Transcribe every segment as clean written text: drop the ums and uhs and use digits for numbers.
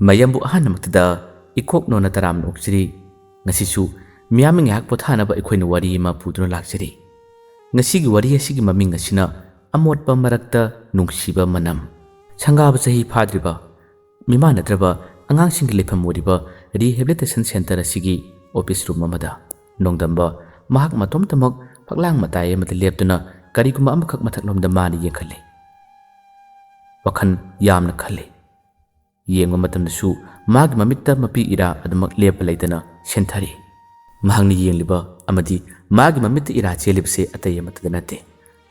mayambu ahanamuktada ikok nona taram nokjiri ngasisu miyam ngak pothanaba ikhoina wari ma puduna lakjiri ngasigi wari asigi maming asina amotpa marakta nungsiba manam sangaba chahi phadriba mima natraba angang singi lefam woriba rehabilitation center asigi office room amada nongdamba mahak matom tamak phaklang matai amata leptuna kariguma amakak mathaklomda mani yengkhale wakhan yamna khale yengma matamdasu magi mamitta mapi ira adamak lepa leitana senthari mahangni yengliba amadi magi mamitta ira chelibse atay amatda nate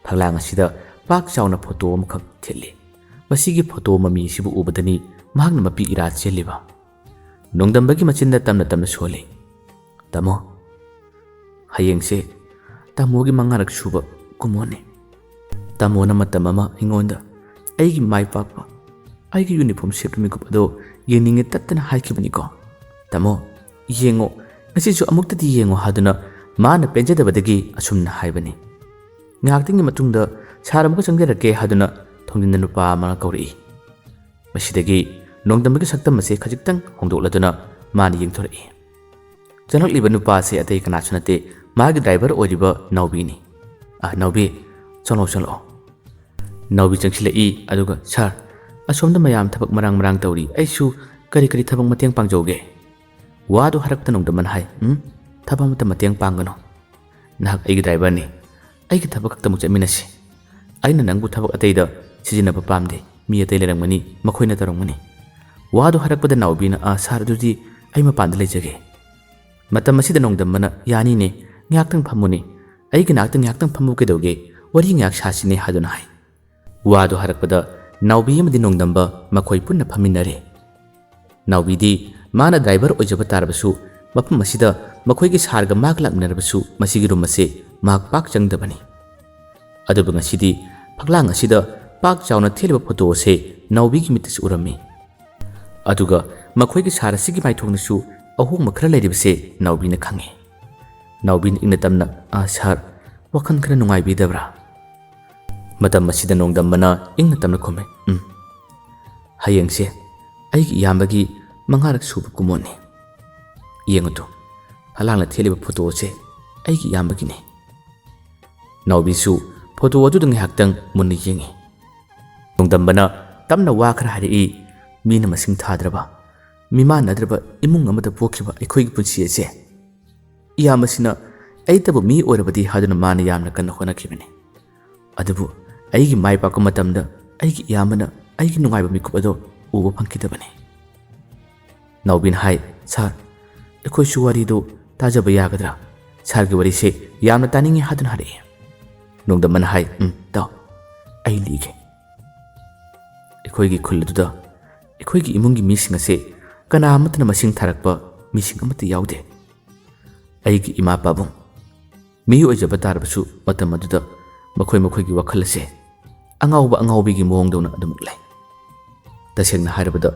phaklang asida pak chauna photo amakak theli masigi photo mami sibu ubadani mahangna mapi ira cheliba nongdambagi machinda tamna sole tamo hayengse tamogi mangarak suba kumone tamo na matamama ingonda aigi mai papa aigi uniform shipmi kup ado yeninge tattana haikibani ko tamo yengo ngasisu amuktadi yengo haduna mana penjadabadagi asumna haibani ngaktingi matungda saramka changderake haduna thongdinda nupa mana kauri masidagi nongdambagi saktam ase khajiktang hongdokladuna mani yengthori janakliba nupa se atei kana chunate magi driver oriba nawbini nawbi chalo nawbi changsilai aduga sir asomda mayam thabak marang tawri aisu kari thabak mateng pangjoge wadu harakta nongdaman hai thabam ta mateng pangano nak aigi driver ni aigi thabak tamu chaminasi aina nangbu thabak ateida sijinaba pamde mi atei lerangmani makhoina tarongmani wadu harakpada nawbina sir dudi ai mapanda lejage matam masida nongdamana yani ne ngaktang phamuni aigi naktang ngaktang phamu kedoge wari ngak sasine haduna hai wadu harakpada nawbi amadi nongdamba makhoi punna phaminare nawbidi mana driver ojaba tarbasu mapam masida makhoi gi sarga mak laknarbasu masigi rumase mak pak changdabani adubu ngasidi phaklang asida pak chauna theliba photo se nawbi gi mitis urami aduga makhoi gi sarasigi maithongnasu ahung makhra leiribase nawbi na khange nawbi ina tamna sar wakhan khara nungai bidabra matam masida nongdambana ingna tamna khome hayengse aigi yambagi mangarak subu kumone yengutu halangla theliba photo se aigi yambagi ne nawbi su photo adu dang haktang munni yengi nongdambana tamna wa khara hari mina masing thadraba mima nadraba imung amada pokhiba ekhoi gi punsi ase iyamasina aitabu mi orabadi haduna mana yamna kan hona khibene adubu aigi mai pa ko matamda aigi yamana aigi nungai ba mikub ado ubo phangkidabane nawbin hai sar ekhoi suwari do tajaba yagadra sar gi wari se yamna taningi haduna hare nongdaman hai ta ai lige ekhoi gi khulduda ekhoi gi imungi mising ase kana amatna masing tharakpa mising amata yaude aigi ima pabung mi ojaba tarbasu matam aduda makhoi gi wakhal ase angaubi gi mong dona adumuk lai tasengna harabada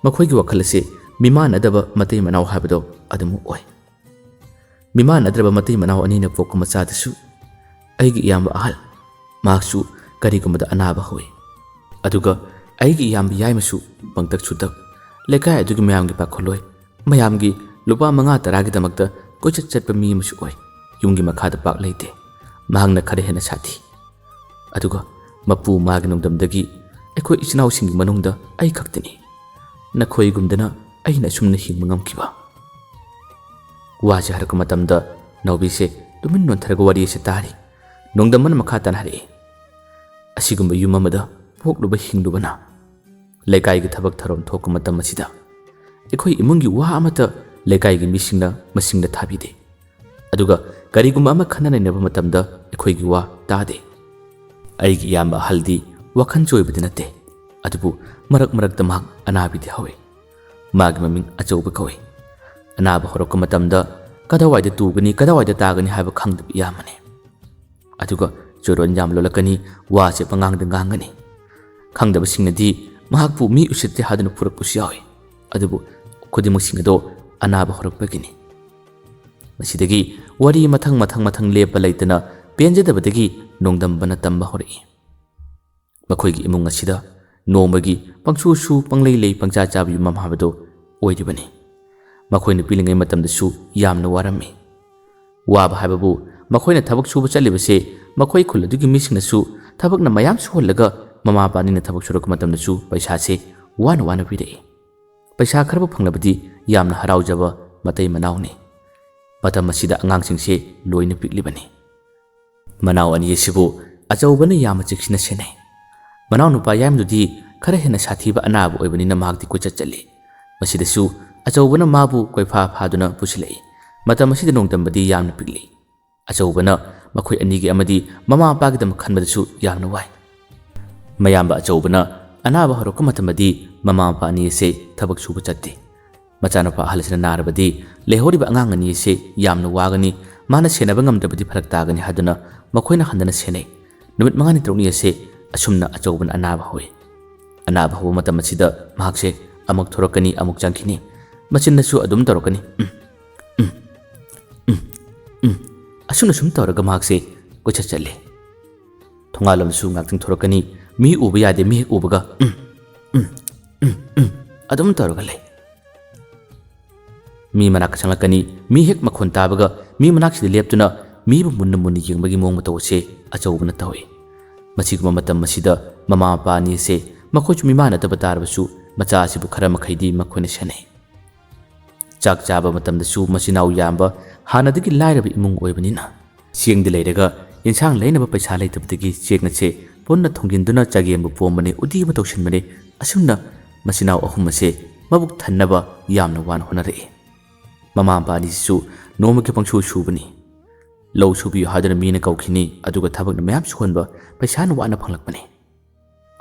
makhoi gi wakhal ase miman adaba matei manau habado adumu oi miman adraba matei manau anina pokku macha dasu aigi yamba ahal maksu kari gumada anaba hoi aduga aigi yamba yaimasu pangtak chutak lekai adugi mayamgi pakholoi mayamgi lupa manga taragi damakta koichat chatpa mi masu oi yumgi makhada pak leite mahangna khare hena sathi aduga mapu magi nongdamdagi ekhoi ichinau singi manungda ai khaktini nakhoi gumdana aina sumna hingma ngamkiba waje harka matamda nawbi se tumin non tharaga wari se tari nongdaman makha tan hari asigumba yumamada pokluba hingdubana lekai gi thabak tharom thok matam asida ekhoi imungi wa amata lekai gi masingda thabide aduga karigumba ama khanana neba matamda ekhoi gi wa tade aigi yamba haldi wakhan choibadi nate adubu marak tamang anabi de hawe magi maming achouba kawe anaba horok matamda kadawaida tugani kadawaida tagani haba khangdab yamane aduga choron jam lolakani wa se pangang dangangani khangdaba singnadi mahakpu mi usitte haduna purak pusyawe adubu khodimu singado anaba horok bagini masidagi wari mathang lepa leitana penjadabadagi nongdambana tamba hori makhoi gi imung asida ꯅꯣꯡꯃꯒꯤ ꯄꯪꯁꯨ ꯄꯪꯂꯩ ꯂꯩ ꯄꯪꯆꯥ ꯆꯥꯕ ꯌꯨꯝ ꯑꯃ ꯍꯥꯏꯕꯗꯣ ꯑꯣꯏꯔꯤꯕꯅꯤ꯫ ꯃꯈꯣꯏꯅ ꯄꯤꯛꯂꯤꯉꯩ ꯃꯇꯝꯗꯁꯨ ꯌꯥꯝꯅ ꯋꯥꯔꯝꯃꯤ꯫ ꯋꯥꯕ ꯍꯥꯏꯕꯕꯨ ꯃꯈꯣꯏꯅ ꯊꯕꯛ ꯁꯨꯕ ꯆꯠꯂꯤꯕꯁꯦ ꯃꯈꯣꯏ ꯈꯨꯜ ꯑꯗꯨꯒꯤ ꯃꯤꯁꯤꯡꯅꯁꯨ ꯊꯕꯛꯅ ꯃꯌꯥꯝ ꯁꯨꯍꯜꯂꯒ ꯃꯃꯥ ꯃꯄꯥꯅꯤꯅ ꯊꯕꯛ ꯁꯨꯔꯛꯄ ꯃꯇꯝꯗꯁꯨ ꯄꯩꯁꯥꯁꯦ ꯋꯥꯅ ꯄꯤꯔꯛꯏ꯫ ꯄꯩꯁꯥ ꯈꯔꯕꯨ ꯐꯪꯂꯕꯗꯤ ꯌꯥꯝꯅ ꯍꯔꯥꯎꯖꯕ ꯃꯇꯩ ꯃꯅꯥꯎꯅꯤ꯫ ꯃꯇꯝ ꯑꯁꯤꯗ ꯑꯉꯥꯡꯁꯤꯡꯁꯦ ꯂꯣꯏꯅ ꯄꯤꯛꯂꯤꯕꯅꯤ꯫ ꯃꯅꯥꯎ ꯑꯅꯤ ꯑꯁꯤꯕꯨ ꯑꯆꯧꯕꯅ ꯌꯥꯝꯅ ꯆꯦꯛꯁꯤꯟꯅ ꯁꯦꯟꯅꯩ꯫ ꯃꯅꯥꯎ ꯅꯨꯄꯥ ꯌꯥꯏꯃꯗꯨꯗꯤ ꯈꯔ ꯍꯦꯟꯅ ꯁꯥꯊꯤꯕ ꯑꯅꯥꯕ ꯑꯣꯏꯕꯅꯤꯅ ꯃꯍꯥꯛꯇꯤ ꯀꯣꯏꯆꯠ ꯆꯠꯂꯤ꯫ ꯃꯁꯤꯗꯁꯨ ꯑꯆꯧꯕꯅ ꯃꯥꯕꯨ ꯀꯣꯏꯐꯥ ꯐꯥꯗꯨꯅ ꯄꯨꯁꯤꯜꯂꯛꯏ꯫ ꯃꯇꯝ ꯑꯁꯤꯗ ꯅꯣꯡꯗꯝꯕꯗꯤ ꯌꯥꯝꯅ ꯄꯤꯛꯂꯤ꯫ ꯑꯆꯧꯕꯅ ꯃꯈꯣꯏ ꯑꯅꯤꯒꯤ ꯑꯃꯗꯤ ꯃꯃꯥ ꯃꯄꯥꯒꯤꯗꯃꯛ ꯈꯟꯕꯗꯁꯨ ꯌꯥꯝꯅ ꯋꯥꯏ꯫ ꯃꯌꯥꯝꯕ ꯑꯆꯧꯕꯅ ꯑꯅꯥꯕ ꯍꯧꯔꯛꯄ ꯃꯇꯝꯗꯗꯤ ꯃꯃꯥ ꯃꯄꯥ ꯑꯅꯤ ꯑꯁꯦ ꯊꯕꯛ ꯁꯨꯕ ꯆꯠꯇꯦ꯫ ꯃꯆꯥꯅꯨꯄꯥ ꯑꯍꯜ ꯑꯁꯤꯅ ꯅꯥꯔꯕꯗꯤ ꯂꯩꯍꯧꯔꯤꯕ ꯑꯉꯥꯡ ꯑꯅꯤ ꯑꯁꯦ ꯌꯥꯝꯅ ꯋꯥꯒꯅꯤ, ꯃꯥꯅ ꯁꯦꯟꯅꯕ ꯉꯝꯗ꯭ꯔꯕꯗꯤ ꯐꯔꯛ ꯇꯥꯒꯅꯤ ꯍꯥꯏꯗꯨꯅ ꯃꯈꯣꯏꯅ ꯍꯟꯗꯅ ꯁꯦꯟꯅꯩ꯫ ꯅꯨꯃꯤꯠ 5-6ꯅꯤ ꯑꯁꯦ ꯑꯁꯨꯝꯅ ꯑꯆꯧꯕꯅ ꯑꯅꯥꯕ ꯍꯧꯏ꯫ ꯑꯅꯥꯕ ꯍꯧꯕ ꯃꯇꯝ ꯑꯁꯤꯗ ꯃꯍꯥꯛꯁꯦ ꯑꯃꯨꯛ ꯊꯣꯔꯛꯀꯅꯤ, ꯑꯃꯨꯛ ꯆꯪꯈꯤꯅꯤ꯫ ꯃꯆꯤꯟꯅꯁꯨ ꯑꯗꯨꯝ ꯇꯧꯔꯛꯀꯅꯤ꯫ ꯑꯁꯨꯝꯅ ꯁꯨꯝ ꯇꯧꯔꯒ ꯃꯍꯥꯛꯁꯦ ꯀꯣꯏꯆꯠ ꯆꯠꯂꯤ꯫ ꯊꯣꯡꯒꯥꯜꯂꯣꯝꯗꯁꯨ ꯉꯥꯛꯇꯪ ꯊꯣꯔꯛꯀꯅꯤ, ꯃꯤ ꯎꯕ ꯌꯥꯗꯦ, ꯃꯤ ꯍꯦꯛ ꯎꯕꯒ ꯑꯗꯨꯝ ꯇꯧꯔꯒ ꯂꯩ꯫ ꯃꯤ ꯃꯅꯥꯛꯇ ꯆꯪꯂꯛꯀꯅꯤ, ꯃꯤ ꯍꯦꯛ ꯃꯈꯣꯟ ꯇꯥꯕꯒ ꯃꯤ ꯃꯅꯥꯛꯁꯤꯗ ꯂꯦꯞꯇꯨꯅ ꯃꯤꯕꯨ ꯃꯨꯟꯅ ꯌꯦꯡꯕꯒꯤ ꯃꯑꯣꯡ ꯃꯇꯧ ꯑꯁꯦ ꯑꯆꯧꯕꯅ ꯇꯧꯏ꯫ ꯃꯁꯤꯒꯨꯝꯕ ꯃꯇꯝ ꯑꯁꯤꯗ ꯃꯃꯥ ꯃꯄꯥ ꯑꯅꯤ ꯑꯁꯦ ꯃꯈꯣꯏꯁꯨ ꯃꯤꯃꯥꯟꯅꯗꯕ ꯇꯥꯔꯕꯁꯨ ꯃꯆꯥ ꯑꯁꯤꯕꯨ ꯈꯔ ꯃꯈꯩꯗꯤ ꯃꯈꯣꯏꯅ ꯁꯦꯟꯅꯩ꯫ ꯆꯥꯛ ꯆꯥꯕ ꯃꯇꯝꯗꯁꯨ ꯃꯆꯤꯟꯅꯥꯎ ꯌꯥꯝꯕ ꯍꯥꯟꯅꯗꯒꯤ ꯂꯥꯏꯔꯕ ꯏꯃꯨꯡ ꯑꯣꯏꯕꯅꯤꯅ ꯆꯦꯡꯗ ꯂꯩꯔꯒ ꯏꯟꯁꯥꯡ ꯂꯩꯅꯕ ꯄꯩꯁꯥ ꯂꯩꯇꯕꯗꯒꯤ ꯆꯦꯡ ꯑꯁꯦ ꯄꯨꯟꯅ ꯊꯣꯡꯖꯤꯟꯗꯨꯅ ꯆꯒꯦꯝꯕꯨ ꯄꯣꯝꯕꯅꯦ, ꯎꯇꯤꯕꯨ ꯇꯧꯁꯤꯟꯕꯅꯦ꯫ ꯑꯁꯨꯝꯅ ꯃꯆꯤꯟꯅꯥꯎ ꯑꯍꯨꯝ ꯑꯁꯦ ꯃꯕꯨꯛ ꯊꯟꯅꯕ ꯌꯥꯝꯅ ꯋꯥꯅ ꯍꯣꯠꯅꯔꯛꯏ꯫ ꯃꯃꯥ ꯃꯄꯥ ꯑꯅꯤꯁꯤꯁꯨ ꯅꯣꯡꯃꯒꯤ ꯄꯪꯁꯨ ꯁꯨꯕꯅꯤ꯫ ꯂꯧ ꯁꯨꯕꯤꯌꯨ ꯍꯥꯏꯗꯨꯅ ꯃꯤꯅ ꯀꯧꯈꯤꯅꯤ, ꯑꯗꯨꯒ ꯊꯕꯛꯅ ꯃꯌꯥꯝ ꯁꯨꯍꯟꯕ, ꯄꯩꯁꯥꯅ ꯋꯥꯅ ꯐꯪꯂꯛꯄꯅꯤ꯫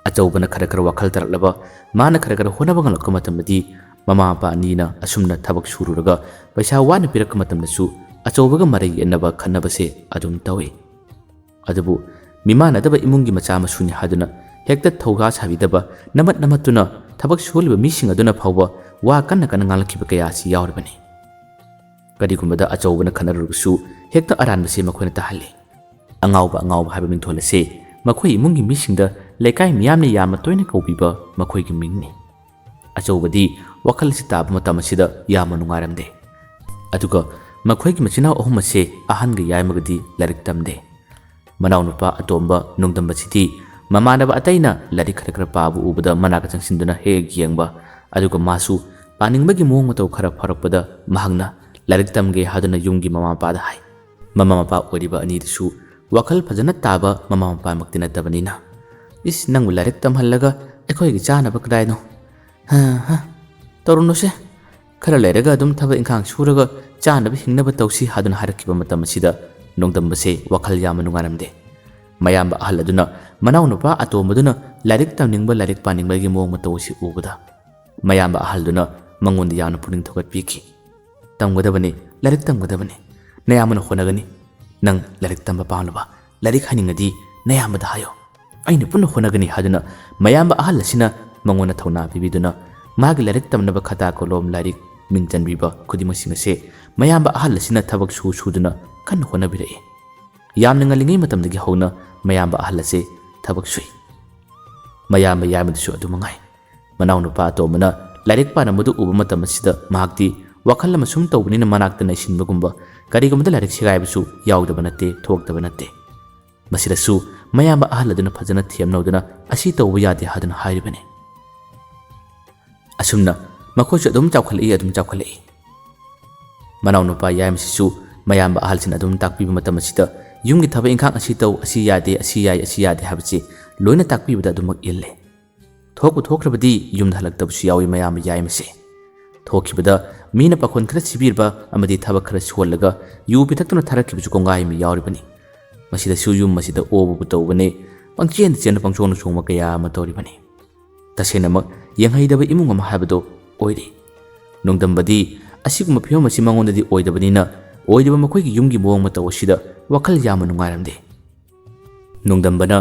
ꯑꯆꯧꯕꯅ ꯈꯔ ꯋꯥꯈꯜ ꯇꯥꯔꯛꯂꯕ, ꯃꯥꯅ ꯈꯔ ꯍꯣꯠꯅꯕ ꯉꯝꯂꯛꯄ ꯃꯇꯝꯗꯗꯤ ꯃꯃꯥ ꯃꯄꯥ ꯑꯅꯤꯅ ꯑꯁꯨꯝꯅ ꯊꯕꯛ ꯁꯨꯔꯨꯔꯒ ꯄꯩꯁꯥ ꯋꯥꯅ ꯄꯤꯔꯛꯄ ꯃꯇꯝꯗꯁꯨ ꯑꯆꯧꯕꯒ ꯃꯔꯩ ꯌꯦꯠꯅꯕ ꯈꯟꯅꯕꯁꯦ ꯑꯗꯨꯝ ꯇꯧꯏ꯫ ꯑꯗꯨꯕꯨ ꯃꯤꯃꯥꯟꯅꯗꯕ ꯏꯃꯨꯡꯒꯤ ꯃꯆꯥ ꯃꯁꯨꯅꯤ ꯍꯥꯏꯗꯨꯅ ꯍꯦꯛꯇ ꯊꯧꯒꯥ ꯁꯥꯕꯤꯗꯕ, ꯅꯃꯠꯇꯨꯅ ꯊꯕꯛ ꯁꯨꯍꯜꯂꯤꯕ ꯃꯤꯁꯤꯡ ꯑꯗꯨꯅ ꯐꯥꯎꯕ ꯋꯥ ꯀꯟꯅ ꯉꯥꯡꯂꯛꯈꯤꯕ ꯀꯌꯥ ꯑꯁꯤ ꯌꯥꯎꯔꯤꯕꯅꯤ꯫ ꯀꯔꯤꯒꯨꯝꯕꯗ ꯑꯆꯧꯕꯅ ꯈꯟꯅꯔꯨꯔꯕꯁꯨ ꯍꯦꯛꯇ ꯑꯔꯥꯟꯕꯁꯦ ꯃꯈꯣꯏꯅ ꯇꯥꯍꯜꯂꯤ꯫ ꯑꯉꯥꯎꯕ ꯍꯥꯏꯕ ꯃꯤꯡꯊꯣꯜ ꯑꯁꯦ ꯃꯈꯣꯏ ꯏꯃꯨꯡꯒꯤ ꯃꯤꯁꯤꯡꯗ ꯂꯩꯀꯥꯏ ꯃꯤꯌꯥꯝꯅ ꯌꯥꯝꯅ ꯇꯣꯏꯅ ꯀꯧꯕꯤꯕ ꯃꯈꯣꯏꯒꯤ ꯃꯤꯡꯅꯤ꯫ ꯑꯆꯧꯕꯗꯤ ꯋꯥꯈꯜ ꯑꯁꯤ ꯇꯥꯕ ꯃꯇꯝ ꯑꯁꯤꯗ ꯌꯥꯝꯅ ꯅꯨꯡꯉꯥꯏꯔꯝꯗꯦ꯫ ꯑꯗꯨꯒ ꯃꯈꯣꯏꯒꯤ ꯃꯆꯤꯟꯅꯥꯎ ꯑꯍꯨꯝ ꯑꯁꯦ ꯑꯍꯟꯒ ꯌꯥꯏꯃꯒꯗꯤ ꯂꯥꯏꯔꯤꯛ ꯇꯝꯗꯦ꯫ ꯃꯅꯥꯎꯅꯨꯄꯥ ꯑꯇꯣꯝꯕ ꯅꯣꯡꯗꯝꯕꯁꯤꯗꯤ ꯃꯃꯥꯟꯅꯕ ꯑꯇꯩꯅ ꯂꯥꯏꯔꯤꯛ ꯈꯔ ꯄꯥꯕ ꯎꯕꯗ ꯃꯅꯥꯛꯇ ꯆꯪꯁꯤꯟꯗꯨꯅ ꯍꯦꯛ ꯌꯦꯡꯕ, ꯑꯗꯨꯒ ꯃꯥꯁꯨ ꯄꯥꯅꯤꯡꯕꯒꯤ ꯃꯑꯣꯡ ꯃꯇꯧ ꯈꯔ ꯐꯥꯎꯔꯛꯄꯗ ꯃꯍꯥꯛꯅ ꯂꯥꯏꯔꯤꯛ ꯇꯝꯒꯦ ꯍꯥꯏꯗꯨꯅ ꯌꯨꯝꯒꯤ ꯃꯃꯥ ꯃꯄꯥꯗ ꯍꯥꯏ꯫ ꯃꯃꯥ ꯃꯄꯥ ꯑꯣꯏꯔꯤꯕ ꯑꯅꯤꯗꯨꯁꯨ ꯋꯥꯈꯜ ꯐꯖꯅ ꯇꯥꯕ ꯃꯃꯥ ꯃꯄꯥꯃꯛꯇꯤ ꯅꯠꯇꯕꯅꯤꯅ, "ꯏꯁ, ꯅꯪꯕꯨ ꯂꯥꯏꯔꯤꯛ ꯇꯝꯍꯜꯂꯒ ꯑꯩꯈꯣꯏꯒꯤ ꯆꯥꯅꯕ ꯀꯗꯥꯏꯅꯣ? ꯇꯧꯔꯨꯅꯨꯁꯦ, ꯈꯔ ꯂꯩꯔꯒ ꯑꯗꯨꯝ ꯊꯕꯛ ꯏꯪꯈꯥꯡ ꯁꯨꯔꯒ ꯆꯥꯅꯕ ꯍꯤꯡꯅꯕ ꯇꯧꯁꯤ" ꯍꯥꯏꯗꯨꯅ ꯍꯥꯏꯔꯛꯈꯤꯕ ꯃꯇꯝ ꯑꯁꯤꯗ ꯅꯣꯡꯗꯝꯕꯁꯦ ꯋꯥꯈꯜ ꯌꯥꯝꯅ ꯅꯨꯡꯉꯥꯏꯔꯝꯗꯦ꯫ ꯃꯌꯥꯝꯕ ꯑꯍꯜ ꯑꯗꯨꯅ ꯃꯅꯥꯎꯅꯨꯄꯥ ꯑꯇꯣꯝꯕꯗꯨꯅ ꯂꯥꯏꯔꯤꯛ ꯇꯝꯅꯤꯡꯕ, ꯂꯥꯏꯔꯤꯛ ꯄꯥꯅꯤꯡꯕꯒꯤ ꯃꯑꯣꯡ ꯃꯇꯧ ꯑꯁꯤ ꯎꯕꯗ ꯃꯌꯥꯝꯕ ꯑꯍꯜꯗꯨꯅ ꯃꯉꯣꯟꯗ ꯌꯥꯝꯅ ꯄꯨꯛꯅꯤꯡ ꯊꯧꯒꯠꯄꯤꯈꯤ꯫ "ꯇꯝꯒꯗꯕꯅꯤ, ꯂꯥꯏꯔꯤꯛ ꯇꯝꯒꯗꯕꯅꯤ. ꯅꯌꯥꯝꯕꯅ ꯍꯣꯠꯅꯒꯅꯤ. ꯅꯪ ꯂꯥꯏꯔꯤꯛ ꯇꯝꯕ ꯄꯥꯝꯂꯕ, ꯂꯥꯏꯔꯤꯛ ꯍꯩꯅꯤꯡꯉꯗꯤ ꯅꯌꯥꯝꯕꯗ ꯍꯥꯏꯌꯣ, ꯑꯩꯅ ꯄꯨꯟꯅ ꯍꯣꯠꯅꯒꯅꯤ" ꯍꯥꯏꯗꯨꯅ ꯃꯌꯥꯝꯕ ꯑꯍꯜ ꯑꯁꯤꯅ ꯃꯉꯣꯟꯗ ꯊꯧꯅꯥ ꯄꯤꯕꯤꯗꯨꯅ ꯃꯥꯒꯤ ꯂꯥꯏꯔꯤꯛ ꯇꯝꯅꯕ ꯈꯇꯥ ꯀꯣꯂꯣꯝ, ꯂꯥꯏꯔꯤꯛ, ꯃꯤꯡ ꯆꯟꯕꯤꯕ ꯈꯨꯗꯤꯡꯃꯛꯁꯤꯡ ꯑꯁꯦ ꯃꯌꯥꯝꯕ ꯑꯍꯜ ꯑꯁꯤꯅ ꯊꯕꯛ ꯁꯨꯗꯨꯅ ꯀꯟꯅ ꯍꯣꯠꯅꯕꯤꯔꯛꯏ꯫ ꯌꯥꯝꯅ ꯉꯜꯂꯤꯉꯩ ꯃꯇꯝꯗꯒꯤ ꯍꯧꯅ ꯃꯌꯥꯝꯕ ꯑꯍꯜ ꯑꯁꯦ ꯊꯕꯛ ꯁꯨꯏ꯫ ꯃꯌꯥꯝꯕ ꯌꯥꯏꯃꯗꯨꯁꯨ ꯑꯗꯨꯃꯉꯥꯏ꯫ ꯃꯅꯥꯎꯅꯨꯄꯥ ꯑꯇꯣꯝꯕꯅ ꯂꯥꯏꯔꯤꯛ ꯄꯥꯔꯝꯕꯗꯨ ꯎꯕ ꯃꯇꯝ ꯑꯁꯤꯗ ꯃꯍꯥꯛꯇꯤ ꯋꯥꯈꯜ ꯑꯃ ꯁꯨꯝ ꯇꯧꯕꯅꯤꯅ ꯃꯅꯥꯛꯇ ꯅꯩꯁꯤꯟꯕꯒꯨꯝꯕ, ꯀꯔꯤꯒꯨꯝꯕꯗ ꯂꯥꯏꯔꯤꯛ ꯁꯦꯒꯥꯏꯕꯁꯨ ꯌꯥꯎꯗꯕ ꯅꯠꯇꯦ, ꯊꯣꯛꯇꯕ ꯅꯠꯇꯦ꯫ ꯃꯁꯤꯗꯁꯨ ꯃꯌꯥꯝꯕ ꯑꯍꯜ ꯑꯗꯨꯅ ꯐꯖꯅ ꯊꯦꯝꯅꯧꯗꯨꯅ ꯑꯁꯤ ꯇꯧꯕ ꯌꯥꯗꯦ ꯍꯥꯏꯗꯨꯅ ꯍꯥꯏꯔꯤꯕꯅꯤ꯫ ꯑꯁꯨꯝꯅ ꯃꯈꯣꯏꯁꯨ ꯑꯗꯨꯝ ꯆꯥꯎꯈꯠꯂꯛꯏ꯫ ꯃꯅꯥꯎꯅꯨꯄꯥ ꯌꯥꯏꯃꯁꯤꯁꯨ ꯃꯌꯥꯝꯕ ꯑꯍꯜꯁꯤꯅ ꯑꯗꯨꯝ ꯇꯥꯛꯄꯤꯕ ꯃꯇꯝ ꯑꯁꯤꯗ ꯌꯨꯝꯒꯤ ꯊꯕꯛ ꯏꯪꯈꯥꯡ ꯑꯁꯤ ꯇꯧ, ꯑꯁꯤ ꯌꯥꯗꯦ, ꯑꯁꯤ ꯌꯥꯏ, ꯑꯁꯤ ꯌꯥꯗꯦ ꯍꯥꯏꯕꯁꯤ ꯂꯣꯏꯅ ꯇꯥꯛꯄꯤꯕꯗ ꯑꯗꯨꯃꯛ ꯏꯜꯂꯦ꯫ ꯊꯣꯛꯈ꯭ꯔꯕꯗꯤ ꯌꯨꯝꯗ ꯍꯜꯂꯛꯇꯕꯁꯨ ꯌꯥꯎꯏ ꯃꯌꯥꯝꯕ ꯌꯥꯏꯃꯁꯦ꯫ ꯊꯣꯛꯈꯤꯕꯗ ꯃꯤꯅ ꯄꯥꯈꯣꯟ ꯈꯔ ꯁꯤꯕꯤꯔꯕ ꯑꯃꯗꯤ ꯊꯕꯛꯈꯔ ꯁꯨꯍꯜꯂꯒ ꯌꯨ ꯄꯤꯊꯛꯇꯨꯅ ꯊꯥꯔꯛꯈꯤꯕꯁꯨ ꯀꯣꯡꯒꯥꯏ ꯑꯃ ꯌꯥꯎꯔꯤꯕꯅꯤ꯫ ꯃꯁꯤꯗꯁꯨ ꯌꯨꯝ ꯑꯁꯤꯗ ꯑꯣꯕꯕꯨ ꯇꯧꯕꯅꯦ, ꯄꯪꯆꯦꯟꯗ ꯄꯪꯆꯣꯡꯗ ꯆꯣꯡꯕ ꯀꯌꯥ ꯑꯃ ꯇꯧꯔꯤꯕꯅꯤ꯫ ꯇꯁꯦꯡꯅꯃꯛ ꯌꯦꯡꯍꯩꯗꯕ ꯏꯃꯨꯡ ꯑꯃ ꯍꯥꯏꯕꯗꯣ ꯑꯣꯏꯔꯤ꯫ ꯅꯣꯡꯗꯝꯕꯗꯤ ꯑꯁꯤꯒꯨꯝꯕ ꯐꯤꯕꯝ ꯑꯁꯤ ꯃꯉꯣꯟꯗꯗꯤ ꯑꯣꯏꯗꯕꯅꯤꯅ ꯑꯣꯏꯔꯤꯕ ꯃꯈꯣꯏꯒꯤ ꯌꯨꯝꯒꯤ ꯃꯑꯣꯡ ꯃꯇꯧ ꯑꯁꯤꯗ ꯋꯥꯈꯜ ꯌꯥꯝꯅ ꯅꯨꯡꯉꯥꯏꯔꯝꯗꯦ꯫ ꯅꯣꯡꯗꯝꯕꯅ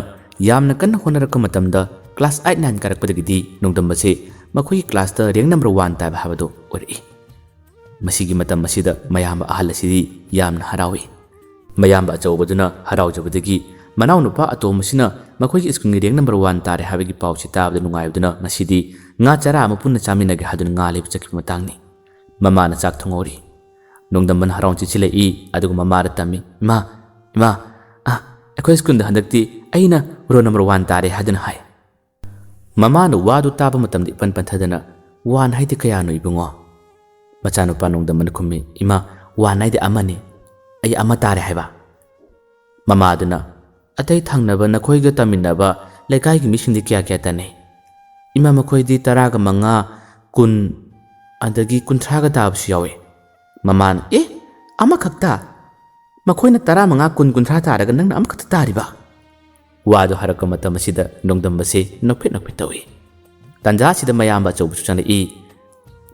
ꯌꯥꯝꯅ ꯀꯟꯅ ꯍꯣꯠꯅꯔꯛꯄ ꯃꯇꯝꯗ ꯀ꯭ꯂꯥꯁ 8-9 ꯀꯥꯔꯛꯄꯗꯒꯤꯗꯤ ꯅꯣꯡꯗꯝꯕꯁꯦ ꯃꯈꯣꯏꯒꯤ ꯀ꯭ꯂꯥꯁꯇ ꯔꯦꯡꯛ ꯅꯝꯕꯔ 1 ꯇꯥꯕ ꯍꯥꯏꯕꯗꯣ ꯑꯣꯏꯔꯛꯏ꯫ ꯃꯁꯤꯒꯤ ꯃꯇꯝ ꯑꯁꯤꯗ ꯃꯌꯥꯝꯕ ꯑꯍꯜ ꯑꯁꯤꯗꯤ ꯌꯥꯝꯅ ꯍꯔꯥꯎꯏ꯫ ꯃꯌꯥꯝꯕ ꯑꯆꯧꯕꯗꯨꯅ ꯍꯔꯥꯎꯖꯕꯗꯒꯤ ꯃꯅꯥꯎ ꯅꯨꯄꯥ ꯑꯇꯣꯝꯕꯁꯤꯅ ꯃꯈꯣꯏꯒꯤ ꯁ꯭ꯀꯨꯜꯒꯤ ꯔꯦꯡ ꯅꯝꯕꯔ 1 ꯇꯥꯔꯦ ꯍꯥꯏꯕꯒꯤ ꯄꯥꯎꯁꯤ ꯇꯥꯕꯗ ꯅꯨꯡꯉꯥꯏꯕꯗꯨꯅ ꯉꯁꯤꯗꯤ ꯉꯥ ꯆꯔꯥ ꯑꯃ ꯄꯨꯟꯅ ꯆꯥꯃꯤꯟꯅꯒꯦ ꯍꯥꯏꯗꯨꯅ ꯉꯥ ꯂꯩꯕ ꯆꯠꯈꯤꯕ ꯃꯇꯥꯡꯅꯤ꯫ ꯃꯃꯥꯅ ꯆꯥꯛ ꯊꯣꯡꯍꯧꯔꯤ꯫ ꯅꯣꯡꯗꯝꯕꯅ ꯍꯔꯥꯎ ꯆꯤꯟꯁꯤꯜꯂꯛꯏ ꯑꯗꯨꯒ ꯃꯃꯥꯗ ꯇꯝꯃꯤ, ꯏꯃꯥ, ꯑꯩꯈꯣꯏ ꯁ꯭ꯀꯨꯜꯗ ꯍꯟꯗꯛꯇꯤ ꯑꯩꯅ ꯔꯣꯜ ꯅꯝꯕꯔ 1 ꯇꯥꯔꯦ ꯍꯥꯏꯗꯨꯅ ꯍꯥꯏ꯫ ꯃꯃꯥꯅ ꯋꯥꯗꯨ ꯇꯥꯕ ꯃꯇꯝꯗ ꯏꯄꯟ ꯄꯟꯊꯗꯅ 1 ꯍꯥꯏꯗꯤ ꯀꯌꯥꯅꯣ ꯏꯕꯨꯡꯉꯣ? ꯃꯆꯥꯅꯨꯄꯥ ꯅꯣꯡꯗꯝꯕꯅ ꯈꯨꯝꯃꯤ, ꯏꯃꯥ 1 ꯍꯥꯏꯗꯤ ꯑꯃꯅꯤ, ꯑꯩ ꯑꯃ ꯇꯥꯔꯦ ꯍꯥꯏꯕ꯫ ꯃꯃꯥꯗꯨꯅ ꯑꯇꯩ ꯊꯪꯅꯕ ꯅꯈꯣꯏꯒ ꯇꯝꯃꯤꯟꯅꯕ ꯂꯩꯀꯥꯏꯒꯤ ꯃꯤꯁꯤꯡꯗꯤ ꯀꯌꯥ ꯇꯥꯅꯩ? ꯏꯃꯥ ꯃꯈꯣꯏꯗꯤ 15, 10 ꯑꯗꯒꯤ 30ꯒ ꯇꯥꯕꯁꯨ ꯌꯥꯎꯏ꯫ ꯃꯃꯥꯅ ꯑꯃꯈꯛꯇ? ꯃꯈꯣꯏꯅ 15, 10, 30 ꯇꯥꯔꯒ ꯅꯪꯅ ꯑꯃꯈꯛꯇ ꯇꯥꯔꯤꯕ? ꯋꯥꯗꯨ ꯍꯥꯏꯔꯛꯄ ꯃꯇꯝ ꯑꯁꯤꯗ ꯅꯣꯡꯗꯝꯕꯁꯤ ꯅꯣꯛꯐꯦꯠ ꯇꯧꯏ꯫ ꯇꯥꯟꯖꯥꯁꯤꯗ ꯃꯌꯥꯝꯕ ꯑꯆꯧꯕꯁꯨ ꯆꯪꯂꯛꯏ꯫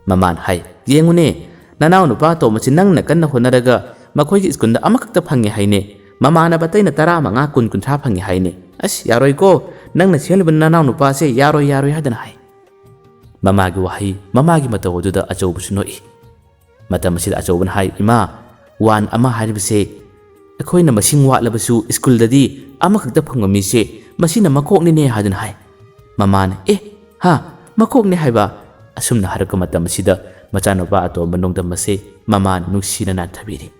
ꯃꯃꯥꯅ ꯍꯥꯏ, ꯌꯦꯡꯉꯨꯅꯦ, ꯅꯅꯥꯎ ꯅꯨꯄꯥ ꯑꯇꯣꯝꯕꯁꯤ ꯅꯪꯅ ꯀꯟꯅ ꯍꯣꯠꯅꯔꯒ ꯃꯈꯣꯏꯒꯤ ꯁ꯭ꯀꯨꯜꯗ ꯑꯃꯈꯛꯇ ꯐꯪꯉꯦ ꯍꯥꯏꯅꯦ, ꯃꯃꯥꯟꯅꯕ ꯑꯇꯩꯅ 15, 10, 30 ꯐꯪꯉꯦ ꯍꯥꯏꯅꯦ꯫ ꯑꯁ ꯌꯥꯔꯣꯏꯀꯣ, ꯅꯪꯅ ꯆꯦꯜꯂꯤꯕ ꯅꯅꯥꯎ ꯅꯨꯄꯥꯁꯦ ꯌꯥꯔꯣꯏ ꯍꯥꯏꯗꯅ ꯍꯥꯏ꯫ ꯃꯃꯥꯒꯤ ꯋꯥꯍꯩ, ꯃꯃꯥꯒꯤ ꯃꯇꯧ ꯑꯗꯨꯗ ꯑꯆꯧꯕꯁꯨ ꯅꯣꯛꯏ꯫ ꯃꯇꯝ ꯑꯁꯤꯗ ꯑꯆꯧꯕꯅ ꯍꯥꯏ, ꯏꯃꯥ 1 ꯑꯃ ꯍꯥꯏꯔꯤꯕꯁꯦ ꯑꯩꯈꯣꯏꯅ ꯃꯁꯤꯡ ꯋꯥꯠꯂꯕꯁꯨ ꯁ꯭ꯀꯨꯜꯗꯗꯤ ꯑꯃꯈꯛꯇ ꯐꯪꯕ ꯃꯤꯁꯦ ꯃꯁꯤꯅ ꯃꯀꯣꯛꯅꯤꯅꯦ ꯍꯥꯏꯗꯨꯅ ꯍꯥꯏ꯫ ꯃꯃꯥꯅ ꯃꯀꯣꯛꯅꯦ ꯍꯥꯏꯕ? ꯑꯁꯨꯝꯅ ꯍꯥꯏꯔꯛꯄ ꯃꯇꯝ ꯑꯁꯤꯗ ꯃꯆꯥꯅꯨꯄꯥ ꯑꯇꯣꯝꯕ ꯅꯣꯡꯗꯝꯕꯁꯦ ꯃꯃꯥꯅ ꯅꯨꯡꯁꯤꯅ ꯅꯥꯟꯊꯕꯤꯔꯤ꯫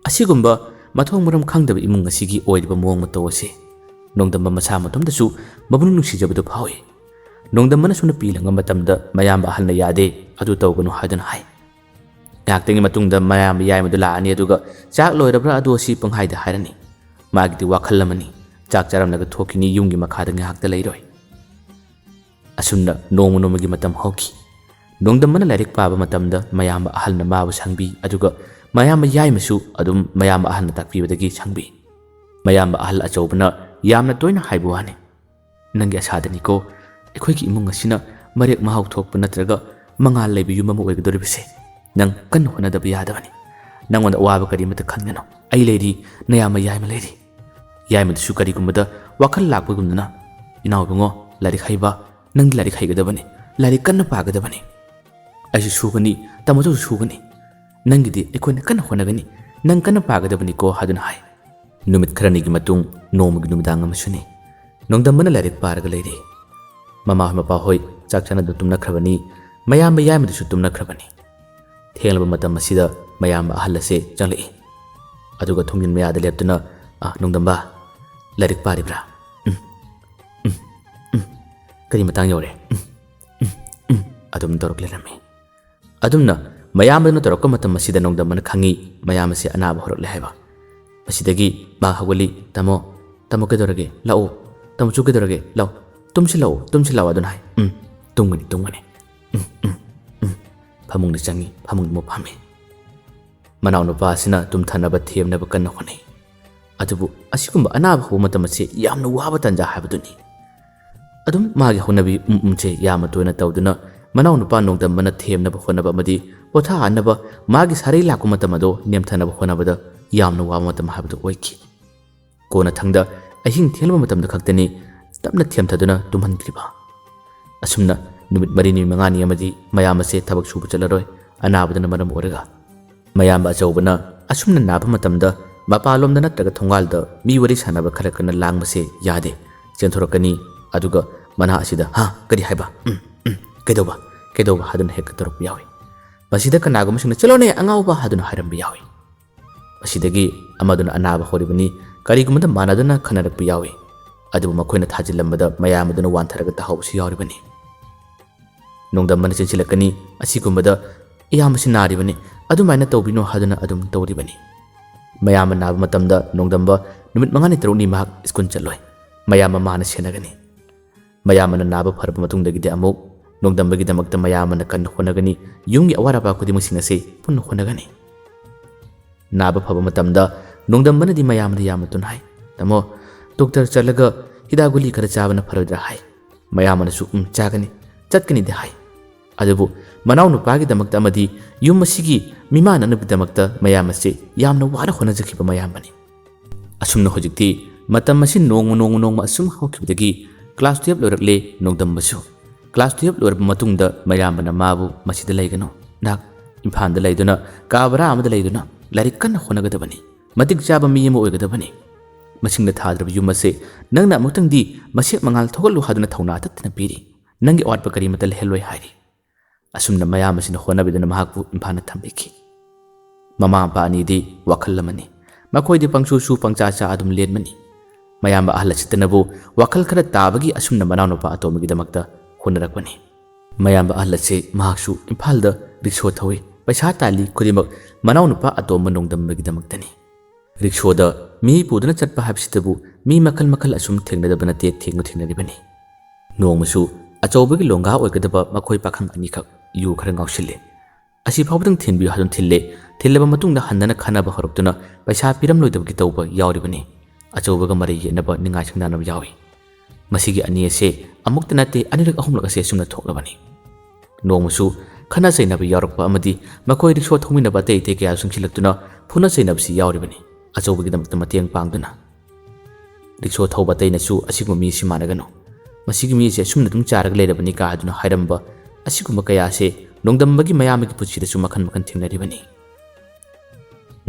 ꯑꯁꯤꯒꯨꯝꯕ ꯃꯊꯣꯡ ꯃꯔꯝ ꯈꯪꯗꯕ ꯏꯃꯨꯡ ꯑꯁꯤꯒꯤ ꯑꯣꯏꯔꯤꯕ ꯃꯑꯣꯡ ꯃꯇꯧ ꯑꯁꯤ ꯅꯣꯡꯗꯝꯕ ꯃꯁꯥ ꯃꯇꯣꯝꯗꯁꯨ ꯃꯕꯨꯡ ꯅꯨꯡꯁꯤꯖꯕꯗꯨ ꯐꯥꯎꯏ꯫ ꯅꯣꯡꯗꯝꯕꯅꯁꯨ ꯅꯨꯄꯤ ꯂꯪꯕ ꯃꯇꯝꯗ ꯃꯌꯥꯝꯕ ꯑꯍꯜꯅ ꯌꯥꯗꯦ, ꯑꯗꯨ ꯇꯧꯒꯅꯨ ꯍꯥꯏꯗꯨꯅ ꯍꯥꯏ꯫ ꯉꯥꯏꯍꯥꯛꯇꯪꯒꯤ ꯃꯇꯨꯡꯗ ꯃꯌꯥꯝꯕ ꯌꯥꯏꯃꯗꯨ ꯂꯥꯛꯑꯅꯤ ꯑꯗꯨꯒ ꯆꯥꯛ ꯂꯣꯏꯔꯕ꯭ꯔꯥ ꯑꯗꯨ ꯑꯁꯤ ꯄꯪꯍꯥꯏꯗ ꯍꯥꯏꯔꯅꯤ꯫ ꯃꯥꯒꯤꯗꯤ ꯋꯥꯈꯜ ꯑꯃꯅꯤ, ꯆꯥꯛ ꯆꯥꯔꯝꯂꯒ ꯊꯣꯛꯈꯤꯅꯤ, ꯌꯨꯝꯒꯤ ꯃꯈꯥꯗ ꯉꯥꯏꯍꯥꯛꯇ ꯂꯩꯔꯣꯏ꯫ ꯑꯁꯨꯝꯅ ꯅꯣꯡꯃꯒꯤ ꯃꯇꯝ ꯍꯧꯈꯤ꯫ ꯅꯣꯡꯗꯝꯕꯅ ꯂꯥꯏꯔꯤꯛ ꯄꯥꯕ ꯃꯇꯝꯗ ꯃꯌꯥꯝꯕ ꯑꯍꯜꯅ ꯃꯥꯕꯨ ꯁꯪꯕꯤ, ꯑꯗꯨꯒ ꯃꯌꯥꯝꯕ ꯌꯥꯏꯃꯁꯨ ꯑꯗꯨꯝ ꯃꯌꯥꯝꯕ ꯑꯍꯜꯅ ꯇꯥꯛꯄꯤꯕꯗꯒꯤ ꯁꯪꯕꯤ꯫ ꯃꯌꯥꯝꯕ ꯑꯍꯜ ꯑꯆꯧꯕꯅ ꯌꯥꯝꯅ ꯇꯣꯏꯅ ꯍꯥꯏꯕ ꯋꯥꯅꯤ, ꯅꯪꯒꯤ ꯑꯁꯥꯗꯅꯤꯀꯣ ꯑꯩꯈꯣꯏꯒꯤ ꯏꯃꯨꯡ ꯑꯁꯤꯅ ꯃꯔꯦꯛ ꯃꯍꯥꯎ ꯊꯣꯛꯄ ꯅꯠꯇ꯭ꯔꯒ ꯃꯉꯥꯜ ꯂꯩꯕ ꯌꯨꯝ ꯑꯃ ꯑꯣꯏꯒꯗꯧꯔꯤꯕꯁꯦ꯫ ꯅꯪ ꯀꯟꯅ ꯍꯣꯠꯅꯗꯕ ꯌꯥꯗꯕꯅꯤ꯫ ꯅꯪꯉꯣꯟꯗ ꯑꯋꯥꯕ ꯀꯔꯤꯃꯠꯇ ꯈꯟꯒꯅꯨ, ꯑꯩ ꯂꯩꯔꯤ, ꯅꯌꯥꯝꯕ ꯌꯥꯏꯃ ꯂꯩꯔꯤ꯫ ꯌꯥꯏꯃꯗꯨꯁꯨ ꯀꯔꯤꯒꯨꯝꯕꯗ ꯋꯥꯈꯜ ꯂꯥꯛꯄꯒꯨꯝꯗꯅ, ꯏꯅꯥꯎ ꯏꯕꯨꯡꯉꯣ, ꯂꯥꯏꯔꯤꯛ ꯍꯩꯕ, ꯅꯪꯗꯤ ꯂꯥꯏꯔꯤꯛ ꯍꯩꯒꯗꯕꯅꯤ, ꯂꯥꯏꯔꯤꯛ ꯀꯟꯅ ꯄꯥꯒꯗꯕꯅꯤ, ꯑꯩꯁꯨ ꯁꯨꯒꯅꯤ, ꯇꯥꯃꯣꯁꯨ ꯁꯨꯒꯅꯤ, ꯅꯪꯒꯤꯗꯤ ꯑꯩꯈꯣꯏꯅ ꯀꯟꯅ ꯍꯣꯠꯅꯒꯅꯤ, ꯅꯪ ꯀꯟꯅ ꯄꯥꯒꯗꯕꯅꯤꯀꯣ ꯍꯥꯏꯗꯨꯅ ꯍꯥꯏ꯫ ꯅꯨꯃꯤꯠ ꯈꯔꯅꯤꯒꯤ ꯃꯇꯨꯡ ꯅꯣꯡꯃꯒꯤ ꯅꯨꯃꯤꯗꯥꯡ ꯑꯃꯁꯨꯅꯤ꯫ ꯅꯣꯡꯗꯝꯕꯅ ꯂꯥꯏꯔꯤꯛ ꯄꯥꯔꯒ ꯂꯩꯔꯤ꯫ ꯃꯃꯥꯍꯣꯏ ꯃꯄꯥꯍꯣꯏ ꯆꯥꯛ ꯆꯥꯅꯗꯨꯅ ꯇꯨꯝꯅꯈ꯭ꯔꯕꯅꯤ, ꯃꯌꯥꯝꯕ ꯌꯥꯏꯃꯗꯨꯁꯨ ꯇꯨꯝꯅꯈ꯭ꯔꯕꯅꯤ꯫ ꯊꯦꯡꯂꯕ ꯃꯇꯝ ꯑꯁꯤꯗ ꯃꯌꯥꯝꯕ ꯑꯍꯜ ꯑꯁꯦ ꯆꯪꯂꯛꯏ꯫ ꯑꯗꯨꯒ ꯊꯣꯡꯖꯤꯟ ꯃꯌꯥꯗ ꯂꯦꯞꯇꯨꯅ, ꯅꯣꯡꯗꯝꯕ, ꯂꯥꯏꯔꯤꯛ ꯄꯥꯔꯤꯕ꯭ꯔꯥ? ꯀꯔꯤ ꯃꯇꯥꯡ ꯌꯧꯔꯦ? ꯑꯗꯨꯝ ꯇꯧꯔꯛ ꯂꯩꯔꯝꯃꯤ꯫ ꯑꯗꯨꯝꯅ ꯃꯌꯥꯝꯕꯅ ꯇꯧꯔꯛꯄ ꯃꯇꯝ ꯑꯁꯤꯗ ꯅꯣꯡꯗꯝꯕꯅ ꯈꯪꯉꯤ ꯃꯌꯥꯝ ꯑꯁꯤ ꯑꯅꯥꯕ ꯍꯧꯔꯛꯂꯦ ꯍꯥꯏꯕ꯫ ꯃꯁꯤꯗꯒꯤ ꯃꯥ ꯍꯧꯒꯠꯂꯤ, ꯇꯥꯃꯣ ꯀꯩꯗꯧꯔꯒꯦ? ꯂꯥꯛꯑꯣ, ꯇꯥꯃꯣꯁꯨ ꯀꯩꯗꯧꯔꯒꯦ? ꯂꯥꯛꯑꯣ, ꯇꯨꯝꯁꯤꯜꯂꯛꯑꯣ ꯑꯗꯨꯅ ꯍꯥꯏ꯫ ꯇꯨꯝꯒꯅꯤ꯫ ꯐꯃꯨꯡꯗ ꯆꯪꯉꯤ, ꯐꯃꯨꯡꯗ ꯑꯃꯨꯛ ꯐꯝꯃꯤ꯫ ꯃꯅꯥꯎ ꯅꯨꯄꯥ ꯑꯁꯤꯅ ꯇꯨꯝꯊꯅꯕ ꯊꯦꯝꯅꯕ ꯀꯟꯅ ꯍꯣꯠꯅꯩ꯫ ꯑꯗꯨꯕꯨ ꯑꯁꯤꯒꯨꯝꯕ ꯑꯅꯥꯕ ꯍꯧꯕ ꯃꯇꯝ ꯑꯁꯤ ꯌꯥꯝꯅ ꯋꯥꯕ ꯇꯥꯟꯖꯥ ꯍꯥꯏꯕꯗꯨꯅꯤ꯫ ꯑꯗꯨꯝ ꯃꯥꯒꯤ ꯍꯧꯅꯕꯤ ꯁꯦ ꯌꯥꯝꯅ ꯇꯣꯏꯅ ꯇꯧꯗꯨꯅ ꯃꯅꯥꯎ ꯅꯨꯄꯥ ꯅꯣꯡꯗꯝꯕꯅ ꯊꯦꯝꯅꯕ ꯍꯣꯠꯅꯕ ꯑꯃꯗꯤ ꯄꯣꯊꯥꯍꯟꯅꯕ ꯃꯥꯒꯤ ꯁꯥꯔꯩ ꯂꯥꯛꯄ ꯃꯇꯝ ꯑꯗꯣ ꯅꯦꯝꯊꯅꯕ ꯍꯣꯠꯅꯕꯗ ꯌꯥꯝꯅ ꯋꯥꯕ ꯃꯇꯝ ꯍꯥꯏꯕꯗꯨ ꯑꯣꯏꯈꯤ꯫ ꯀꯣꯟꯅꯊꯪꯗ ꯑꯍꯤꯡ ꯊꯦꯡꯂꯕ ꯃꯇꯝꯗ ꯈꯛꯇꯅꯤ ꯇꯞꯅ ꯊꯦꯝꯊꯗꯨꯅ ꯇꯨꯝꯍꯟꯈꯤꯕ꯫ ꯑꯁꯨꯝꯅ ꯅꯨꯃꯤꯠ 4ꯅꯤ 5ꯅꯤ ꯑꯃꯗꯤ ꯃꯌꯥꯝ ꯑꯁꯦ ꯊꯕꯛ ꯁꯨꯕ ꯆꯠꯂꯔꯣꯏ, ꯑꯅꯥꯕꯗꯨꯅ ꯃꯔꯝ ꯑꯣꯏꯔꯒ꯫ ꯃꯌꯥꯝꯕ ꯑꯆꯧꯕꯅ ꯑꯁꯨꯝꯅ ꯅꯥꯕ ꯃꯇꯝꯗ ꯃꯄꯥꯟꯂꯣꯝꯗ ꯅꯠꯇ꯭ꯔꯒ ꯊꯣꯡꯒꯥꯜꯗ ꯃꯤ ꯋꯥꯔꯤ ꯁꯥꯟꯅꯕ ꯈꯔ ꯀꯟꯅ ꯂꯥꯡꯕꯁꯦ ꯌꯥꯗꯦ, ꯆꯦꯟꯊꯣꯔꯛꯀꯅꯤ, ꯑꯗꯨꯒ ꯃꯅꯥ ꯑꯁꯤꯗ ꯀꯔꯤ ꯍꯥꯏꯕ, ꯀꯩꯗꯧꯕ ꯍꯥꯏꯗꯨꯅ ꯍꯦꯛꯇ ꯇꯧꯔꯛꯄ ꯌꯥꯎꯏ꯫ ꯃꯁꯤꯗ ꯀꯅꯥꯒꯨꯝꯕꯁꯤꯡꯅ ꯆꯠꯂꯣꯅꯦ ꯑꯉꯥꯎꯕ ꯍꯥꯏꯗꯨꯅ ꯍꯥꯏꯔꯝꯕ ꯌꯥꯎꯏ꯫ ꯃꯁꯤꯗꯒꯤ ꯑꯃꯗꯨꯅ ꯑꯅꯥꯕ ꯍꯧꯔꯤꯕꯅꯤ ꯀꯔꯤꯒꯨꯝꯕꯗ ꯃꯥꯟꯅꯗꯨꯅ ꯈꯟꯅꯔꯛꯄ ꯌꯥꯎꯏ꯫ ꯑꯗꯨꯕꯨ ꯃꯈꯣꯏꯅ ꯊꯥꯖꯤꯜꯂꯝꯕꯗ ꯃꯌꯥꯝꯕꯗꯨꯅ ꯋꯥꯟꯊꯔꯒ ꯇꯥꯍꯧꯕꯁꯨ ꯌꯥꯎꯔꯤꯕꯅꯤ꯫ ꯅꯣꯡꯗꯝꯕꯅ ꯆꯦꯟꯁꯤꯜꯂꯛꯀꯅꯤ, ꯑꯁꯤꯒꯨꯝꯕꯗ ꯏꯌꯥꯝꯕꯁꯤ ꯅꯥꯔꯤꯕꯅꯤ, ꯑꯗꯨꯃꯥꯏꯅ ꯇꯧꯕꯤꯅꯣ ꯍꯥꯏꯗꯨꯅ ꯑꯗꯨꯝ ꯇꯧꯔꯤꯕꯅꯤ꯫ ꯃꯌꯥꯝꯕ ꯅꯥꯕ ꯃꯇꯝꯗ ꯅꯣꯡꯗꯝꯕ ꯅꯨꯃꯤꯠ 5ꯅꯤ 6ꯅꯤ ꯃꯍꯥꯛ ꯁ꯭ꯀꯨꯜ ꯆꯠꯂꯣꯏ, ꯃꯌꯥꯝꯕ ꯃꯥꯅ ꯁꯦꯟꯅꯒꯅꯤ꯫ ꯃꯌꯥꯝꯕꯅ ꯅꯥꯕ ꯐꯔꯕ ꯃꯇꯨꯡꯗꯒꯤꯗꯤ ꯑꯃꯨꯛ ꯅꯣꯡꯗꯝꯕꯒꯤꯗꯃꯛꯇ ꯃꯌꯥꯝꯕꯅ ꯀꯟꯅ ꯍꯣꯠꯅꯒꯅꯤ, ꯌꯨꯝꯒꯤ ꯑꯋꯥꯠ ꯑꯄꯥ ꯈꯨꯗꯤꯡꯃꯛꯁꯤꯡ ꯑꯁꯤ ꯄꯨꯟꯅ ꯍꯣꯠꯅꯒꯅꯤ꯫ ꯅꯥꯕ ꯐꯕ ꯃꯇꯝꯗ ꯅꯣꯡꯗꯝꯕꯅꯗꯤ ꯃꯌꯥꯝꯕꯗ ꯌꯥꯝꯅ ꯇꯨꯅ ꯍꯥꯏ, ꯇꯥꯃꯣ, ꯗꯣꯛꯇꯔ ꯆꯠꯂꯒ ꯍꯤꯗꯥꯛ ꯒꯨꯂꯤ ꯈꯔ ꯆꯥꯕꯅ ꯐꯔꯣꯏꯗ꯭ꯔꯥ ꯍꯥꯏ꯫ ꯃꯌꯥꯝꯕꯅꯁꯨ ꯆꯥꯒꯅꯤ, ꯆꯠꯀꯅꯤꯗꯤ ꯍꯥꯏ꯫ ꯑꯗꯨꯕꯨ ꯃꯅꯥꯎ ꯅꯨꯄꯥꯒꯤꯗꯃꯛꯇ ꯑꯃꯗꯤ ꯌꯨꯝ ꯑꯁꯤꯒꯤ ꯃꯤꯃꯥꯟꯅꯅꯕꯒꯤꯗꯃꯛꯇ ꯃꯌꯥꯝ ꯑꯁꯤ ꯌꯥꯝꯅ ꯋꯥꯅ ꯍꯣꯠꯅꯖꯈꯤꯕ ꯃꯌꯥꯝꯕꯅꯤ꯫ ꯑꯁꯨꯝꯅ ꯍꯧꯖꯤꯛꯇꯤ ꯃꯇꯝ ꯑꯁꯤ ꯅꯣꯡꯃ ꯑꯁꯨꯝ ꯍꯧꯈꯤꯕꯗꯒꯤ ꯀ꯭ꯂꯥꯁ 12 ꯂꯣꯏꯔꯛꯂꯦ ꯅꯣꯡꯗꯝꯕꯁꯨ꯫ ꯀ꯭ꯂꯥꯁ 12 ꯂꯣꯏꯔꯕ ꯃꯇꯨꯡꯗ ꯃꯌꯥꯝꯕꯅ ꯃꯥꯕꯨ ꯃꯁꯤꯗ ꯂꯩꯒꯅꯨ, ꯅꯍꯥꯛ ꯏꯝꯐꯥꯜꯗ ꯂꯩꯗꯨꯅ ꯀꯥ ꯕꯔꯥ ꯑꯃꯗ ꯂꯩꯗꯨꯅ ꯂꯥꯏꯔꯤꯛ ꯀꯟꯅ ꯍꯣꯠꯅꯒꯗꯕꯅꯤ, ꯃꯇꯤꯛ ꯆꯥꯕ ꯃꯤ ꯑꯃ ꯑꯣꯏꯒꯗꯕꯅꯤ, ꯃꯁꯤꯡꯗ ꯊꯥꯗ꯭ꯔꯕ ꯌꯨꯝ ꯑꯁꯦ ꯅꯪꯅ ꯑꯃꯨꯛꯇꯪꯗꯤ ꯃꯁꯦꯛ ꯃꯉꯥꯜ ꯊꯣꯛꯍꯜꯂꯨ ꯍꯥꯏꯗꯨꯅ ꯊꯧꯅꯥ ꯇꯠꯇꯅ ꯄꯤꯔꯤ ꯅꯪꯒꯤ ꯑꯋꯥꯠꯄ ꯀꯔꯤꯃꯠꯇ ꯂꯩꯍꯜꯂꯣꯏ ꯍꯥꯏꯔꯤ ꯑꯁꯨꯝꯅ ꯃꯌꯥꯝ ꯑꯁꯤꯅ ꯍꯣꯠꯅꯕꯤꯗꯨꯅ ꯃꯍꯥꯛꯄꯨ ꯏꯝꯐꯥꯜꯗ ꯊꯝꯕꯤꯈꯤ ꯃꯃꯥ ꯃꯄꯥ ꯑꯅꯤꯗꯤ ꯋꯥꯈꯜ ꯑꯃꯅꯤ ꯃꯈꯣꯏꯗꯤ ꯄꯪꯁꯨ ꯄꯪꯆꯥ ꯆꯥ ꯑꯗꯨꯝ ꯂꯦꯟꯕꯅꯤ ꯃꯌꯥꯝꯕ ꯑꯍꯜ ꯑꯁꯤꯇꯅꯕꯨ ꯋꯥꯈꯜ ꯈꯔ ꯇꯥꯕꯒꯤ ꯑꯁꯨꯝꯅ ꯃꯅꯥꯎꯅꯨꯄꯥ ꯑꯇꯣꯝꯕꯒꯤꯗꯃꯛꯇ ꯍꯣꯠꯅꯔꯛꯄꯅꯤ ꯃꯌꯥꯝꯕ ꯑꯍꯜ ꯑꯁꯤ ꯃꯍꯥꯛꯁꯨ ꯏꯝꯐꯥꯜꯗ ꯔꯤꯛꯁꯣ ꯊꯧꯏ ꯄꯩꯁꯥ ꯇꯥꯜꯂꯤ ꯈꯨꯗꯤꯡꯃꯛ ꯃꯅꯥꯎꯅꯨꯄꯥ ꯑꯇꯣꯝꯕ ꯅꯣꯡꯗꯝꯕꯒꯤꯗꯃꯛꯇꯅꯤ ꯔꯤꯛꯁꯣꯗ ꯃꯤ ꯄꯨꯗꯨꯅ ꯆꯠꯄ ꯍꯥꯏꯕꯁꯤꯗꯕꯨ ꯃꯤ ꯃꯈꯜ ꯃꯈꯜ ꯑꯁꯨꯝ ꯊꯦꯡꯅꯗꯕ ꯅꯠꯇꯦ ꯊꯦꯡꯅꯔꯤꯕꯅꯤ ꯅꯣꯡꯃꯁꯨ ꯑꯆꯧꯕꯒꯤ ꯂꯣꯡꯒꯥ ꯑꯣꯏꯒꯗꯕ ꯃꯈꯣꯏ ꯄꯥꯈꯪ ꯑꯅꯤꯈꯛ ꯌꯨ ꯈꯔ ꯉꯥꯎꯁꯤꯜꯂꯦ ꯑꯁꯤ ꯐꯥꯎꯕꯗꯪ ꯊꯤꯟꯕꯤꯌꯨ ꯍꯥꯏꯗꯨꯅ ꯊꯤꯜꯂꯕ ꯃꯇꯨꯡꯗ ꯍꯟꯗꯅ ꯈꯟꯅꯕ ꯍꯧꯔꯛꯇꯨꯅ ꯄꯩꯁꯥ ꯄꯤꯔꯝꯂꯣꯏꯗꯕꯒꯤ ꯇꯧꯕ ꯌꯥꯎꯔꯤꯕꯅꯤ ꯑꯆꯧꯕꯒ ꯃꯔꯩ ꯌꯦꯠꯅꯕ ꯅꯤꯡꯉꯥꯏ ꯁꯪꯗꯥꯅꯕ ꯌꯥꯎꯏ ꯃꯁꯤꯒꯤ ꯑꯅꯤ ꯑꯁꯦ ꯑꯃꯨꯛꯇ ꯅꯠꯇꯦ ꯑꯅꯤꯔꯛ ꯑꯍꯨꯝꯂꯛ ꯑꯁꯦ ꯑꯁꯨꯝꯅ ꯊꯣꯛꯂꯕꯅꯤ ꯅꯣꯡꯃꯁꯨ ꯈꯟꯅ ꯆꯩꯅꯕ ꯌꯥꯎꯔꯛꯄ ꯑꯃꯗꯤ ꯃꯈꯣꯏ ꯔꯤꯛꯁꯣ ꯊꯧꯃꯤꯟꯅꯕ ꯑꯇꯩ ꯀꯌꯥ ꯆꯪꯁꯤꯜꯂꯛꯇꯨꯅ ꯐꯨꯅ ꯆꯩꯅꯕꯁꯤ ꯌꯥꯎꯔꯤꯕꯅꯤ ꯑꯆꯧꯕꯒꯤꯗꯃꯛꯇ ꯃꯇꯦꯡ ꯄꯥꯡꯗꯨꯅ ꯔꯤꯛꯁꯣ ꯊꯧꯕ ꯑꯇꯩꯅꯁꯨ ꯑꯁꯤꯒꯨꯝꯕ ꯃꯤꯁꯤ ꯃꯥꯟꯅꯒꯅꯨ ꯃꯁꯤꯒꯤ ꯃꯤꯁꯦ ꯑꯁꯨꯝꯅ ꯑꯗꯨꯝ ꯆꯥꯔꯒ ꯂꯩꯔꯕꯅꯤ ꯀꯥ ꯍꯥꯏꯗꯨꯅ ꯍꯥꯏꯔꯝꯕ ꯑꯁꯤꯒꯨꯝꯕ ꯀꯌꯥꯁꯦ ꯅꯣꯡꯗꯝꯕꯒꯤ ꯃꯌꯥꯝꯕꯒꯤ ꯄꯨꯟꯁꯤꯗꯁꯨ ꯃꯈꯟ ꯃꯈꯟ ꯊꯦꯡꯅꯔꯤꯕꯅꯤ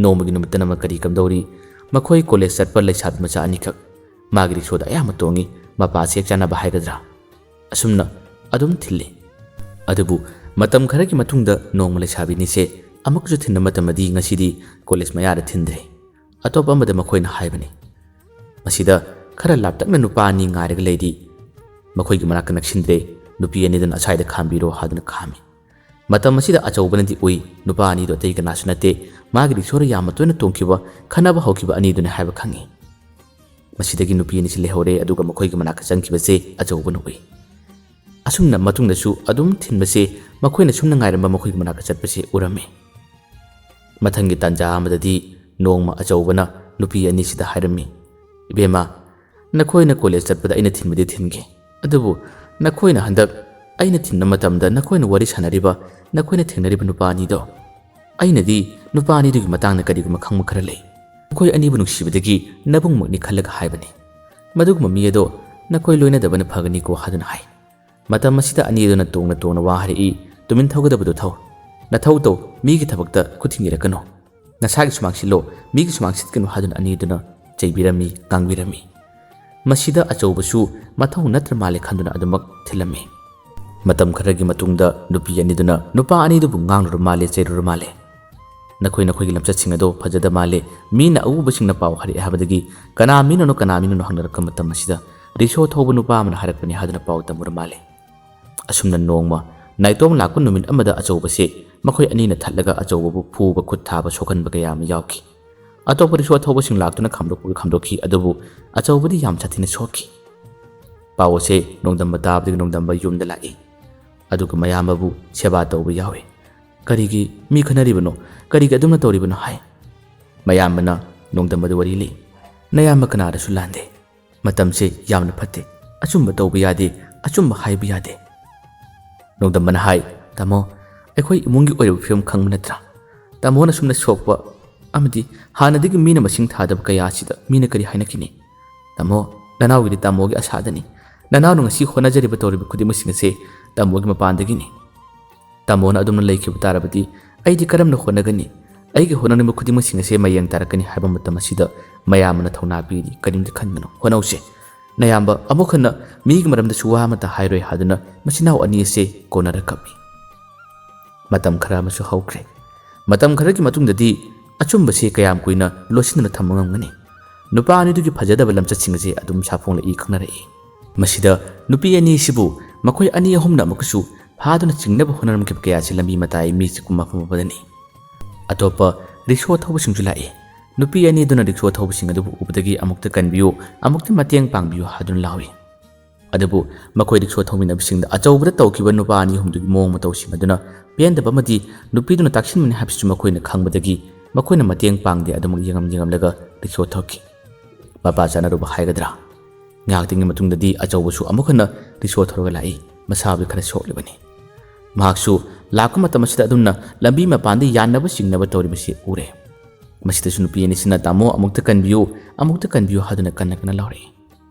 ꯅꯣꯡꯃꯒꯤ ꯅꯨꯃꯤꯠꯇ ꯑꯃ ꯀꯔꯤ ꯀꯝꯗꯧꯔꯤ ꯃꯈꯣꯏ ꯀꯣꯂꯦꯖ ꯆꯠꯄ ꯂꯩꯁꯥꯕꯤ ꯃꯆꯥ ꯑꯅꯤꯈꯛ ꯃꯥꯒꯤ ꯔꯤꯛꯁꯣꯗ ꯑꯌꯥꯝꯕ ꯇꯣꯡꯉꯤ ꯃꯄꯥꯁꯦ ꯍꯦꯛ ꯆꯥꯟꯅꯕ ꯍꯥꯏꯒꯗ꯭ꯔꯥ ꯑꯁꯨꯝꯅ ꯑꯗꯨꯝ ꯊꯤꯜꯂꯤ ꯑꯗꯨꯕꯨ ꯃꯇꯝ ꯈꯔꯒꯤ ꯃꯇꯨꯡꯗ ꯅꯣꯡꯃ ꯂꯩꯁꯥꯕꯤꯅꯤꯁꯦ ꯑꯃꯨꯛꯁꯨ ꯊꯤꯟꯕ ꯃꯇꯝꯗꯤ ꯉꯁꯤꯗꯤ ꯀꯣꯂꯦꯖ ꯃꯌꯥꯗ ꯊꯤꯟꯗ꯭ꯔꯦ ꯑꯇꯣꯞꯄ ꯑꯃꯗ ꯃꯈꯣꯏꯅ ꯍꯥꯏꯕꯅꯤ ꯃꯁꯤꯗ ꯈꯔ ꯂꯥꯞꯇꯛꯅ ꯅꯨꯄꯥ ꯑꯅꯤ ꯉꯥꯏꯔꯒ ꯂꯩꯔꯤ ꯃꯈꯣꯏꯒꯤ ꯃꯅꯥꯛꯇ ꯅꯛꯁꯤꯟꯗ꯭ꯔꯦ ꯅꯨꯄꯤ ꯑꯅꯤꯗꯨꯅ ꯑꯁ꯭ꯋꯥꯏꯗ ꯈꯥꯝꯕꯤꯔꯣ ꯍꯥꯏꯗꯨꯅ ꯈꯥꯝꯃꯤ ꯃꯇꯝ ꯑꯁꯤꯗ ꯑꯆꯧꯕꯅꯗꯤ ꯎꯏ ꯅꯨꯄꯥ ꯑꯅꯤꯗꯨ ꯑꯇꯩ ꯀꯅꯥꯁꯨ ꯅꯠꯇꯦ ꯃꯥꯒꯤ ꯔꯤꯛꯁꯣꯗ ꯌꯥꯝꯅ ꯇꯣꯏꯅ ꯇꯣꯡꯈꯤꯕ ꯈꯟꯅꯕ ꯍꯧꯈꯤꯕ ꯑꯅꯤꯗꯨꯅ ꯍꯥꯏꯕ ꯈꯪꯉꯤ ꯃꯁꯤꯗꯒꯤ ꯅꯨꯄꯤ ꯑꯅꯤꯁꯤ ꯂꯩꯍꯧꯔꯦ ꯑꯗꯨꯒ ꯃꯈꯣꯏꯒꯤ ꯃꯅꯥꯛꯇ ꯆꯪꯈꯤꯕꯁꯦ ꯑꯆꯧꯕꯅ ꯎꯏ ꯑꯁꯨꯝꯅ ꯃꯇꯨꯡꯗꯁꯨ ꯑꯗꯨꯝ ꯊꯤꯟꯕꯁꯦ ꯃꯈꯣꯏꯅ ꯁꯨꯝꯅ ꯉꯥꯏꯔꯝꯕ ꯃꯈꯣꯏꯒꯤ ꯃꯅꯥꯛꯇ ꯆꯠꯄꯁꯦ ꯎꯔꯝꯃꯤ ꯃꯊꯪꯒꯤ ꯇꯥꯟꯖꯥ ꯑꯃꯗꯗꯤ ꯅꯣꯡꯃ ꯑꯆꯧꯕꯅ ꯅꯨꯄꯤ ꯑꯅꯤꯁꯤꯗ ꯍꯥꯏꯔꯝꯃꯤ ꯏꯕꯦꯝꯃ ꯅꯈꯣꯏꯅ ꯀꯣꯂꯦꯖ ꯆꯠꯄꯗ ꯑꯩꯅ ꯊꯤꯟꯕꯗꯤ ꯊꯤꯟꯒꯦ ꯑꯗꯨꯕꯨ ꯅꯈꯣꯏꯅ ꯍꯟꯗꯛ ꯑꯩꯅ ꯊꯤꯟꯕ ꯃꯇꯝꯗ ꯅꯈꯣꯏꯅ ꯋꯥꯔꯤ ꯁꯥꯟꯅꯔꯤꯕ ꯅꯈꯣꯏꯅ ꯊꯦꯡꯅꯔꯤꯕ ꯅꯨꯄꯥ ꯑꯅꯤꯗꯣ ꯑꯩꯅꯗꯤ ꯅꯨꯄꯥ ꯑꯅꯤꯗꯨꯒꯤ ꯃꯇꯥꯡꯗ ꯀꯔꯤꯒꯨꯝꯕ ꯈꯪꯕ ꯈꯔ ꯂꯩ ꯅꯈꯣꯏ ꯑꯅꯤꯕꯨ ꯅꯨꯡꯁꯤꯕꯗꯒꯤ ꯅꯕꯨꯡꯃꯛꯅꯤ ꯈꯜꯂꯒ ꯍꯥꯏꯕꯅꯤ ꯃꯗꯨꯒꯨꯝꯕ ꯃꯤ ꯑꯗꯣ ꯅꯈꯣꯏ ꯂꯣꯏꯅꯗꯕꯅ ꯐꯒꯅꯤꯀꯣ ꯍꯥꯏꯗꯨꯅ ꯍꯥꯏ ꯃꯇꯝ ꯑꯁꯤꯗ ꯑꯅꯤꯗꯨꯅ ꯇꯣꯡꯅ ꯋꯥ ꯍꯥꯏꯔꯛꯏ ꯇꯨꯃꯤꯟ ꯊꯧꯒꯗꯕꯗꯨ ꯊꯧ ꯅꯊꯧ ꯇꯧ ꯃꯤꯒꯤ ꯊꯕꯛꯇ ꯈꯨꯊꯤꯡꯒꯤꯔꯛꯀꯅꯨ ꯅꯁꯥꯒꯤ ꯁꯨꯃꯥꯡ ꯁꯤꯠꯂꯣ ꯃꯤꯒꯤ ꯁꯨꯃꯥꯡ ꯁꯤꯠꯀꯅꯨ ꯍꯥꯏꯗꯨꯅ ꯑꯅꯤꯗꯨꯅ ꯆꯩꯕꯤꯔꯝꯃꯤ ꯉꯥꯡꯕꯤꯔꯝꯃꯤ ꯃꯁꯤꯗ ꯑꯆꯧꯕꯁꯨ ꯃꯊꯧ ꯅꯠꯇ꯭ꯔ ꯃꯥꯜꯂꯦ ꯈꯟꯗꯨꯅ ꯑꯗꯨꯃꯛ ꯊꯤꯜꯂꯝꯃꯤ ꯃꯇꯝ ꯈꯔꯒꯤ ꯃꯇꯨꯡꯗ ꯅꯨꯄꯤ ꯑꯅꯤꯗꯨꯅ ꯅꯨꯄꯥ ꯑꯅꯤꯗꯨꯕꯨ ꯉꯥꯡꯂꯨꯔ ꯃꯥꯜꯂꯦ ꯆꯩꯔꯨꯔ ꯃꯥꯜꯂꯦ ꯅꯈꯣꯏꯒꯤ ꯂꯝꯆꯠꯁꯤꯡ ꯑꯗꯣ ꯐꯖꯗ ꯃꯥꯜꯂꯦ ꯃꯤꯅ ꯑꯎꯕꯁꯤꯡꯅ ꯄꯥꯎ ꯍꯥꯏꯔꯛꯑꯦ ꯍꯥꯏꯕꯗꯒꯤ ꯀꯅꯥ ꯃꯤꯅꯅꯣ ꯍꯪꯅꯔꯛꯄ ꯃꯇꯝ ꯑꯁꯤꯗ ꯔꯤꯛꯁꯣ ꯊꯧꯕ ꯅꯨꯄꯥ ꯑꯃꯅ ꯍꯥꯏꯔꯛꯄꯅꯤ ꯍꯥꯏꯗꯨꯅ ꯄꯥꯎ ꯇꯝꯃꯨꯔ ꯃꯥꯜꯂꯦ ꯑꯁꯨꯝꯅ ꯅꯣꯡꯃ ꯅꯥꯏꯇꯣꯝ ꯂꯥꯛꯄ ꯅꯨꯃꯤꯠ ꯑꯃꯗ ꯑꯆꯧꯕꯁꯦ ꯃꯈꯣꯏ ꯑꯅꯤꯅ ꯊꯠꯂꯒ ꯑꯆꯧꯕꯕꯨ ꯐꯨꯕ ꯈꯨꯠ ꯊꯥꯕ ꯁꯣꯛꯍꯟꯕ ꯀꯌꯥ ꯑꯃ ꯌꯥꯎꯈꯤ ꯑꯇꯣꯞꯄ ꯔꯤꯛꯁꯣ ꯊꯧꯕꯁꯤꯡ ꯂꯥꯛꯇꯨꯅ ꯈꯥꯝꯗꯣꯛꯈꯤ ꯑꯗꯨꯕꯨ ꯑꯆꯧꯕꯗꯤ ꯌꯥꯝ ꯁꯥꯊꯤꯅ ꯁꯣꯛꯈꯤ ꯄꯥꯎ ꯑꯁꯦ ꯅꯣꯡꯗꯝꯕ ꯇꯥꯕꯗꯒꯤ ꯅꯣꯡꯗꯝꯕ ꯌꯨꯝꯗ ꯂꯥꯛꯏ ꯑꯗꯨꯒ ꯃꯌꯥꯝꯕꯕꯨ ꯁꯦꯕꯥ ꯇꯧꯕ ꯌꯥꯎꯏ ꯀꯔꯤꯒꯤ ꯃꯤ ꯈꯠꯅꯔꯤꯕꯅꯣ ꯀꯔꯤꯒꯤ ꯑꯗꯨꯝꯅ ꯇꯧꯔꯤꯕꯅꯣ ꯍꯥꯏ ꯃꯌꯥꯝꯕꯅ ꯅꯣꯡꯗꯝꯕꯗ ꯋꯥꯔꯤ ꯂꯤ ꯅꯌꯥꯝꯕ ꯀꯅꯥꯗꯁꯨ ꯂꯥꯟꯗꯦ ꯃꯇꯝꯁꯦ ꯌꯥꯝꯅ ꯐꯠꯇꯦ ꯑꯆꯨꯝꯕ ꯇꯧꯕ ꯌꯥꯗꯦ ꯑꯆꯨꯝꯕ ꯍꯥꯏꯕ ꯌꯥꯗꯦ ꯅꯣꯡꯗꯝꯕꯅ ꯍꯥꯏ ꯇꯥꯃꯣ ꯑꯩꯈꯣꯏ ꯏꯃꯨꯡꯒꯤ ꯑꯣꯏꯔꯤꯕ ꯐꯤꯕꯝ ꯈꯪꯕ ꯅꯠꯇ꯭ꯔꯥ ꯇꯥꯃꯣꯅ ꯁꯨꯝꯅ ꯁꯣꯛꯄ ꯑꯃꯗꯤ ꯍꯥꯟꯅꯗꯒꯤ ꯃꯤꯅ ꯃꯁꯤꯡ ꯊꯥꯗꯕ ꯀꯌꯥ ꯑꯁꯤꯗ ꯃꯤꯅ ꯀꯔꯤ ꯍꯥꯏꯅꯈꯤꯅꯤ ꯇꯥꯃꯣ ꯅꯅꯥꯎꯒꯤꯗꯤ ꯇꯥꯃꯣꯒꯤ ꯑꯁꯥꯗꯅꯤ ꯅꯅꯥꯎꯅ ꯉꯁꯤ ꯍꯣꯠꯅꯖꯔꯤꯕ ꯇꯧꯔꯤꯕ ꯈꯨꯗꯤꯡꯃꯛꯁꯤꯡ ꯑꯁꯦ ꯇꯥꯃꯣꯒꯤ ꯃꯄꯥꯟꯗꯒꯤꯅꯤ ꯇꯥꯃꯣꯅ ꯑꯗꯨꯝꯅ ꯂꯩꯈꯤꯕ ꯇꯥꯔꯕꯗꯤ ꯑꯩꯗꯤ ꯀꯔꯝꯅ ꯍꯣꯠꯅꯒꯅꯤ ꯑꯩꯒꯤ ꯍꯣꯠꯅꯅꯤꯡꯕ ꯈꯨꯗꯤꯡꯃꯛꯁꯤꯡ ꯑꯁꯦ ꯃꯌꯦꯡ ꯇꯥꯔꯛꯀꯅꯤ ꯍꯥꯏꯕ ꯃꯇꯝ ꯑꯁꯤꯗ ꯃꯌꯥꯝꯕꯅ ꯊꯧꯅꯥ ꯄꯤꯔꯤ ꯀꯔꯤꯝꯇ ꯈꯟꯒꯅꯨ ꯍꯣꯠꯅꯧꯁꯦ ꯅꯌꯥꯝꯕ ꯑꯃꯨꯛ ꯍꯟꯅ ꯃꯤꯒꯤ ꯃꯔꯝꯗꯁꯨ ꯋꯥ ꯑꯃꯠꯇ ꯍꯥꯏꯔꯣꯏ ꯍꯥꯏꯗꯨꯅ ꯃꯆꯤꯟꯅꯥꯎ ꯑꯅꯤ ꯑꯁꯦ ꯀꯣꯟꯅꯔ ꯀꯞꯄꯤ ꯃꯇꯝ ꯈꯔ ꯑꯃꯁꯨ ꯍꯧꯈ꯭ꯔꯦ ꯃꯇꯝ ꯈꯔꯒꯤ ꯃꯇꯨꯡꯗꯗꯤ ꯑꯆꯨꯝꯕꯁꯦ ꯀꯌꯥꯝ ꯀꯨꯏꯅ ꯂꯣꯠꯁꯤꯟꯗꯨꯅ ꯊꯝꯕ ꯉꯝꯒꯅꯤ ꯅꯨꯄꯥ ꯑꯅꯤꯗꯨꯒꯤ ꯐꯖꯗꯕ ꯂꯝꯆꯠꯁꯤꯡ ꯑꯁꯦ ꯑꯗꯨꯝ ꯁꯥꯐꯣꯡꯂꯛꯏ ꯈꯪꯅꯔꯛꯏ ꯃꯁꯤꯗ ꯅꯨꯄꯤ ꯑꯅꯤꯁꯤꯕꯨ ꯃꯈꯣꯏ ꯑꯅꯤ ꯑꯍꯨꯝꯅ ꯑꯃꯨꯛꯀꯁꯨ ꯐꯥꯗꯨꯅ ꯆꯤꯡꯅꯕ ꯍꯣꯠꯅꯔꯝꯈꯤꯕ ꯀꯌꯥꯁꯤ ꯂꯝꯕꯤ ꯃꯇꯥꯏ ꯃꯤ ꯆꯤꯛꯄ ꯃꯐꯝ ꯑꯃꯗꯅꯤ ꯑꯇꯣꯞꯄ ꯔꯤꯛꯁꯣ ꯊꯧꯕꯁꯤꯡꯁꯨ ꯂꯥꯛꯏ ꯅꯨꯄꯤ ꯑꯅꯤꯗꯨꯅ ꯔꯤꯛꯁꯣ ꯊꯧꯕꯁꯤꯡ ꯑꯗꯨꯕꯨ ꯎꯕꯗꯒꯤ ꯑꯃꯨꯛꯇ ꯀꯟꯕꯤꯌꯨ ꯑꯃꯨꯛꯇ ꯃꯇꯦꯡ ꯄꯥꯡꯕꯤꯌꯨ ꯍꯥꯏꯗꯨꯅ ꯂꯥꯎꯏ ꯑꯗꯨꯕꯨ ꯃꯈꯣꯏ ꯔꯤꯛꯁꯣ ꯊꯧꯃꯤꯟꯅꯕꯁꯤꯡꯗ ꯑꯆꯧꯕꯗ ꯇꯧꯈꯤꯕ ꯅꯨꯄꯥ ꯑꯅꯤ ꯑꯍꯨꯝꯗꯨꯒꯤ ꯃꯑꯣꯡ ꯃꯇꯧꯁꯤꯡ ꯑꯗꯨꯅ ꯄꯦꯟꯗꯕ ꯑꯃꯗꯤ ꯅꯨꯄꯤꯗꯨꯅ ꯇꯥꯛꯁꯤꯟꯕꯅꯤ ꯍꯥꯏꯕꯁꯤꯁꯨ ꯃꯈꯣꯏꯅ ꯈꯪꯕꯗꯒꯤ ꯃꯈꯣꯏꯅ ꯃꯇꯦꯡ ꯄꯥꯡꯗꯦ ꯑꯗꯨꯃꯛ ꯌꯦꯡꯉꯝꯂꯒ ꯔꯤꯛꯁꯣ ꯊꯧꯈꯤ ꯃꯄꯥ ꯆꯥꯅꯔꯨꯕ ꯍꯥꯏꯒꯗ꯭ꯔꯥ ꯉꯥꯏꯍꯥꯛꯇꯪꯒꯤ ꯃꯇꯨꯡꯗꯗꯤ ꯑꯆꯧꯕꯁꯨ ꯑꯃꯨꯛ ꯍꯟꯅ ꯔꯤꯛꯁꯣ ꯊꯧꯔꯒ ꯂꯥꯛꯏ ꯃꯁꯥꯕꯨꯗꯤ ꯈꯔ ꯁꯣꯛꯂꯤꯕꯅꯤ ꯃꯍꯥꯛꯁꯨ ꯂꯥꯛꯄ ꯃꯇꯝ ꯑꯁꯤꯗ ꯑꯗꯨꯝꯅ ꯂꯝꯕꯤ ꯃꯄꯥꯟꯗ ꯌꯥꯟꯅꯕ ꯆꯤꯡꯅꯕ ꯇꯧꯔꯤꯕꯁꯤ ꯎꯔꯦ ꯃꯁꯤꯗꯁꯨ ꯅꯨꯄꯤ ꯑꯅꯤꯁꯤꯅ ꯇꯥꯃꯣ ꯑꯃꯨꯛꯇ ꯀꯟꯕꯤꯌꯨ ꯍꯥꯏꯗꯨꯅ ꯀꯟꯅ ꯂꯥꯎꯔꯛꯏ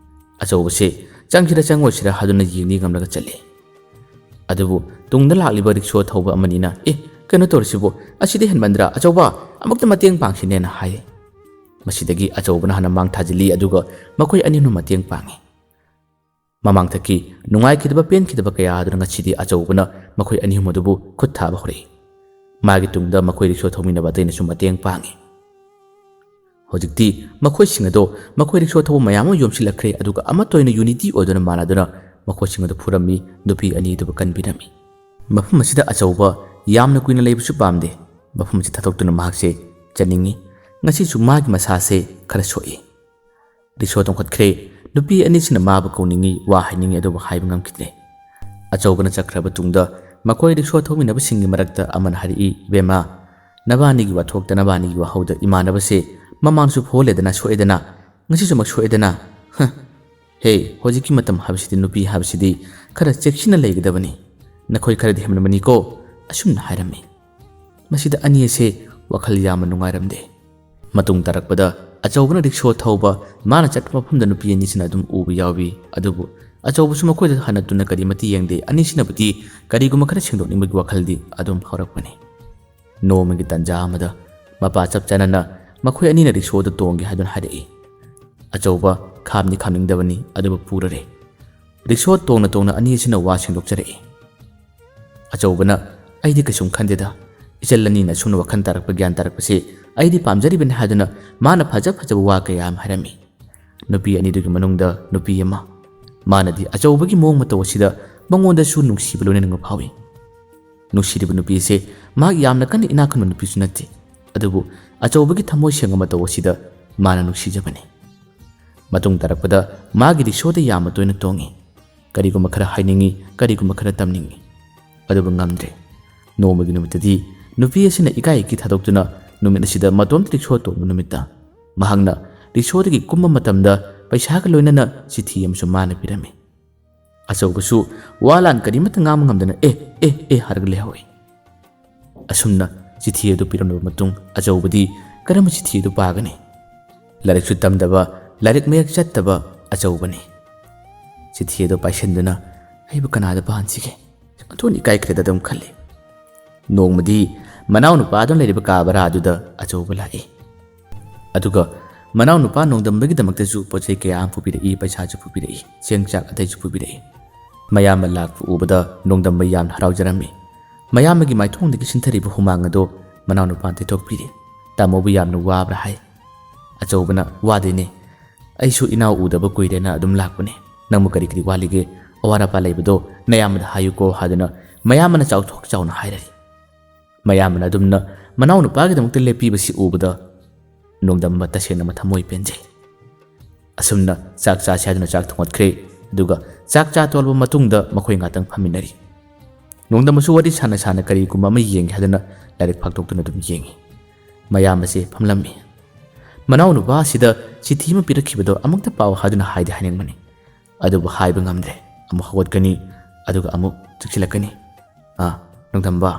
ꯑꯆꯧꯕꯁꯦ ꯆꯪꯁꯤꯔ ꯆꯪꯉꯣꯏꯁꯤꯔ ꯍꯥꯏꯗꯨꯅ ꯌꯦꯡꯉꯝꯂꯒ ꯆꯠꯂꯤ ꯑꯗꯨꯕꯨ ꯇꯨꯡꯗ ꯂꯥꯛꯂꯤꯕ ꯔꯤꯛꯁꯣ ꯊꯧꯕ ꯑꯃꯅꯤꯅ ꯀꯩꯅꯣ ꯇꯧꯔꯤꯁꯤꯕꯣ ꯑꯁꯤꯗꯤ ꯍꯦꯟꯃꯟꯗ꯭ꯔꯥ ꯑꯆꯧꯕ ꯑꯃꯨꯛꯇ ꯃꯇꯦꯡ ꯄꯥꯡꯁꯤꯅꯦꯅ ꯍꯥꯏ ꯃꯁꯤꯗꯒꯤ ꯑꯆꯧꯕꯅ ꯍꯥꯟꯅ ꯃꯥꯡ ꯊꯥꯖꯤꯜꯂꯤ ꯑꯗꯨꯒ ꯃꯈꯣꯏ ꯑꯅꯤꯅ ꯃꯇꯦꯡ ꯄꯥꯡꯉꯤ ꯃꯃꯥꯡꯊꯛꯀꯤ ꯅꯨꯡꯉꯥꯏꯈꯤꯗꯕ ꯄꯦꯟꯈꯤꯗꯕ ꯀꯌꯥ ꯑꯗꯨꯅ ꯉꯁꯤꯗꯤ ꯑꯆꯧꯕꯅ ꯃꯈꯣꯏ ꯑꯅꯤ ꯑꯗꯨꯕꯨ ꯈꯨꯠ ꯊꯥꯕ ꯍꯧꯔꯛꯏ ꯃꯥꯒꯤ ꯇꯨꯡꯗ ꯃꯈꯣꯏ ꯔꯤꯛꯁꯣ ꯊꯧꯃꯤꯟꯅꯕ ꯑꯇꯩꯅꯁꯨ ꯃꯇꯦꯡ ꯄꯥꯡꯉꯤ ꯍꯧꯖꯤꯛꯇꯤ ꯃꯈꯣꯏꯁꯤꯡ ꯑꯗꯣ ꯃꯈꯣꯏ ꯔꯤꯛꯁꯣ ꯊꯧꯕ ꯃꯌꯥꯝ ꯑꯃ ꯌꯣꯝꯁꯤꯜꯂꯛꯈ꯭ꯔꯦ ꯑꯗꯨꯒ ꯑꯃꯠꯇ ꯑꯣꯏꯅ ꯌꯨꯅꯤꯇꯤ ꯑꯣꯏꯗꯨꯅ ꯃꯥꯟꯅꯗꯨꯅ ꯃꯈꯣꯏꯁꯤꯡ ꯑꯗꯨ ꯐꯨꯔꯝꯃꯤ ꯅꯨꯄꯤ ꯑꯅꯤ ꯑꯗꯨꯕꯨ ꯀꯟꯕꯤꯔꯝꯃꯤ ꯃꯐꯝ ꯑꯁꯤꯗ ꯑꯆꯧꯕ ꯌꯥꯝꯅ ꯀꯨꯏꯅ ꯂꯩꯕꯁꯨ ꯄꯥꯝꯗꯦ ꯃꯐꯝ ꯑꯁꯤ ꯊꯥꯗꯣꯛꯇꯨꯅ ꯃꯍꯥꯛꯁꯦ ꯆꯠꯅꯤꯡꯉꯤ ꯉꯁꯤꯁꯨ ꯃꯥꯒꯤ ꯃꯁꯥꯁꯦ ꯈꯔ ꯁꯣꯛꯏ ꯔꯤꯛꯁꯣ ꯇꯣꯡꯈꯠꯈ꯭ꯔꯦ ꯅꯨꯄꯤ ꯑꯅꯤꯁꯤꯅ ꯃꯥꯕꯨ ꯀꯧꯅꯤꯡꯉꯤ ꯋꯥ ꯍꯥꯏꯅꯤꯡꯉꯤ ꯑꯗꯨꯕꯨ ꯍꯥꯏꯕ ꯉꯝꯈꯤꯗ꯭ꯔꯦ ꯑꯆꯧꯕꯅ ꯆꯠꯈ꯭ꯔꯕ ꯇꯨꯡꯗ ꯃꯈꯣꯏ ꯔꯤꯛꯁꯣ ꯊꯧꯃꯤꯟꯅꯕꯁꯤꯡꯒꯤ ꯃꯔꯛꯇ ꯑꯃꯅ ꯍꯥꯏꯔꯛꯏ ꯏꯕꯦꯝꯃ ꯅꯕꯥꯅꯤꯒꯤ ꯋꯥꯊꯣꯛꯇ ꯅꯕꯥꯅꯤꯒꯤ ꯋꯥꯍꯧꯗ ꯏꯃꯥꯟꯅꯕꯁꯦ ꯃꯃꯥꯡꯁꯨ ꯐꯣꯜꯂꯦꯗꯅ ꯁꯣꯛꯑꯦꯗꯅ ꯉꯁꯤꯁꯨꯃꯛ ꯁꯣꯛꯑꯦꯗꯅ ꯍꯦ ꯍꯧꯖꯤꯛꯀꯤ ꯃꯇꯝ ꯍꯥꯏꯕꯁꯤꯗꯤ ꯅꯨꯄꯤ ꯍꯥꯏꯕꯁꯤꯗꯤ ꯈꯔ ꯆꯦꯛꯁꯤꯟꯅ ꯂꯩꯒꯗꯕꯅꯤ ꯅꯈꯣꯏ ꯈꯔꯗꯤ ꯍꯦꯟꯃꯟꯕꯅꯤꯀꯣ ꯑꯁꯨꯝꯅ ꯍꯥꯏꯔꯝꯃꯤ ꯃꯁꯤꯗ ꯑꯅꯤ ꯑꯁꯦ ꯋꯥꯈꯜ ꯌꯥꯝꯅ ꯅꯨꯡꯉꯥꯏꯔꯝꯗꯦ ꯃꯇꯨꯡ ꯇꯥꯔꯛꯄꯗ ꯑꯆꯧꯕꯅ ꯔꯤꯛꯁꯣ ꯊꯧꯕ ꯃꯥꯅ ꯆꯠꯄ ꯃꯐꯝꯗ ꯅꯨꯄꯤ ꯑꯅꯤꯁꯤꯅ ꯑꯗꯨꯝ ꯎꯕ ꯌꯥꯎꯏ ꯑꯗꯨꯕꯨ ꯑꯆꯧꯕꯁꯨ ꯃꯈꯣꯏꯗ ꯍꯟꯅꯇꯨꯅ ꯀꯔꯤꯃꯠꯇ ꯌꯦꯡꯗꯦ ꯑꯅꯤꯁꯤꯅꯕꯨꯗꯤ ꯀꯔꯤꯒꯨꯝꯕ ꯈꯔ ꯁꯦꯡꯗꯣꯛꯅꯤꯡꯕꯒꯤ ꯋꯥꯈꯜꯗꯤ ꯑꯗꯨꯝ ꯍꯧꯔꯛꯄꯅꯤ ꯅꯣꯡꯃꯒꯤ ꯇꯥꯟꯖꯥ ꯑꯃꯗ ꯃꯄꯥ ꯆꯞ ꯆꯥꯅꯅ ꯃꯈꯣꯏ ꯑꯅꯤꯅ ꯔꯤꯛꯁꯣꯗ ꯇꯣꯡꯒꯦ ꯍꯥꯏꯗꯨꯅ ꯍꯥꯏꯔꯛꯏ ꯑꯆꯧꯕ ꯈꯥꯝꯗꯤ ꯈꯥꯝꯅꯤꯡꯗꯕꯅꯤ ꯑꯗꯨꯕꯨ ꯄꯨꯔꯔꯦ ꯔꯤꯛꯁꯣ ꯇꯣꯡꯅ ꯇꯣꯡꯅ ꯑꯅꯤ ꯑꯁꯤꯅ ꯋꯥ ꯁꯦꯡꯗꯣꯛꯆꯔꯛꯏ ꯑꯆꯧꯕꯅ ꯑꯩꯗꯤ ꯀꯩꯁꯨꯝ ꯈꯟꯗꯦꯗ ꯏꯆꯜ ꯑꯅꯤꯅ ꯁꯨꯝꯅ ꯋꯥꯈꯜ ꯇꯥꯔꯛꯄ ꯒ꯭ꯌꯥꯟ ꯇꯥꯔꯛꯄꯁꯦ ꯑꯩꯗꯤ ꯄꯥꯝꯖꯔꯤꯕꯅꯤ ꯍꯥꯏꯗꯨꯅ ꯃꯥꯅ ꯐꯖ ꯐꯖꯕ ꯋꯥ ꯀꯌꯥ ꯑꯃ ꯍꯥꯏꯔꯝꯃꯤ ꯅꯨꯄꯤ ꯑꯅꯤꯗꯨꯒꯤ ꯃꯅꯨꯡꯗ ꯅꯨꯄꯤ ꯑꯃ ꯃꯥꯅꯗꯤ ꯑꯆꯧꯕꯒꯤ ꯃꯑꯣꯡ ꯃꯇꯧ ꯑꯁꯤꯗ ꯃꯉꯣꯟꯗꯁꯨ ꯅꯨꯡꯁꯤꯕ ꯂꯣꯏꯅꯅ ꯐꯥꯎꯏ ꯅꯨꯡꯁꯤꯔꯤꯕ ꯅꯨꯄꯤ ꯑꯁꯤ ꯃꯥꯒꯤ ꯌꯥꯝꯅ ꯀꯟꯅ ꯏꯅꯥꯛ ꯈꯨꯟꯕ ꯅꯨꯄꯤꯁꯨ ꯅꯠꯇꯦ ꯑꯗꯨꯕꯨ ꯑꯆꯧꯕꯒꯤ ꯊꯃꯣꯏ ꯁꯦꯡꯕ ꯃꯇꯧ ꯑꯁꯤꯗ ꯃꯥꯅ ꯅꯨꯡꯁꯤꯖꯕꯅꯤ ꯃꯇꯨꯡ ꯇꯥꯔꯛꯄꯗ ꯃꯥꯒꯤ ꯔꯤꯛꯁꯣꯗ ꯌꯥꯝꯅ ꯇꯣꯏꯅ ꯇꯣꯡꯉꯤ ꯀꯔꯤꯒꯨꯝꯕ ꯈꯔ ꯍꯥꯏꯅꯤꯡꯉꯤ ꯀꯔꯤꯒꯨꯝꯕ ꯈꯔ ꯇꯝꯅꯤꯡꯉꯤ ꯑꯗꯨꯕꯨ ꯉꯝꯗ꯭ꯔꯦ ꯅꯣꯡꯃꯒꯤ ꯅꯨꯃꯤꯠꯇꯗꯤ ꯅꯨꯄꯤ ꯑꯁꯤꯅ ꯏꯀꯥꯏ ꯏꯀꯤ ꯊꯥꯗꯣꯛꯇꯨꯅ ꯅꯨꯃꯤꯠ ꯑꯁꯤꯗ ꯃꯇꯣꯝꯇ ꯔꯤꯛꯁꯣ ꯇꯣꯡꯕ ꯅꯨꯃꯤꯠꯇ ꯃꯍꯥꯛꯅ ꯔꯤꯛꯁꯣꯗꯒꯤ ꯀꯨꯝꯕ ꯃꯇꯝꯗ ꯄꯩꯁꯥꯒ ꯂꯣꯏꯅꯅ ꯆꯤꯊꯤ ꯑꯃꯁꯨ ꯃꯥꯅ ꯄꯤꯔꯝꯃꯤ ꯑꯆꯧꯕꯁꯨ ꯋꯥ ꯂꯥꯟ ꯀꯔꯤꯃꯠꯇ ꯉꯥꯡꯕ ꯉꯝꯗꯅ ꯑꯦ ꯍꯥꯏꯔꯒ ꯂꯩꯍꯧꯏ ꯑꯁꯨꯝꯅ ꯆꯤꯊꯤ ꯑꯗꯨ ꯄꯤꯔꯝꯂꯕ ꯃꯇꯨꯡ ꯑꯆꯧꯕꯗꯤ ꯀꯔꯝꯕ ꯆꯤꯊꯤ ꯑꯗꯨ ꯄꯥꯒꯅꯤ ꯂꯥꯏꯔꯤꯛꯁꯨ ꯇꯝꯗꯕ ꯂꯥꯏꯔꯤꯛ ꯃꯌꯦꯛ ꯆꯠꯇꯕ ꯑꯆꯧꯕꯅꯤ ꯆꯤꯊꯤ ꯑꯗꯨ ꯄꯥꯏꯁꯤꯟꯗꯨꯅ ꯑꯩꯕꯨ ꯀꯅꯥꯗ ꯄꯥꯍꯟꯁꯤꯒꯦ ꯑꯣꯟꯊꯣꯛꯅ ꯏꯀꯥꯏꯈ꯭ꯔꯦꯗ ꯑꯗꯨꯝ ꯈꯜꯂꯤ ꯅꯣꯡꯃꯗꯤ ꯃꯅꯥꯎ ꯅꯨꯄꯥ ꯑꯗꯨꯅ ꯂꯩꯔꯤꯕ ꯀꯥ ꯕꯔꯥ ꯑꯗꯨꯗ ꯑꯆꯧꯕ ꯂꯥꯛꯏ ꯑꯗꯨꯒ ꯃꯅꯥꯎ ꯅꯨꯄꯥ ꯅꯣꯡꯗꯝꯕꯒꯤꯗꯃꯛꯇꯁꯨ ꯄꯣꯠꯆꯩ ꯀꯌꯥ ꯑꯃ ꯄꯨꯕꯤꯔꯛꯏ ꯄꯩꯁꯥꯁꯨ ꯄꯨꯕꯤꯔꯛꯏ ꯆꯦꯡ ꯆꯥꯛ ꯑꯇꯩꯁꯨ ꯄꯨꯕꯤꯔꯛꯏ ꯃꯌꯥꯝꯕ ꯂꯥꯛꯄ ꯎꯕꯗ ꯅꯣꯡꯗꯝꯕ ꯌꯥꯝꯅ ꯍꯔꯥꯎꯖꯔꯝꯃꯤ ꯃꯌꯥꯝꯕꯒꯤ ꯃꯥꯏꯊꯣꯡꯗꯒꯤ ꯁꯤꯟꯊꯔꯤꯕ ꯍꯨꯃꯥꯡ ꯑꯗꯨ ꯃꯅꯥꯎ ꯅꯨꯄꯥꯅ ꯇꯩꯊꯣꯛꯄꯤꯔꯤ ꯇꯥꯃꯣꯕꯨ ꯌꯥꯝꯅ ꯋꯥꯕ꯭ꯔꯥ ꯍꯥꯏ ꯑꯆꯧꯕꯅ ꯋꯥꯗꯦꯅꯦ ꯑꯩꯁꯨ ꯏꯅꯥꯎ ꯎꯗꯕ ꯀꯨꯏꯔꯦꯅ ꯑꯗꯨꯝ ꯂꯥꯛꯄꯅꯦ ꯅꯪꯕꯨ ꯀꯔꯤ ꯀꯔꯤ ꯋꯥꯠꯂꯤꯒꯦ ꯑꯋꯥꯠ ꯑꯄꯥ ꯂꯩꯕꯗꯣ ꯅꯌꯥꯝꯕꯗ ꯍꯥꯏꯌꯨꯀꯣ ꯍꯥꯏꯗꯨꯅ ꯃꯌꯥꯝꯕꯅ ꯆꯥꯎꯊꯣꯛ ꯆꯥꯎꯅ ꯍꯥꯏꯔꯔꯤ ꯃꯌꯥꯝꯕꯅ ꯑꯗꯨꯝꯅ ꯃꯅꯥꯎ ꯅꯨꯄꯥꯒꯤꯗꯃꯛꯇ ꯂꯦꯞꯄꯤꯕꯁꯤ ꯎꯕꯗ ꯅꯣꯡꯗꯝꯕ ꯇꯁꯦꯡꯅ ꯃꯊꯃꯣꯏ ꯄꯦꯟꯖꯩ ꯑꯁꯨꯝꯅ ꯆꯥꯛ ꯆꯥꯁꯤ ꯍꯥꯏꯗꯨꯅ ꯆꯥꯛ ꯊꯣꯡꯒꯠꯈ꯭ꯔꯦ ꯑꯗꯨꯒ ꯆꯥꯛ ꯆꯥ ꯇꯣꯜꯂꯕ ꯃꯇꯨꯡꯗ ꯃꯈꯣꯏ ꯉꯥꯛꯇꯪ ꯐꯝꯃꯤꯟꯅꯔꯤ ꯅꯣꯡꯗꯝꯕꯁꯨ ꯋꯥꯔꯤ ꯁꯥꯟꯅ ꯁꯥꯟꯅ ꯀꯔꯤꯒꯨꯝꯕ ꯑꯃ ꯌꯦꯡꯒꯦ ꯍꯥꯏꯗꯨꯅ ꯂꯥꯏꯔꯤꯛ ꯐꯥꯛꯇꯣꯛꯇꯨꯅ ꯑꯗꯨꯝ ꯌꯦꯡꯉꯤ ꯃꯌꯥꯝꯕꯁꯦ ꯐꯝꯂꯝꯃꯤ ꯃꯅꯥꯎ ꯅꯨꯄꯥ ꯑꯁꯤꯗ ꯆꯤꯊꯤ ꯑꯃ ꯄꯤꯔꯛꯈꯤꯕꯗꯣ ꯑꯃꯨꯛꯇ ꯄꯥꯎ ꯍꯥꯏꯗꯨꯅ ꯍꯥꯏꯗꯤ ꯍꯥꯏꯅꯤꯡꯕꯅꯤ ꯑꯗꯨꯕꯨ ꯍꯥꯏꯕ ꯉꯝꯗ꯭ꯔꯦ ꯑꯃꯨꯛ ꯍꯧꯒꯠꯀꯅꯤ ꯑꯗꯨꯒ ꯑꯃꯨꯛ ꯆꯤꯛꯁꯤꯜꯂꯛꯀꯅꯤ ꯅꯣꯡꯗꯝꯕ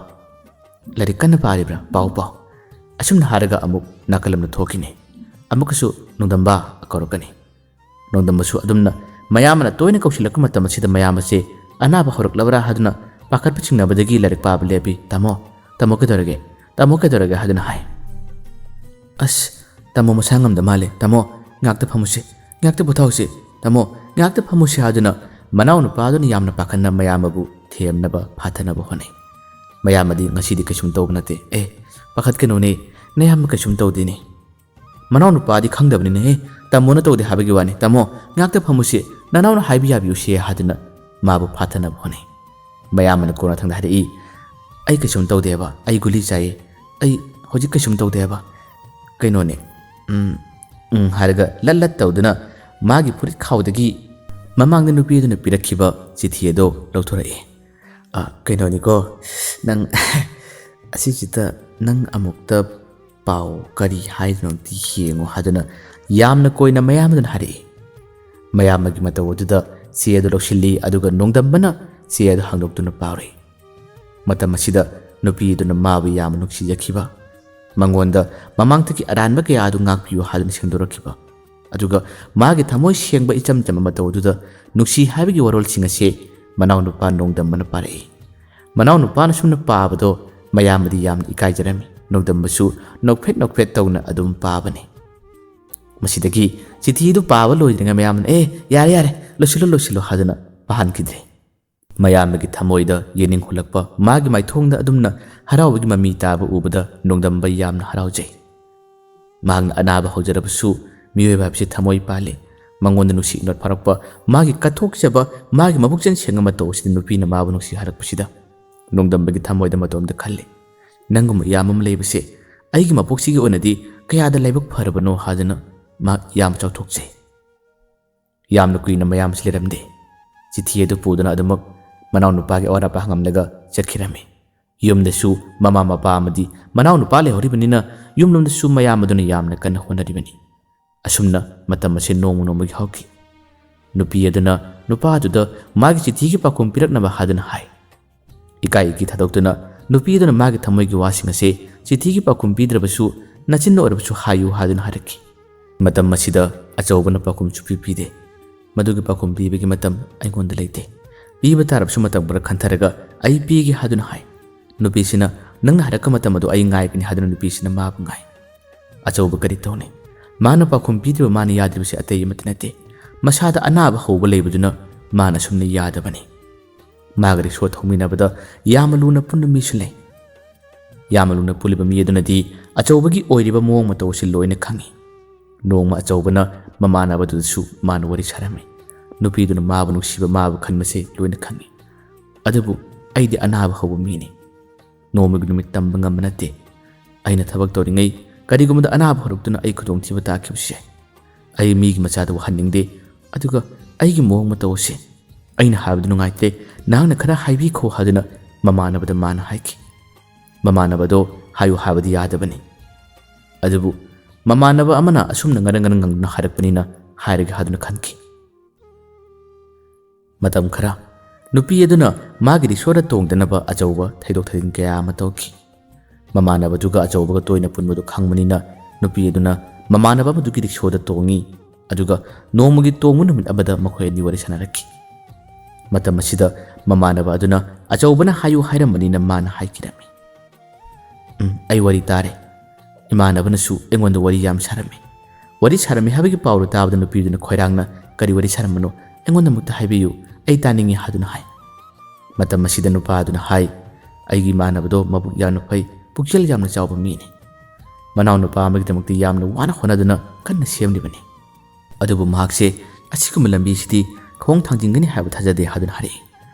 ꯂꯥꯏꯔꯤꯛ ꯀꯟꯅ ꯄꯥꯔꯤꯕ꯭ꯔꯥ ꯄꯥꯎ ꯑꯁꯨꯝꯅ ꯍꯥꯏꯔꯒ ꯑꯃꯨꯛ ꯅꯥꯀꯜꯂꯝꯗ ꯊꯣꯛꯈꯤꯅꯤ ꯑꯃꯨꯛꯀꯁꯨ ꯅꯣꯡꯗꯝꯕ ꯀꯧꯔꯛꯀꯅꯤ ꯅꯣꯡꯗꯝꯕꯁꯨ ꯑꯗꯨꯝꯅ ꯃꯌꯥꯝꯕꯅ ꯇꯣꯏꯅ ꯀꯧꯁꯤꯜꯂꯛꯄ ꯃꯇꯝ ꯑꯁꯤꯗ ꯃꯌꯥꯝꯕꯁꯦ ꯑꯅꯥꯕ ꯍꯧꯔꯛꯂꯕ꯭ꯔꯥ ꯍꯥꯏꯗꯨꯅ ꯄꯥꯈꯠꯄ ꯆꯤꯡꯅꯕꯗꯒꯤ ꯂꯥꯏꯔꯤꯛ ꯄꯥꯕ ꯂꯦꯞꯄꯤ ꯇꯥꯃꯣ ꯀꯩꯗꯧꯔꯒꯦ ꯍꯥꯏꯗꯨꯅ ꯍꯥꯏ ꯑꯁ ꯇꯥꯃꯣ ꯃꯁꯥ ꯉꯝꯗ ꯃꯥꯜꯂꯦ ꯇꯥꯃꯣ ꯉꯥꯛꯇ ꯐꯝꯃꯨꯁꯦ ꯉꯥꯛꯇ ꯄꯣꯊꯥꯎꯁꯦ ꯇꯥꯃꯣ ꯉꯥꯛꯇ ꯐꯝꯃꯨꯁꯦ ꯍꯥꯏꯗꯨꯅ ꯃꯅꯥꯎ ꯅꯨꯄꯥꯗꯨꯅ ꯌꯥꯝꯅ ꯄꯥꯈꯠꯅ ꯃꯌꯥꯝꯕꯕꯨ ꯊꯦꯝꯅꯕ ꯐꯥꯊꯅꯕ ꯍꯣꯠꯅꯩ ꯃꯌꯥꯝꯕꯗꯤ ꯉꯁꯤꯗꯤ ꯀꯩꯁꯨꯝ ꯇꯧꯕ ꯅꯠꯇꯦ ꯄꯥꯈꯠꯀꯅꯨꯅꯦ ꯅꯌꯥꯝꯕ ꯀꯩꯁꯨꯝ ꯇꯧꯗꯦꯅꯦ ꯃꯅꯥꯎ ꯅꯨꯄꯥꯗꯤ ꯈꯪꯗꯕꯅꯤꯅꯦ ꯇꯥꯃꯣꯅ ꯇꯧꯗꯦ ꯍꯥꯏꯕꯒꯤ ꯋꯥꯅꯤ ꯇꯥꯃꯣ ꯉꯥꯛꯇ ꯐꯝꯃꯨꯁꯦ ꯅꯅꯥꯎꯅ ꯍꯥꯏꯕ ꯌꯥꯕꯤꯌꯨꯁꯦ ꯍꯥꯏꯗꯨꯅ ꯃꯥꯕꯨ ꯐꯥꯊꯅꯕ ꯍꯣꯠꯅꯩ ꯃꯌꯥꯝꯕꯅ ꯀꯣꯟꯅꯊꯪꯗ ꯍꯥꯏꯔꯛꯏ ꯑꯩ ꯀꯩꯁꯨꯝ ꯇꯧꯗꯦꯕ ꯑꯩ ꯒꯨꯂꯤ ꯆꯥꯏꯌꯦ ꯑꯩ ꯍꯧꯖꯤꯛ ꯀꯩꯁꯨꯝ ꯇꯧꯗꯦꯕ ꯀꯩꯅꯣꯅꯦ ꯍꯥꯏꯔꯒ ꯂꯠ ꯇꯧꯗꯨꯅ ꯃꯥꯒꯤ ꯐꯨꯔꯤꯠ ꯈꯥꯎꯗꯒꯤ ꯃꯃꯥꯡꯗ ꯅꯨꯄꯤ ꯑꯗꯨꯅ ꯄꯤꯔꯛꯈꯤꯕ ꯆꯤꯊꯤ ꯑꯗꯨ ꯂꯧꯊꯣꯔꯛꯏ ꯀꯩꯅꯣꯅꯤꯀꯣ ꯅꯪ ꯑꯁꯤꯁꯤꯗ ꯅꯪ ꯑꯃꯨꯛꯇ ꯄꯥꯎ ꯀꯔꯤ ꯍꯥꯏꯗꯨꯅꯣ ꯌꯦꯡꯉꯣ ꯍꯥꯏꯗꯨꯅ ꯌꯥꯝꯅ ꯀꯣꯏꯅ ꯃꯌꯥꯝꯕꯗꯨꯅ ꯍꯥꯏꯔꯛꯏ ꯃꯌꯥꯝꯕꯒꯤ ꯃꯇꯧ ꯑꯗꯨꯗ ꯆꯦ ꯑꯗꯨ ꯂꯧꯁꯤꯜꯂꯤ ꯑꯗꯨꯒ ꯅꯣꯡꯗꯝꯕꯅ ꯆꯦ ꯑꯗꯨ ꯍꯥꯡꯗꯣꯛꯇꯨꯅ ꯄꯥꯎꯔꯤ ꯃꯇꯝ ꯑꯁꯤꯗ ꯅꯨꯄꯤ ꯑꯗꯨꯅ ꯃꯥꯕꯨ ꯌꯥꯝꯅ ꯅꯨꯡꯁꯤꯖꯈꯤꯕ ꯃꯉꯣꯟꯗ ꯃꯃꯥꯡꯗꯒꯤ ꯑꯔꯥꯟꯕ ꯀꯌꯥ ꯑꯗꯨ ꯉꯥꯛꯄꯤꯌꯨ ꯍꯥꯏꯗꯨꯅ ꯁꯦꯡꯗꯣꯔꯛꯈꯤꯕ ꯑꯗꯨꯒ ꯃꯥꯒꯤ ꯊꯃꯣꯏ ꯁꯦꯡꯕ ꯏꯆꯝ ꯆꯝꯕ ꯃꯇꯧ ꯑꯗꯨꯗ ꯅꯨꯡꯁꯤ ꯍꯥꯏꯕꯒꯤ ꯋꯥꯔꯣꯜꯁꯤꯡ ꯑꯁꯤ ꯃꯅꯥꯎ ꯅꯨꯄꯥ ꯅꯣꯡꯗꯝꯕꯅ ꯄꯥꯔꯛꯏ ꯃꯅꯥꯎ ꯅꯨꯄꯥꯅ ꯁꯨꯝꯅ ꯄꯥꯕꯗꯣ ꯃꯌꯥꯝꯕꯗꯤ ꯌꯥꯝꯅ ꯏꯀꯥꯏꯖꯔꯝꯃꯤ ꯅꯣꯡꯗꯝꯕꯁꯨ ꯅꯣꯛꯐꯦꯠ ꯇꯧꯅ ꯑꯗꯨꯝ ꯄꯥꯕꯅꯤ ꯃꯁꯤꯗꯒꯤ ꯆꯤꯊꯤꯗꯨ ꯄꯥꯕ ꯂꯣꯏꯗ꯭ꯔꯤꯉꯩ ꯃꯌꯥꯝꯅ ꯌꯥꯔꯦ ꯌꯥꯔꯦ ꯂꯣꯏꯁꯤꯜꯂꯣ ꯍꯥꯏꯗꯨꯅ ꯄꯥꯍꯟꯈꯤꯗ꯭ꯔꯦ꯫ ꯃꯌꯥꯝꯒꯤ ꯊꯃꯣꯏꯗ ꯌꯦꯡꯅꯤꯡ ꯍꯨꯜꯂꯛꯄ ꯃꯥꯒꯤ ꯃꯥꯏꯊꯣꯡꯗ ꯑꯗꯨꯝꯅ ꯍꯔꯥꯎꯕꯒꯤ ꯃꯃꯤ ꯇꯥꯕ ꯎꯕꯗ ꯅꯣꯡꯗꯝꯕ ꯌꯥꯝꯅ ꯍꯔꯥꯎꯖꯩ꯫ ꯃꯍꯥꯛꯅ ꯑꯅꯥꯕ ꯍꯧꯖꯔꯕꯁꯨ ꯃꯤꯑꯣꯏꯕ ꯍꯥꯏꯕꯁꯤ ꯊꯃꯣꯏ ꯄꯥꯜꯂꯤ꯫ ꯃꯉꯣꯟꯗ ꯅꯨꯡꯁꯤ ꯏꯅꯣꯠ ꯐꯥꯎꯔꯛꯄ ꯃꯥꯒꯤ ꯀꯠꯊꯣꯛꯆꯕ ꯃꯥꯒꯤ ꯃꯕꯨꯛꯆꯦꯜ ꯁꯦꯡꯕ ꯃꯇꯧ ꯑꯁꯤꯗ ꯅꯨꯄꯤꯅ ꯃꯥꯕꯨ ꯅꯨꯡꯁꯤ ꯍꯥꯏꯔꯛꯄꯁꯤꯗ ꯅꯣꯡꯗꯝꯕꯒꯤ ꯊꯃꯣꯏꯗ ꯃꯇꯣꯝꯗ ꯈꯜꯂꯤ, ꯅꯪꯒꯨꯝꯕ ꯏꯌꯥꯝꯕ ꯑꯃ ꯂꯩꯕꯁꯦ ꯑꯩꯒꯤ ꯃꯄꯣꯛꯁꯤꯒꯤ ꯑꯣꯏꯅꯗꯤ ꯀꯌꯥꯗ ꯂꯥꯏꯕꯛ ꯐꯔꯕꯅꯣ ꯍꯥꯏꯗꯨꯅ ꯃꯍꯥꯛ ꯌꯥꯝ ꯆꯥꯎꯊꯣꯛꯆꯩ꯫ ꯌꯥꯝꯅ ꯀꯨꯏꯅ ꯃꯌꯥꯝꯁꯤ ꯂꯩꯔꯝꯗꯦ꯫ ꯆꯤꯊꯤ ꯑꯗꯨ ꯄꯨꯗꯨꯅ ꯑꯗꯨꯃꯛ ꯃꯅꯥꯎꯅꯨꯄꯥꯒꯤ ꯑꯋꯥꯠ ꯑꯄꯥ ꯍꯪꯉꯝꯂꯒ ꯆꯠꯈꯤꯔꯝꯃꯤ꯫ ꯌꯨꯝꯗꯁꯨ ꯃꯃꯥ ꯃꯄꯥ ꯑꯃꯗꯤ ꯃꯅꯥꯎꯅꯨꯄꯥ ꯂꯩꯍꯧꯔꯤꯕꯅꯤꯅ ꯌꯨꯝꯂꯣꯝꯗꯁꯨ ꯃꯌꯥꯝ ꯑꯗꯨꯅ ꯌꯥꯝꯅ ꯀꯟꯅ ꯍꯣꯠꯅꯔꯤꯕꯅꯤ꯫ ꯑꯁꯨꯝꯅ ꯃꯇꯝ ꯑꯁꯤ ꯅꯣꯡꯃ ꯅꯣꯡꯃꯒꯤ ꯍꯧꯈꯤ꯫ ꯅꯨꯄꯤ ꯑꯗꯨꯅ ꯅꯨꯄꯥꯗꯨꯗ ꯃꯥꯒꯤ ꯆꯤꯊꯤꯒꯤ ꯄꯥꯎꯈꯨꯝ ꯄꯤꯔꯛꯅꯕ ꯍꯥꯏꯗꯨꯅ ꯍꯥꯏ꯫ ꯏꯀꯥꯏ ꯏꯀꯤ ꯊꯥꯗꯣꯛꯇꯨꯅ ꯅꯨꯄꯤ ꯑꯗꯨꯅ ꯃꯥꯒꯤ ꯊꯃꯣꯏꯒꯤ ꯋꯥꯁꯤꯡ ꯑꯁꯤ ꯆꯤꯊꯤꯒꯤ ꯄꯥꯎꯈꯨꯝ ꯄꯤꯗ꯭ꯔꯕꯁꯨ ꯅꯆꯤꯟꯅ ꯑꯣꯏꯔꯕꯁꯨ ꯍꯥꯏꯌꯨ ꯍꯥꯏꯗꯨꯅ ꯍꯥꯏꯔꯛꯈꯤ꯫ ꯃꯇꯝ ꯑꯁꯤꯗ ꯑꯆꯧꯕꯅ ꯄꯥꯎꯈꯨꯝ ꯁꯨꯡꯄꯤ ꯄꯤꯗꯦ꯫ ꯃꯗꯨꯒꯤ ꯄꯥꯎꯈꯨꯝ ꯄꯤꯕꯒꯤ ꯃꯇꯝ ꯑꯩꯉꯣꯟꯗ ꯂꯩꯇꯦ꯫ ꯄꯤꯕ ꯇꯥꯔꯕꯁꯨ ꯃꯇꯝ ꯈꯔ ꯈꯟꯊꯔꯒ ꯑꯩ ꯄꯤꯒꯦ ꯍꯥꯏꯗꯨꯅ ꯍꯥꯏ꯫ ꯅꯨꯄꯤꯁꯤꯅ ꯅꯪꯅ ꯍꯥꯏꯔꯛꯄ ꯃꯇꯝ ꯑꯗꯨ ꯑꯩ ꯉꯥꯏꯒꯅꯤ ꯍꯥꯏꯗꯨꯅ ꯅꯨꯄꯤꯁꯤꯅ ꯃꯥꯕꯨ ꯉꯥꯏ꯫ ꯑꯆꯧꯕ ꯀꯔꯤ ꯇꯧꯅꯤ? ꯃꯥꯅ ꯄꯥꯎꯈꯨꯝ ꯄꯤꯗ꯭ꯔꯤꯕ ꯃꯥꯅ ꯌꯥꯗ꯭ꯔꯤꯕꯁꯤ ꯑꯇꯩ ꯑꯃꯠꯇ ꯅꯠꯇꯦ, ꯃꯁꯥꯗ ꯑꯅꯥꯕ ꯍꯧꯕ ꯂꯩꯕꯗꯨꯅ ꯃꯥꯅ ꯑꯁꯨꯝꯅ ꯌꯥꯗꯕꯅꯤ꯫ ꯃꯥꯒ ꯔꯤꯛꯁꯣ ꯊꯧꯃꯤꯟꯅꯕꯗ ꯌꯥꯝꯅ ꯂꯨꯅ ꯄꯨꯟꯕ ꯃꯤꯁꯨ ꯂꯩ꯫ ꯌꯥꯝꯅ ꯂꯨꯅ ꯄꯨꯜꯂꯤꯕ ꯃꯤ ꯑꯗꯨꯅꯗꯤ ꯑꯆꯧꯕꯒꯤ ꯑꯣꯏꯔꯤꯕ ꯃꯑꯣꯡ ꯃꯇꯧ ꯑꯁꯤ ꯂꯣꯏꯅ ꯈꯪꯏ꯫ ꯅꯣꯡꯃ ꯑꯆꯧꯕꯅ ꯃꯃꯥꯟꯅꯕꯗꯨꯗꯁꯨ ꯃꯥꯅ ꯋꯥꯔꯤ ꯁꯥꯔꯝꯃꯤ꯫ ꯅꯨꯄꯤꯗꯨꯅ ꯃꯥꯕꯨ ꯅꯨꯡꯁꯤꯕ ꯃꯥꯕꯨ ꯈꯟꯕꯁꯦ ꯂꯣꯏꯅ ꯈꯪꯏ꯫ ꯑꯗꯨꯕꯨ ꯑꯩꯗꯤ ꯑꯅꯥꯕ ꯍꯧꯕ ꯃꯤꯅꯤ꯫ ꯅꯣꯡꯃꯒꯤ ꯅꯨꯃꯤꯠ ꯇꯝꯕ ꯉꯝꯕ ꯅꯠꯇꯦ꯫ ꯑꯩꯅ ꯊꯕꯛ ꯇꯧꯔꯤꯉꯩ ꯀꯔꯤꯒꯨꯝꯕꯗ ꯑꯅꯥꯕ ꯍꯧꯔꯛꯇꯨꯅ ꯑꯩ ꯈꯨꯗꯣꯡꯊꯤꯕ ꯇꯥꯈꯤꯕꯁꯨ ꯌꯥꯏ꯫ ꯑꯩ ꯃꯤꯒꯤ ꯃꯆꯥꯗ ꯋꯥꯍꯟꯅꯤꯡꯗꯦ꯫ ꯑꯗꯨꯒ ꯑꯩꯒꯤ ꯃꯑꯣꯡ ꯃꯇꯧ ꯑꯁꯤ ꯑꯩꯅ ꯍꯥꯏꯕꯗꯨ ꯅꯨꯡꯉꯥꯏꯇꯦ, ꯅꯍꯥꯛꯅ ꯈꯔ ꯍꯥꯏꯕꯤꯈꯣ ꯍꯥꯏꯗꯨꯅ ꯃꯃꯥꯟꯅꯕꯗ ꯃꯥꯅ ꯍꯥꯏꯈꯤ꯫ ꯃꯃꯥꯟꯅꯕꯗꯣ ꯍꯥꯏꯌꯨ ꯍꯥꯏꯕꯗꯤ ꯌꯥꯗꯕꯅꯤ꯫ ꯑꯗꯨꯕꯨ ꯃꯃꯥꯟꯅꯕ ꯑꯃꯅ ꯑꯁꯨꯝꯅ ꯉꯔꯪ ꯉꯪꯗꯨꯅ ꯍꯥꯏꯔꯛꯄꯅꯤꯅ ꯍꯥꯏꯔꯒꯦ ꯍꯥꯏꯗꯨꯅ ꯈꯟꯈꯤ꯫ ꯃꯇꯝ ꯈꯔ ꯅꯨꯄꯤ ꯑꯗꯨꯅ ꯃꯥꯒꯤ ꯔꯤꯛꯁꯣꯗ ꯇꯣꯡꯗꯅꯕ ꯑꯆꯧꯕ ꯊꯩꯗꯣꯛ ꯊꯩꯖꯤꯟ ꯀꯌꯥ ꯑꯃ ꯇꯧꯈꯤ꯫ ꯃꯃꯥꯟꯅꯕꯗꯨꯒ ꯑꯆꯧꯕꯒ ꯇꯣꯏꯅ ꯄꯨꯟꯕꯗꯨ ꯈꯪꯕꯅꯤꯅ ꯅꯨꯄꯤ ꯑꯗꯨꯅ ꯃꯃꯥꯟꯅꯕ ꯑꯃꯗꯨꯒꯤ ꯔꯤꯛꯁꯣꯗ ꯇꯣꯡꯉꯤ꯫ ꯑꯗꯨꯒ ꯅꯣꯡꯃꯒꯤ ꯇꯣꯡꯕ ꯅꯨꯃꯤꯠ ꯑꯃꯗ ꯃꯈꯣꯏ ꯑꯅꯤ ꯋꯥꯔꯤ ꯁꯥꯟꯅꯔꯛꯈꯤ꯫ ꯃꯇꯝ ꯑꯁꯤꯗ ꯃꯃꯥꯟꯅꯕ ꯑꯗꯨꯅ ꯑꯆꯧꯕꯅ ꯍꯥꯏꯌꯨ ꯍꯥꯏꯔꯝꯕꯅꯤꯅ ꯃꯥꯅ ꯍꯥꯏꯈꯤꯔꯝꯃꯤ, ꯑꯩ ꯋꯥꯔꯤ ꯇꯥꯔꯦ꯫ ꯏꯃꯥꯟꯅꯕꯅꯁꯨ ꯑꯩꯉꯣꯟꯗ ꯋꯥꯔꯤ ꯌꯥꯝ ꯁꯥꯔꯝꯃꯤ꯫ ꯋꯥꯔꯤ ꯁꯥꯔꯝꯃꯤ ꯍꯥꯏꯕꯒꯤ ꯄꯥꯎꯗꯨ ꯇꯥꯕꯗ ꯅꯨꯄꯤꯗꯨꯅ ꯈꯣꯏꯔꯥꯡꯅ ꯀꯔꯤ ꯋꯥꯔꯤ ꯁꯥꯔꯝꯕꯅꯣ ꯑꯩꯉꯣꯟꯗ ꯑꯃꯨꯛꯇ ꯍꯥꯏꯕꯤꯌꯨ, ꯑꯩ ꯇꯥꯅꯤꯡꯉꯤ ꯍꯥꯏꯗꯨꯅ ꯍꯥꯏ꯫ ꯃꯇꯝ ꯑꯁꯤꯗ ꯅꯨꯄꯥ ꯑꯗꯨꯅ ꯍꯥꯏ, ꯑꯩꯒꯤ ꯏꯃꯥꯟꯅꯕꯗꯣ ꯃꯕꯨꯛ ꯌꯥꯝꯅ ꯐꯩ, ꯄꯨꯛꯆꯦꯜ ꯌꯥꯝꯅ ꯆꯥꯎꯕ ꯃꯤꯅꯤ꯫ ꯃꯅꯥꯎꯅꯨꯄꯥ ꯑꯃꯒꯤꯗꯃꯛꯇ ꯌꯥꯝꯅ ꯋꯥꯅ ꯍꯣꯠꯅꯗꯨꯅ ꯀꯟꯅ ꯁꯦꯝꯂꯤꯕꯅꯤ꯫ ꯑꯗꯨꯕꯨ ꯃꯍꯥꯛꯁꯦ ꯑꯁꯤꯒꯨꯝꯕ ꯂꯝꯕꯤꯁꯤꯗꯤ ꯈꯣꯡ ꯊꯥꯡꯖꯤꯟꯒꯅꯤ ꯍꯥꯏꯕ ꯊꯥꯖꯗꯦ ꯍꯥꯏꯗꯨꯅ ꯍꯥꯏꯔꯛꯏ꯫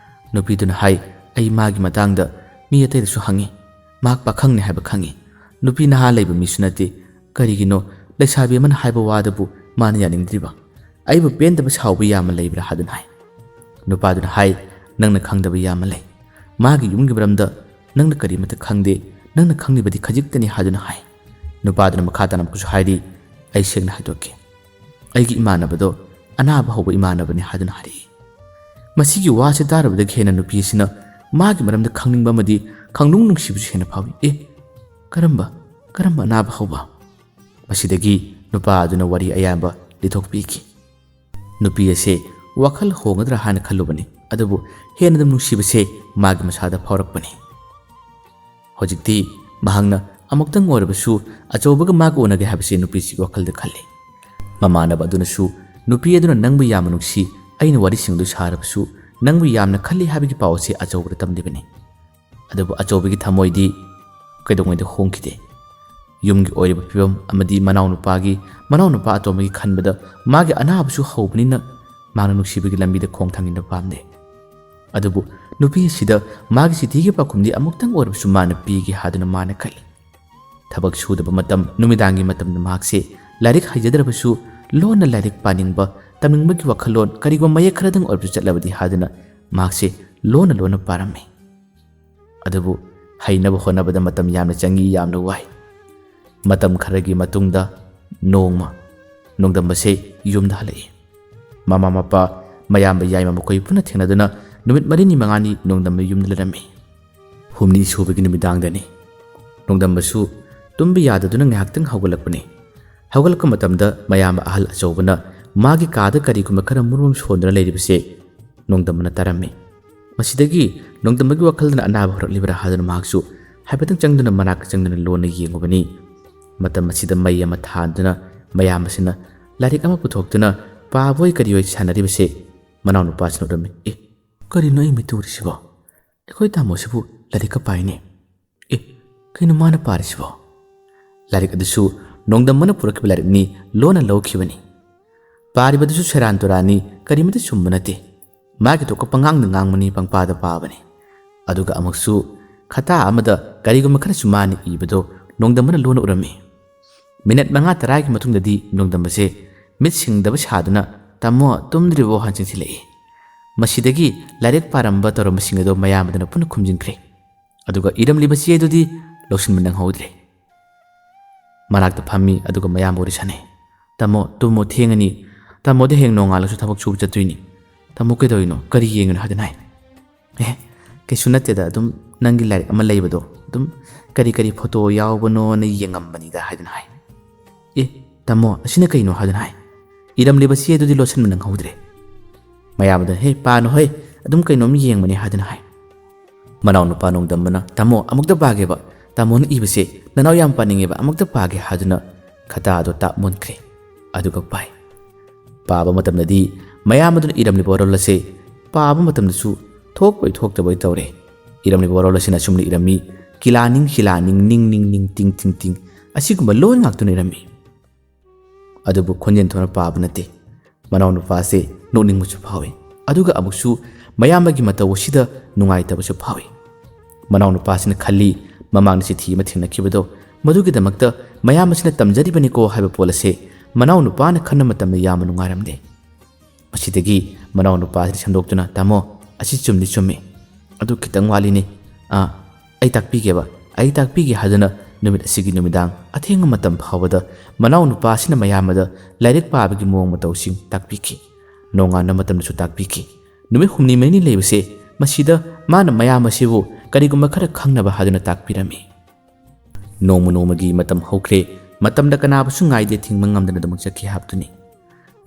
ꯅꯨꯄꯤꯗꯨꯅ ꯍꯥꯏ, ꯑꯩ ꯃꯥꯒꯤ ꯃꯇꯥꯡꯗ ꯃꯤ ꯑꯇꯩꯗꯁꯨ ꯍꯪꯉꯤ, ꯃꯍꯥꯛ ꯄꯥꯈꯪꯅꯤ ꯍꯥꯏꯕ ꯈꯪꯉꯤ, ꯅꯨꯄꯤ ꯅꯍꯥ ꯂꯩꯕ ꯃꯤꯁꯨ ꯅꯠꯇꯦ꯫ ꯀꯔꯤꯒꯤꯅꯣ ꯂꯩꯁꯥꯕꯤ ꯑꯃꯅ ꯍꯥꯏꯕ ꯋꯥꯗꯕꯨ ꯃꯥꯅ ꯌꯥꯅꯤꯡꯗ꯭ꯔꯤꯕ? ꯑꯩꯕꯨ ꯄꯦꯟꯗꯕ ꯁꯥꯎꯕ ꯌꯥꯝꯅ ꯂꯩꯕ꯭ꯔꯥ ꯍꯥꯏꯗꯨꯅ ꯍꯥꯏ꯫ ꯅꯨꯄꯥꯗꯨꯅ ꯍꯥꯏ, ꯅꯪꯅ ꯈꯪꯗꯕ ꯌꯥꯝꯅ ꯂꯩ꯫ ꯃꯥꯒꯤ ꯌꯨꯝꯒꯤ ꯃꯔꯝꯗ ꯅꯪꯅ ꯀꯔꯤꯃꯠꯇ ꯈꯪꯗꯦ, ꯅꯪꯅ ꯈꯪꯂꯤꯕꯗꯤ ꯈꯖꯤꯛꯇꯅꯤ ꯍꯥꯏꯗꯨꯅ ꯍꯥꯏ꯫ ꯅꯨꯄꯥꯗꯨꯅ ꯃꯈꯥ ꯇꯥꯅ ꯑꯃꯨꯛꯁꯨ ꯍꯥꯏꯔꯤ, ꯑꯩ ꯁꯦꯡꯅ ꯍꯥꯏꯗꯣꯛꯀꯦ, ꯑꯩꯒꯤ ꯏꯃꯥꯟꯅꯕꯗꯣ ꯑꯅꯥꯕ ꯍꯧꯕ ꯏꯃꯥꯟꯅꯕꯅꯤ ꯍꯥꯏꯗꯨꯅ ꯍꯥꯏꯔꯛꯏ꯫ ꯃꯁꯤꯒꯤ ꯋꯥꯁꯦ ꯇꯥꯔꯨꯕꯗꯒꯤ ꯍꯦꯟꯅ ꯅꯨꯄꯤꯁꯤꯅ ꯃꯥꯒꯤ ꯃꯔꯝꯗ ꯈꯪꯅꯤꯡꯕ ꯑꯃꯗꯤ ꯈꯪꯅꯨꯡ ꯅꯨꯡꯁꯤꯕꯁꯨ ꯍꯦꯟꯅ ꯐꯥꯎꯏ꯫ ꯀꯔꯝꯕ ꯑꯅꯥꯕ ꯍꯧꯕ? ꯃꯁꯤꯗꯒꯤ ꯅꯨꯄꯥ ꯑꯗꯨꯅ ꯋꯥꯔꯤ ꯑꯌꯥꯝꯕ ꯂꯤꯊꯣꯛꯄꯤꯈꯤ꯫ ꯅꯨꯄꯤ ꯑꯁꯦ ꯋꯥꯈꯜ ꯍꯣꯡꯒꯗ꯭ꯔꯥ ꯍꯥꯏꯅ ꯈꯜꯂꯨꯕꯅꯤ, ꯑꯗꯨꯕꯨ ꯍꯦꯟꯅ ꯑꯗꯨꯝ ꯅꯨꯡꯁꯤꯕꯁꯦ ꯃꯥꯒꯤ ꯃꯁꯥꯗ ꯐꯥꯎꯔꯛꯄꯅꯤ꯫ ꯍꯧꯖꯤꯛꯇꯤ ꯃꯍꯥꯛꯅ ꯑꯃꯨꯛꯇꯪ ꯑꯣꯏꯔꯕꯁꯨ ꯑꯆꯧꯕꯒ ꯃꯥꯒ ꯎꯅꯒꯦ ꯍꯥꯏꯕꯁꯤ ꯅꯨꯄꯤꯁꯤꯒꯤ ꯋꯥꯈꯜꯗ ꯈꯜꯂꯤ꯫ ꯃꯃꯥꯟꯅꯕ ꯑꯗꯨꯅꯁꯨ ꯅꯨꯄꯤ ꯑꯗꯨꯅ ꯅꯪꯕꯨ ꯌꯥꯝꯅ ꯅꯨꯡꯁꯤ, ꯑꯩꯅ ꯋꯥꯔꯤꯁꯤꯡꯗꯨ ꯁꯥꯔꯕꯁꯨ ꯅꯪꯕꯨ ꯌꯥꯝꯅ ꯈꯜꯂꯤ ꯍꯥꯏꯕꯒꯤ ꯄꯥꯎ ꯑꯁꯤ ꯑꯆꯧꯕꯗ ꯇꯝꯂꯤꯕꯅꯤ꯫ ꯑꯗꯨꯕꯨ ꯑꯆꯧꯕꯒꯤ ꯊꯃꯣꯏꯗꯤ ꯀꯩꯗꯧꯉꯩꯗ ꯍꯣꯡꯈꯤꯗꯦ꯫ ꯌꯨꯝꯒꯤ ꯑꯣꯏꯔꯤꯕ ꯐꯤꯕꯝ ꯑꯃꯗꯤ ꯃꯅꯥꯎꯅꯨꯄꯥ ꯑꯇꯣꯝꯕꯒꯤ ꯈꯟꯕꯗ ꯃꯥꯒꯤ ꯑꯅꯥꯕꯁꯨ ꯍꯧꯕꯅꯤꯅ ꯃꯥꯅ ꯅꯨꯡꯁꯤꯕꯒꯤ ꯂꯝꯕꯤꯗ ꯈꯣꯡ ꯊꯥꯡꯖꯤꯟꯕ ꯄꯥꯝꯗꯦ꯫ ꯑꯗꯨꯕꯨ ꯅꯨꯄꯤ ꯑꯁꯤꯗ ꯃꯥꯒꯤ ꯆꯤꯊꯤꯒꯤ ꯄꯥꯎꯈꯨꯝꯗꯤ ꯑꯃꯨꯛꯇꯪ ꯑꯣꯏꯔꯕꯁꯨ ꯃꯥꯅ ꯄꯤꯒꯦ ꯍꯥꯏꯗꯨꯅ ꯃꯥꯅ ꯈꯜꯂꯤ꯫ ꯊꯕꯛ ꯁꯨꯗꯕ ꯃꯇꯝ ꯅꯨꯃꯤꯗꯥꯡꯒꯤ ꯃꯇꯝꯗ ꯃꯍꯥꯛꯁꯦ ꯂꯥꯏꯔꯤꯛ ꯍꯩꯖꯗ꯭ꯔꯕꯁꯨ ꯂꯣꯟꯅ ꯂꯥꯏꯔꯤꯛ ꯄꯥꯅꯤꯡꯕ, ꯇꯝꯅꯤꯡꯕꯒꯤ ꯋꯥꯈꯜꯂꯣꯟ ꯀꯔꯤꯒꯨꯝꯕ ꯃꯌꯦꯛ ꯈꯔꯗꯪ ꯑꯣꯏꯔꯕꯁꯨ ꯆꯠꯂꯕꯗꯤ ꯍꯥꯏꯗꯨꯅ ꯃꯍꯥꯛꯁꯦ ꯂꯣꯟꯅ ꯄꯥꯔꯝꯃꯤ꯫ ꯑꯗꯨꯕꯨ ꯍꯩꯅꯕ ꯍꯣꯠꯅꯕꯗ ꯃꯇꯝ ꯌꯥꯝꯅ ꯆꯪꯏ, ꯌꯥꯝꯅ ꯋꯥꯏ꯫ ꯃꯇꯝ ꯈꯔꯒꯤ ꯃꯇꯨꯡꯗ ꯅꯣꯡꯃ ꯅꯣꯡꯗꯝꯕꯁꯦ ꯌꯨꯝꯗ ꯍꯜꯂꯛꯏ꯫ ꯃꯃꯥ ꯃꯄꯥ ꯃꯌꯥꯝꯕ ꯌꯥꯏꯃ ꯃꯈꯣꯏ ꯄꯨꯟꯅ ꯊꯦꯡꯅꯗꯨꯅ ꯅꯨꯃꯤꯠ 4-5 ꯅꯣꯡꯗꯝꯕ ꯌꯨꯝꯗ ꯂꯩꯔꯝꯃꯤ꯫ 6ꯅꯤ ꯁꯨꯕꯒꯤ ꯅꯨꯃꯤꯗꯥꯡꯗꯅꯤ꯫ ꯅꯣꯡꯗꯝꯕꯁꯨ ꯇꯨꯝꯕ ꯌꯥꯗꯗꯨꯅ ꯉꯥꯏꯍꯥꯛꯇꯪ ꯍꯧꯒꯠꯂꯛꯄꯅꯤ꯫ ꯍꯧꯒꯠꯂꯛꯄ ꯃꯇꯝꯗ ꯃꯌꯥꯝꯕ ꯑꯍꯜ ꯑꯆꯧꯕꯅ ꯃꯥꯒꯤ ꯀꯥꯗ ꯀꯔꯤꯒꯨꯝꯕ ꯈꯔ ꯃꯨꯔꯨꯝ ꯁꯣꯟꯗꯨꯅ ꯂꯩꯔꯤꯕꯁꯦ ꯅꯣꯡꯗꯝꯕꯅ ꯇꯥꯔꯝꯃꯤ꯫ ꯃꯁꯤꯗꯒꯤ ꯅꯣꯡꯗꯝꯕꯒꯤ ꯋꯥꯈꯜꯗꯅ ꯑꯅꯥꯕ ꯍꯧꯔꯛꯂꯤꯕ꯭ꯔꯥ ꯍꯥꯏꯗꯨꯅ ꯃꯍꯥꯛꯁꯨ ꯍꯥꯏꯐꯦꯠꯇꯪ ꯃꯅꯥꯛꯇ ꯆꯪꯗꯨꯅ ꯂꯣꯟꯅ ꯌꯦꯡꯉꯨꯕꯅꯤ꯫ ꯃꯇꯝ ꯑꯁꯤꯗ ꯃꯩ ꯑꯃ ꯊꯥꯟꯗꯨꯅ ꯃꯌꯥꯝꯕꯁꯤꯅ ꯂꯥꯏꯔꯤꯛ ꯑꯃ ꯄꯨꯊꯣꯛꯇꯨꯅ ꯄꯥꯕꯣꯏ ꯀꯔꯤꯑꯣꯏ ꯁꯥꯟꯅꯔꯤꯕꯁꯦ ꯃꯅꯥꯎꯅꯨꯄꯥꯁꯤꯅ ꯎꯔꯝꯃꯤ꯫ ꯀꯔꯤꯅꯣ ꯑꯩ ꯃꯤꯠꯇ ꯎꯔꯤꯁꯤꯕꯣ? ꯑꯩꯈꯣꯏ ꯇꯥꯃꯣꯁꯤꯕꯨ ꯂꯥꯏꯔꯤꯛꯀ ꯄꯥꯏꯅꯦ꯫ ꯀꯩꯅꯣ ꯃꯥꯅ ꯄꯥꯔꯤꯁꯤꯕꯣ? ꯂꯥꯏꯔꯤꯛ ꯑꯗꯨꯁꯨ ꯅꯣꯡꯗꯝꯕꯅ ꯄꯨꯔꯛꯈꯤꯕ ꯂꯥꯏꯔꯤꯛꯅꯤ, ꯂꯣꯟꯅ ꯂꯧꯈꯤꯕꯅꯤ꯫ ꯄꯥꯔꯤꯕꯗꯨꯁꯨ ꯁꯦꯔꯥꯟ ꯇꯨꯔꯥꯟꯅꯤ, ꯀꯔꯤꯃꯇ ꯆꯨꯝꯕ ꯅꯠꯇꯦ꯫ ꯃꯥꯒꯤ ꯊꯣꯛꯄ ꯄꯉꯥꯡꯗ ꯉꯥꯡꯕꯅꯤ, ꯄꯪꯄꯥꯗ ꯄꯥꯕꯅꯤ꯫ ꯑꯗꯨꯒ ꯑꯃꯨꯛꯁꯨ ꯈꯇꯥ ꯑꯃꯗ ꯀꯔꯤꯒꯨꯝꯕ ꯈꯔꯁꯨ ꯃꯥꯅ ꯏꯕꯗꯣ ꯅꯣꯡꯗꯝꯕꯅ ꯂꯣꯟꯅ ꯎꯔꯝꯃꯤ꯫ ꯃꯤꯅꯠ 5-10ꯒꯤ ꯃꯇꯨꯡꯗꯗꯤ ꯅꯣꯡꯗꯝꯕꯁꯦ ꯃꯤꯠ ꯁꯤꯡꯗꯕ ꯁꯥꯗꯨꯅ ꯇꯥꯃꯣ ꯇꯨꯝꯗ꯭ꯔꯤꯕꯣ ꯍꯥꯏꯅ ꯆꯪꯁꯤꯜꯂꯛꯏ꯫ ꯃꯁꯤꯗꯒꯤ ꯂꯥꯏꯔꯤꯛ ꯄꯥꯔꯝꯕ ꯇꯧꯔꯝꯕꯁꯤꯡ ꯑꯗꯣ ꯃꯌꯥꯝꯕꯗꯅ ꯄꯨꯟꯅ ꯈꯨꯝꯖꯤꯟꯈ꯭ꯔꯦ꯫ ꯑꯗꯨꯒ ꯏꯔꯝꯂꯤꯕ ꯆꯦꯗꯨꯗꯤ ꯂꯧꯁꯤꯟꯕ ꯅꯪꯍꯧꯗ꯭ꯔꯦ꯫ ꯃꯅꯥꯛꯇ ꯐꯝꯃꯤ ꯑꯗꯨꯒ ꯃꯌꯥꯝꯕ ꯋꯥꯔꯤ ꯁꯥꯟꯅꯩ꯫ ꯇꯥꯃꯣ ꯇꯨꯝꯃꯣ ꯊꯦꯡꯉꯅꯤ, ꯇꯥꯃꯣꯗ ꯍꯌꯦꯡ ꯅꯣꯡꯉꯥꯜꯂꯁꯨ ꯊꯕꯛ ꯁꯨꯕ ꯆꯠꯇꯣꯏꯅꯤ꯫ ꯇꯥꯃꯣ ꯀꯩꯗꯧꯔꯤꯅꯣ? ꯀꯔꯤ ꯌꯦꯡꯉꯤꯅꯣ ꯍꯥꯏꯗꯅ ꯍꯥꯏ꯫ ꯀꯩꯁꯨ ꯅꯠꯇꯦꯗ, ꯑꯗꯨꯝ ꯅꯪꯒꯤ ꯂꯥꯏꯔꯤꯛ ꯑꯃ ꯂꯩꯕꯗꯣ ꯑꯗꯨꯝ ꯀꯔꯤ ꯀꯔꯤ ꯐꯣꯇꯣ ꯌꯥꯎꯕꯅꯣꯅ ꯌꯦꯡꯉꯝꯕꯅꯤꯗ ꯍꯥꯏꯗꯅ ꯍꯥꯏ꯫ ꯇꯥꯃꯣ ꯑꯁꯤꯅ ꯀꯩꯅꯣ ꯍꯥꯏꯗꯅ ꯍꯥꯏ꯫ ꯏꯔꯝꯂꯤꯕ ꯆꯦꯗꯨꯗꯤ ꯂꯣꯠꯁꯤꯟꯕ ꯅꯪꯍꯧꯗ꯭ꯔꯦ꯫ ꯃꯌꯥꯝꯕꯗ ꯄꯥꯅꯣ ꯑꯗꯨꯝ ꯀꯩꯅꯣꯝ ꯌꯦꯡꯕꯅꯤ ꯍꯥꯏꯗꯅ ꯍꯥꯏ꯫ ꯃꯅꯥꯎꯅꯨꯄꯥ ꯅꯣꯡꯗꯝꯕꯅ ꯇꯥꯃꯣ ꯑꯃꯨꯛꯇ ꯄꯥꯒꯦꯕ, ꯇꯥꯃꯣꯅ ꯏꯕꯁꯦ ꯅꯅꯥꯎ ꯌꯥꯝ ꯄꯥꯅꯤꯡꯉꯦꯕ, ꯑꯃꯨꯛꯇ ꯄꯥꯒꯦ ꯍꯥꯏꯗꯨꯅ ꯈꯇꯥ ꯑꯗꯣ ꯇꯥꯞ ꯃꯨꯟꯈ꯭ꯔꯦ꯫ ꯑꯗꯨꯒ ꯄꯥꯏ꯫ ꯄꯥꯕ ꯃꯇꯝꯗꯗꯤ ꯃꯌꯥꯝꯕꯗꯨꯅ ꯏꯔꯝꯂꯤꯕ ꯋꯥꯔꯣꯜ ꯑꯁꯦ ꯄꯥꯕ ꯃꯇꯝꯗꯁꯨ ꯊꯣꯛꯄꯣꯏ ꯊꯣꯛꯇꯕꯣꯏ ꯇꯧꯔꯦ꯫ ꯏꯔꯝꯂꯤꯕ ꯋꯥꯔꯣꯜ ꯑꯁꯤꯅ ꯑꯁꯨꯝꯅ ꯏꯔꯝꯃꯤ: ꯀꯤꯂꯥꯅꯤꯡ ꯍꯤꯂꯥꯅꯤꯡ ꯅꯤꯡ ꯅꯤꯡ ꯅꯤꯡ ꯇꯤꯡ ꯇꯤꯡ ꯇꯤꯡ ꯑꯁꯤꯒꯨꯝꯕ ꯂꯣꯟ ꯉꯥꯛꯇꯨꯅ ꯏꯔꯝꯃꯤ꯫ ꯑꯗꯨꯕꯨ ꯈꯣꯟꯖꯦꯜ ꯊꯣꯛꯅ ꯄꯥꯕ ꯅꯠꯇꯦ꯫ ꯃꯅꯥꯎꯅꯨꯄꯥꯁꯦ ꯅꯣꯛꯅꯤꯡꯕꯁꯨ ꯐꯥꯎꯏ, ꯑꯗꯨꯒ ꯑꯃꯨꯛꯁꯨ ꯃꯌꯥꯝꯕꯒꯤ ꯃꯇꯧ ꯑꯁꯤꯗ ꯅꯨꯡꯉꯥꯏꯇꯕꯁꯨ ꯐꯥꯎꯏ꯫ ꯃꯅꯥꯎꯅꯨꯄꯥꯁꯤꯅ ꯈꯜꯂꯤ ꯃꯃꯥꯡꯗ ꯆꯤꯊꯤ ꯑꯃ ꯊꯦꯡꯅꯈꯤꯕꯗꯣ ꯃꯗꯨꯒꯤꯗꯃꯛꯇ ꯃꯌꯥꯝꯕꯁꯤꯅ ꯇꯝꯖꯔꯤꯕꯅꯤꯀꯣ ꯍꯥꯏꯕ ꯄꯣꯠ ꯑꯁꯦ ꯃꯅꯥꯎꯅꯨꯄꯥꯅ ꯈꯟꯕ ꯃꯇꯝꯗ ꯌꯥꯝꯅ ꯅꯨꯡꯉꯥꯏꯔꯝꯗꯦ꯫ ꯃꯁꯤꯗꯒꯤ ꯃꯅꯥꯎꯅꯨꯄꯥꯁꯤꯅ ꯁꯟꯗꯣꯛꯇꯨꯅ ꯇꯥꯃꯣ ꯑꯁꯤ ꯆꯨꯝꯗꯤ ꯆꯨꯝꯃꯤ, ꯑꯗꯨ ꯈꯤꯇꯪ ꯋꯥꯠꯂꯤꯅꯤ, ꯑꯩ ꯇꯥꯛꯄꯤꯒꯦ ꯍꯥꯏꯗꯨꯅ ꯅꯨꯃꯤꯠ ꯑꯁꯤꯒꯤ ꯅꯨꯃꯤꯗꯥꯡ ꯑꯊꯦꯡꯕ ꯃꯇꯝ ꯐꯥꯎꯕꯗ ꯃꯅꯥꯎꯅꯨꯄꯥꯁꯤꯅ ꯃꯌꯥꯝꯕꯗ ꯂꯥꯏꯔꯤꯛ ꯄꯥꯕꯒꯤ ꯃꯑꯣꯡ ꯃꯇꯧꯁꯤꯡ ꯇꯥꯛꯄꯤꯈꯤ꯫ ꯅꯣꯡꯉꯥꯟꯕ ꯃꯇꯝꯗꯁꯨ ꯇꯥꯛꯄꯤꯈꯤ꯫ ꯅꯨꯃꯤꯠ 6-7 ꯂꯩꯕꯁꯦ ꯃꯁꯤꯗ ꯃꯥꯅ ꯃꯌꯥꯝꯕꯁꯤꯕꯨ ꯀꯔꯤꯒꯨꯝꯕ ꯈꯔ ꯈꯪꯅꯕ ꯍꯥꯏꯗꯨꯅ ꯇꯥꯛꯄꯤꯔꯝꯃꯤ꯫ ꯅꯣꯡꯃꯒꯤ ꯃꯇꯝ ꯍꯧꯈ꯭ꯔꯦ꯫ ꯃꯇꯝꯗ ꯀꯅꯥꯕꯨꯁꯨ ꯉꯥꯏꯗꯦ, ꯊꯤꯡꯕ ꯉꯝꯗꯅ ꯑꯗꯨꯃꯛ ꯆꯠꯈꯤ ꯍꯥꯏꯕꯗꯨꯅꯤ꯫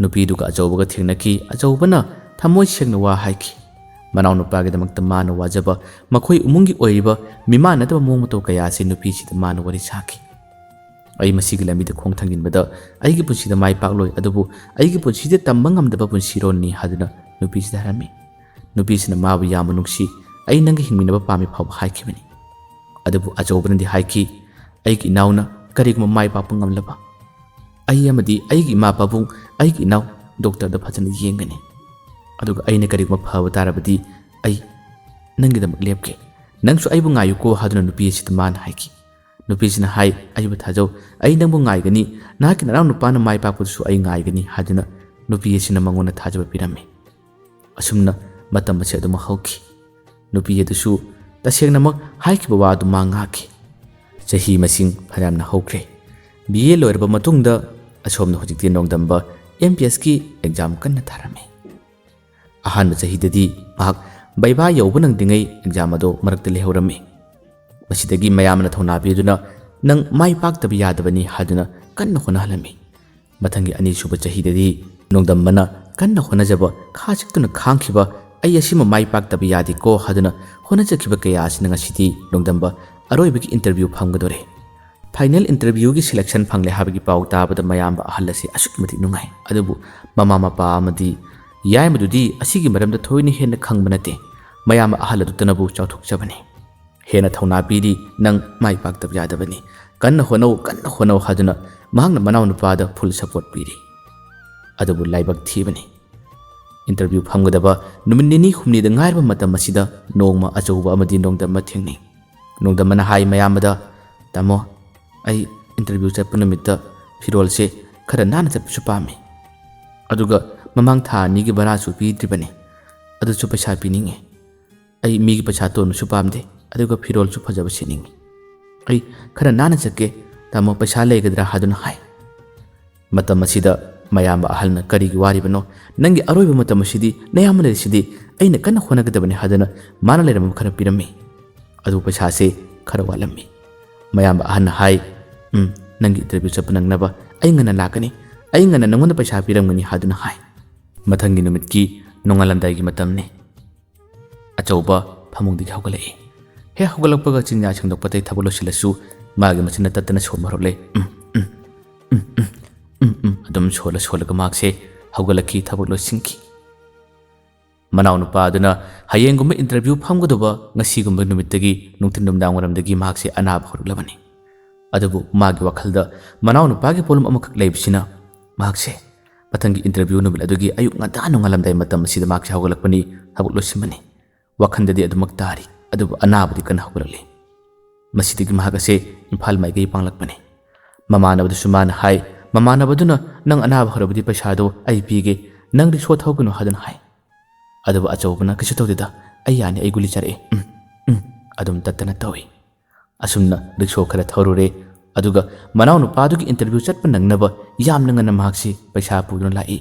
ꯅꯨꯄꯤꯗꯨꯒ ꯑꯆꯧꯕꯒ ꯊꯦꯡꯅꯈꯤ꯫ ꯑꯆꯧꯕꯅ ꯊꯃꯣꯏ ꯁꯦꯡꯅ ꯋꯥ ꯍꯥꯏꯈꯤ꯫ ꯃꯅꯥꯎꯅꯨꯄꯥꯒꯤꯗꯃꯛꯇ ꯃꯥꯅ ꯋꯥꯖꯕ, ꯃꯈꯣꯏ ꯏꯃꯨꯡꯒꯤ ꯑꯣꯏꯔꯤꯕ ꯃꯤꯃꯥꯟꯅꯗꯕ ꯃꯑꯣꯡ ꯃꯇꯧ ꯀꯌꯥ ꯑꯁꯤ ꯅꯨꯄꯤꯁꯤꯗ ꯃꯥꯅ ꯋꯥꯔꯤ ꯁꯥꯈꯤ꯫ ꯑꯩ ꯃꯁꯤꯒꯤ ꯂꯝꯕꯤꯗ ꯈꯣꯡ ꯊꯥꯡꯖꯤꯟꯕꯗ ꯑꯩꯒꯤ ꯄꯨꯟꯁꯤꯗ ꯃꯥꯏ ꯄꯥꯛꯂꯣꯏ, ꯑꯗꯨꯕꯨ ꯑꯩꯒꯤ ꯄꯨꯟꯁꯤꯗ ꯇꯝꯕ ꯉꯝꯗꯕ ꯄꯨꯟꯁꯤꯔꯣꯜꯅꯤ ꯍꯥꯏꯗꯨꯅ ꯅꯨꯄꯤꯁꯤꯗ ꯍꯥꯏꯔꯝꯃꯤ꯫ ꯅꯨꯄꯤꯁꯤꯅ ꯃꯥꯕꯨ ꯌꯥꯝꯅ ꯅꯨꯡꯁꯤ, ꯑꯩ ꯅꯪꯒ ꯍꯤꯡꯃꯤꯟꯅꯕ ꯄꯥꯝꯃꯤ ꯐꯥꯎꯕ ꯍꯥꯏꯈꯤꯕꯅꯤ꯫ ꯑꯗꯨꯕꯨ ꯑꯆꯧꯕꯅꯗꯤ ꯍꯥꯏꯈꯤ, ꯑꯩꯒꯤ ꯏꯅꯥꯎꯅ ꯀꯔꯤꯒꯨꯝꯕ ꯃꯥꯏ ꯄꯥꯛꯄ ꯉꯝꯂꯕ ꯑꯩ ꯑꯃꯗꯤ ꯑꯩꯒꯤ ꯏꯃꯥ ꯄꯥꯕꯨꯡ, ꯑꯩꯒꯤ ꯏꯅꯥꯎ ꯗꯣꯛꯇꯔꯗ ꯐꯖꯅ ꯌꯦꯡꯒꯅꯤ꯫ ꯑꯗꯨꯒ ꯑꯩꯅ ꯀꯔꯤꯒꯨꯝꯕ ꯐꯕ ꯇꯥꯔꯕꯗꯤ ꯑꯩ ꯅꯪꯒꯤꯗꯃꯛ ꯂꯦꯞꯀꯦ, ꯅꯪꯁꯨ ꯑꯩꯕꯨ ꯉꯥꯏꯌꯨꯀꯣ ꯍꯥꯏꯗꯨꯅ ꯅꯨꯄꯤ ꯑꯁꯤꯗ ꯃꯥꯅ ꯍꯥꯏꯈꯤ꯫ ꯅꯨꯄꯤꯁꯤꯅ ꯍꯥꯏ, ꯑꯩꯕꯨ ꯊꯥꯖꯧ, ꯑꯩ ꯅꯪꯕꯨ ꯉꯥꯏꯒꯅꯤ, ꯅꯍꯥꯛꯀꯤ ꯅꯅꯥꯎ ꯅꯨꯄꯥꯅ ꯃꯥꯏ ꯄꯥꯛꯄꯗꯨꯁꯨ ꯑꯩ ꯉꯥꯏꯒꯅꯤ ꯍꯥꯏꯗꯨꯅ ꯅꯨꯄꯤ ꯑꯁꯤꯅ ꯃꯉꯣꯟꯗ ꯊꯥꯖꯕ ꯄꯤꯔꯝꯃꯤ꯫ ꯑꯁꯨꯝꯅ ꯃꯇꯝ ꯑꯁꯤ ꯑꯗꯨꯃꯛ ꯍꯧꯈꯤ꯫ ꯅꯨꯄꯤ ꯑꯗꯨꯁꯨ ꯇꯁꯦꯡꯅꯃꯛ ꯍꯥꯏꯈꯤꯕ ꯋꯥ ꯑꯗꯨ ꯃꯥ ꯉꯥꯛꯈꯤ꯫ ꯆꯍꯤ ꯃꯁꯤꯡ ꯐꯅꯌꯥꯝꯅ ꯍꯧꯈ꯭ꯔꯦ꯫ BA ꯂꯣꯏꯔꯕ ꯃꯇꯨꯡꯗ ꯑꯁꯣꯝꯅ ꯍꯧꯖꯤꯛꯇꯤ ꯅꯣꯡꯗꯝꯕ MPSꯀꯤ ꯑꯦꯛꯖꯥꯝ ꯀꯟꯅ ꯊꯥꯔꯝꯃꯤ꯫ ꯑꯍꯥꯟꯕ ꯆꯍꯤꯗꯗꯤ ꯃꯍꯥꯛ ꯕꯩꯕꯥ ꯌꯧꯕ ꯅꯪꯗ꯭ꯔꯤꯉꯩ ꯑꯦꯛꯖꯥꯝ ꯑꯗꯣ ꯃꯔꯛꯇ ꯂꯩꯍꯧꯔꯝꯃꯤ꯫ ꯃꯁꯤꯗꯒꯤ ꯃꯌꯥꯝꯅ ꯊꯧꯅꯥ ꯄꯤꯗꯨꯅ ꯅꯪ ꯃꯥꯏ ꯄꯥꯛꯇꯕ ꯌꯥꯗꯕꯅꯤ ꯍꯥꯏꯗꯨꯅ ꯀꯟꯅ ꯍꯣꯠꯅꯍꯜꯂꯝꯃꯤ꯫ ꯃꯊꯪꯒꯤ ꯑꯅꯤꯁꯨꯕ ꯆꯍꯤꯗꯗꯤ ꯅꯣꯡꯗꯝꯕꯅ ꯀꯟꯅ ꯍꯣꯠꯅꯖꯕ, ꯈꯥ ꯆꯤꯛꯇꯨꯅ ꯈꯥꯡꯈꯤꯕ, ꯑꯩ ꯑꯁꯤꯃ ꯃꯥꯏ ꯄꯥꯛꯇꯕ ꯌꯥꯗꯦꯀꯣ ꯍꯥꯏꯗꯨꯅ ꯍꯣꯠꯅꯖꯈꯤꯕ ꯀꯌꯥ ꯑꯁꯤꯅ ꯉꯁꯤꯗꯤ ꯅꯣꯡꯗꯝꯕ ꯑꯔꯣꯏꯕꯒꯤ ꯏꯟꯇꯔꯚ꯭ꯌꯨ ꯐꯝꯒꯗꯣꯔꯦ꯫ ꯐꯥꯏꯅꯦꯜ ꯏꯟꯇꯔꯚ꯭ꯌꯨꯒꯤ ꯁꯦꯂꯦꯛꯁꯟ ꯐꯪꯂꯦ ꯍꯥꯏꯕꯒꯤ ꯄꯥꯎ ꯇꯥꯕꯗ ꯃꯌꯥꯝꯕ ꯑꯍꯜ ꯑꯁꯤ ꯑꯁꯨꯛꯀꯤ ꯃꯇꯤꯛ ꯅꯨꯡꯉꯥꯏ꯫ ꯑꯗꯨꯕꯨ ꯃꯃꯥ ꯃꯄꯥ ꯑꯃꯗꯤ ꯌꯥꯏꯃꯗꯨꯗꯤ ꯑꯁꯤꯒꯤ ꯃꯔꯝꯗ ꯊꯣꯏꯅ ꯍꯦꯟꯅ ꯈꯪꯕ ꯅꯠꯇꯦ꯫ ꯃꯌꯥꯝꯕ ꯑꯍꯜ ꯑꯗꯨꯇꯅꯕꯨ ꯆꯥꯎꯊꯣꯛꯆꯕꯅꯤ꯫ ꯍꯦꯟꯅ ꯊꯧꯅꯥ ꯄꯤꯔꯤ, ꯅꯪ ꯃꯥꯏ ꯄꯥꯛꯇꯕ ꯌꯥꯗꯕꯅꯤ, ꯀꯟꯅ ꯍꯣꯠꯅꯧ ꯍꯥꯏꯗꯨꯅ ꯃꯍꯥꯛꯅ ꯃꯅꯥꯎꯅꯨꯄꯥꯗ ꯐꯨꯜ ꯁꯄꯣꯔꯠ ꯄꯤꯔꯤ꯫ ꯑꯗꯨꯕꯨ ꯂꯥꯏꯕꯛ ꯊꯤꯕꯅꯤ꯫ ꯏꯟꯇꯔꯚ꯭ꯌꯨ ꯐꯝꯒꯗꯕ ꯅꯨꯃꯤꯠ 9-8 ꯉꯥꯏꯔꯕ ꯃꯇꯝ ꯑꯁꯤꯗ ꯅꯣꯡꯃ ꯑꯆꯧꯕ ꯑꯃꯗꯤ ꯅꯣꯡꯗꯝꯕ ꯊꯦꯡꯅꯩ꯫ ꯅꯣꯡꯗꯝꯕꯅ ꯍꯥꯏ ꯃꯌꯥꯝꯕꯗ, ꯇꯥꯃꯣ ꯑꯩ ꯏꯟꯇꯔꯚ꯭ꯌꯨ ꯆꯠꯄ ꯅꯨꯃꯤꯠꯇ ꯐꯤꯔꯣꯜꯁꯦ ꯈꯔ ꯅꯥꯟꯅ ꯆꯠꯄꯁꯨ ꯄꯥꯝꯃꯤ, ꯑꯗꯨꯒ ꯃꯃꯥꯡ ꯊꯥ 2ꯒꯤ ꯚꯔꯥꯁꯨ ꯄꯤꯗ꯭ꯔꯤꯕꯅꯤ, ꯑꯗꯨꯁꯨ ꯄꯩꯁꯥ ꯄꯤꯅꯤꯡꯉꯤ꯫ ꯑꯩ ꯃꯤꯒꯤ ꯄꯩꯁꯥ ꯇꯣꯟꯕꯁꯨ ꯄꯥꯝꯗꯦ, ꯑꯗꯨꯒ ꯐꯤꯔꯣꯜꯁꯨ ꯐꯖꯕ ꯁꯦꯠꯅꯤꯡꯉꯤ꯫ ꯑꯩ ꯈꯔ ナꯆꯠꯀꯦ, ꯇꯥꯃꯣ ꯄꯩꯁꯥ ꯂꯩꯒꯗ꯭ꯔꯥ ꯍꯥꯏꯗꯨꯅ ꯍꯥꯏ꯫ ꯃꯇꯝ ꯑꯁꯤꯗ ꯃꯌꯥꯝꯕ ꯑꯍꯜꯅ ꯀꯔꯤꯒꯤ ꯋꯥꯔꯤꯕꯅꯣ, ꯅꯪꯒꯤ ꯑꯔꯣꯏꯕ ꯃꯇꯝ ꯑꯁꯤꯗꯤ ꯅꯌꯥꯝꯕ ꯂꯩꯔꯤꯁꯤꯗꯤ, ꯑꯩꯅ ꯀꯟꯅ ꯍꯣꯠꯅꯒꯗꯕꯅꯤ ꯍꯥꯏꯗꯨꯅ ꯃꯥꯅ ꯂꯩꯔꯝꯕ ꯈꯔ ꯄꯤꯔꯝꯃꯤ꯫ ꯑꯗꯨ ꯄꯩꯁꯥꯁꯦ ꯈꯔ ꯋꯥꯠꯂꯝꯃꯤ꯫ ꯃꯌꯥꯝꯕ ꯑꯍꯜꯅ ꯍꯥꯏ, ꯅꯪꯒꯤ ꯏꯟꯇꯔꯚ꯭ꯌꯨ ꯆꯠꯄ ꯅꯪꯅꯕ ꯑꯩ ꯉꯟꯅ ꯂꯥꯛꯀꯅꯤ, ꯑꯩ ꯉꯟꯅ ꯅꯪꯉꯣꯟꯗ ꯄꯩꯁꯥ ꯄꯤꯔꯝꯒꯅꯤ ꯍꯥꯏꯗꯨꯅ ꯍꯥꯏ꯫ ꯃꯊꯪꯒꯤ ꯅꯨꯃꯤꯠꯀꯤ ꯅꯣꯡꯉꯥꯜꯂꯝꯗꯥꯏꯒꯤ ꯃꯇꯝꯅꯤ꯫ ꯑꯆꯧꯕ ꯐꯃꯨꯡꯗꯒꯤ ꯍꯧꯒꯠꯂꯛꯏ꯫ ꯍꯦꯛ ꯍꯧꯒꯠꯂꯛꯄꯒ ꯆꯤꯟꯌꯥ ꯁꯦꯡꯗꯣꯛꯄꯗꯩ ꯊꯕꯛ ꯂꯣꯏꯁꯤꯜꯂꯁꯨ ꯃꯥꯒꯤ ꯃꯆꯤꯟꯅ ꯇꯠꯇꯅ ꯁꯣꯟꯕ ꯍꯧꯔꯛꯂꯦ꯫ ꯑꯗꯨꯝ ꯁꯣꯜꯂꯒ ꯃꯍꯥꯛꯁꯦ ꯍꯧꯒꯠꯂꯛꯈꯤ ꯊꯕꯛ ꯂꯣꯏꯁꯤꯟꯈꯤ ꯃꯅꯥꯎ ꯅꯨꯄꯥ ꯑꯗꯨꯅ ꯍꯌꯦꯡꯒꯨꯝꯕ ꯏꯟꯇꯔꯚ꯭ꯌꯨ ꯐꯝꯒꯗꯕ ꯉꯁꯤꯒꯨꯝꯕ ꯅꯨꯃꯤꯠꯇꯒꯤ ꯅꯨꯡꯊꯤꯜ ꯅꯨꯡꯗꯥꯡ ꯋꯥꯏꯔꯝꯗꯒꯤ ꯃꯍꯥꯛꯁꯦ ꯑꯅꯥꯕ ꯍꯧꯔꯛꯂꯕꯅꯤ ꯑꯗꯨꯕꯨ ꯃꯥꯒꯤ ꯋꯥꯈꯜꯗ ꯃꯅꯥꯎ ꯅꯨꯄꯥꯒꯤ ꯄꯣꯠꯂꯨꯝ ꯑꯃꯈꯛ ꯂꯩꯕꯁꯤꯅ ꯃꯍꯥꯛꯁꯦ ꯃꯊꯪꯒꯤ ꯏꯟꯇꯔꯚ꯭ꯌꯨ ꯅꯨꯃꯤꯠ ꯑꯗꯨꯒꯤ ꯑꯌꯨꯛ ꯉꯟꯇꯥ ꯅꯣꯡꯉꯥꯜꯂꯝꯗꯥꯏ ꯃꯇꯝ ꯑꯁꯤꯗ ꯃꯍꯥꯛꯁꯦ ꯍꯧꯒꯠꯂꯛꯄꯅꯤ ꯊꯕꯛ ꯂꯣꯏꯁꯤꯟꯕꯅꯤ ꯋꯥꯈꯜꯗꯗꯤ ꯑꯗꯨꯃꯛ ꯇꯥꯔꯤ ꯑꯗꯨꯕꯨ ꯑꯅꯥꯕꯗꯤ ꯀꯟꯅ ꯍꯧꯒꯠꯂꯛꯂꯤ ꯃꯁꯤꯗꯒꯤ ꯃꯍꯥꯛ ꯑꯁꯦ ꯏꯝꯐꯥꯜ ꯃꯥꯏꯀꯩ ꯄꯥꯡꯂꯛꯄꯅꯤ ꯃꯃꯥꯟꯅꯕꯗꯨꯁꯨ ꯃꯥꯅ ꯍꯥꯏ ꯃꯃꯥꯟꯅꯕꯗꯨꯅ ꯅꯪ ꯑꯅꯥꯕ ꯍꯧꯔꯕꯗꯤ ꯄꯩꯁꯥꯗꯣ ꯑꯩ ꯄꯤꯒꯦ ꯅꯪ ꯔꯤꯛꯁꯣ ꯊꯧꯒꯅꯨ ꯍꯥꯏꯗꯨꯅ ꯍꯥꯏ ꯑꯗꯨꯕꯨ ꯑꯆꯧꯕꯅ ꯀꯩꯁꯨ ꯇꯧꯗꯦꯗ ꯑꯩ ꯌꯥꯅꯤ ꯑꯩ ꯒꯨꯂꯤ ꯆꯥꯔꯛꯑꯦ ꯑꯗꯨꯝ ꯇꯠꯇꯅ ꯇꯧꯏ ꯑꯁꯨꯝꯅ ꯔꯤꯛꯁꯣ ꯈꯔ ꯊꯧꯔꯨꯔꯦ ꯑꯗꯨꯒ ꯃꯅꯥꯎ ꯅꯨꯄꯥꯗꯨꯒꯤ ꯏꯟꯇꯔꯚ꯭ꯌꯨ ꯆꯠꯄ ꯅꯪꯅꯕ ꯌꯥꯝꯅ ꯉꯟꯅ ꯃꯍꯥꯛꯁꯤ ꯄꯩꯁꯥ ꯄꯨꯗꯨꯅ ꯂꯥꯛꯏ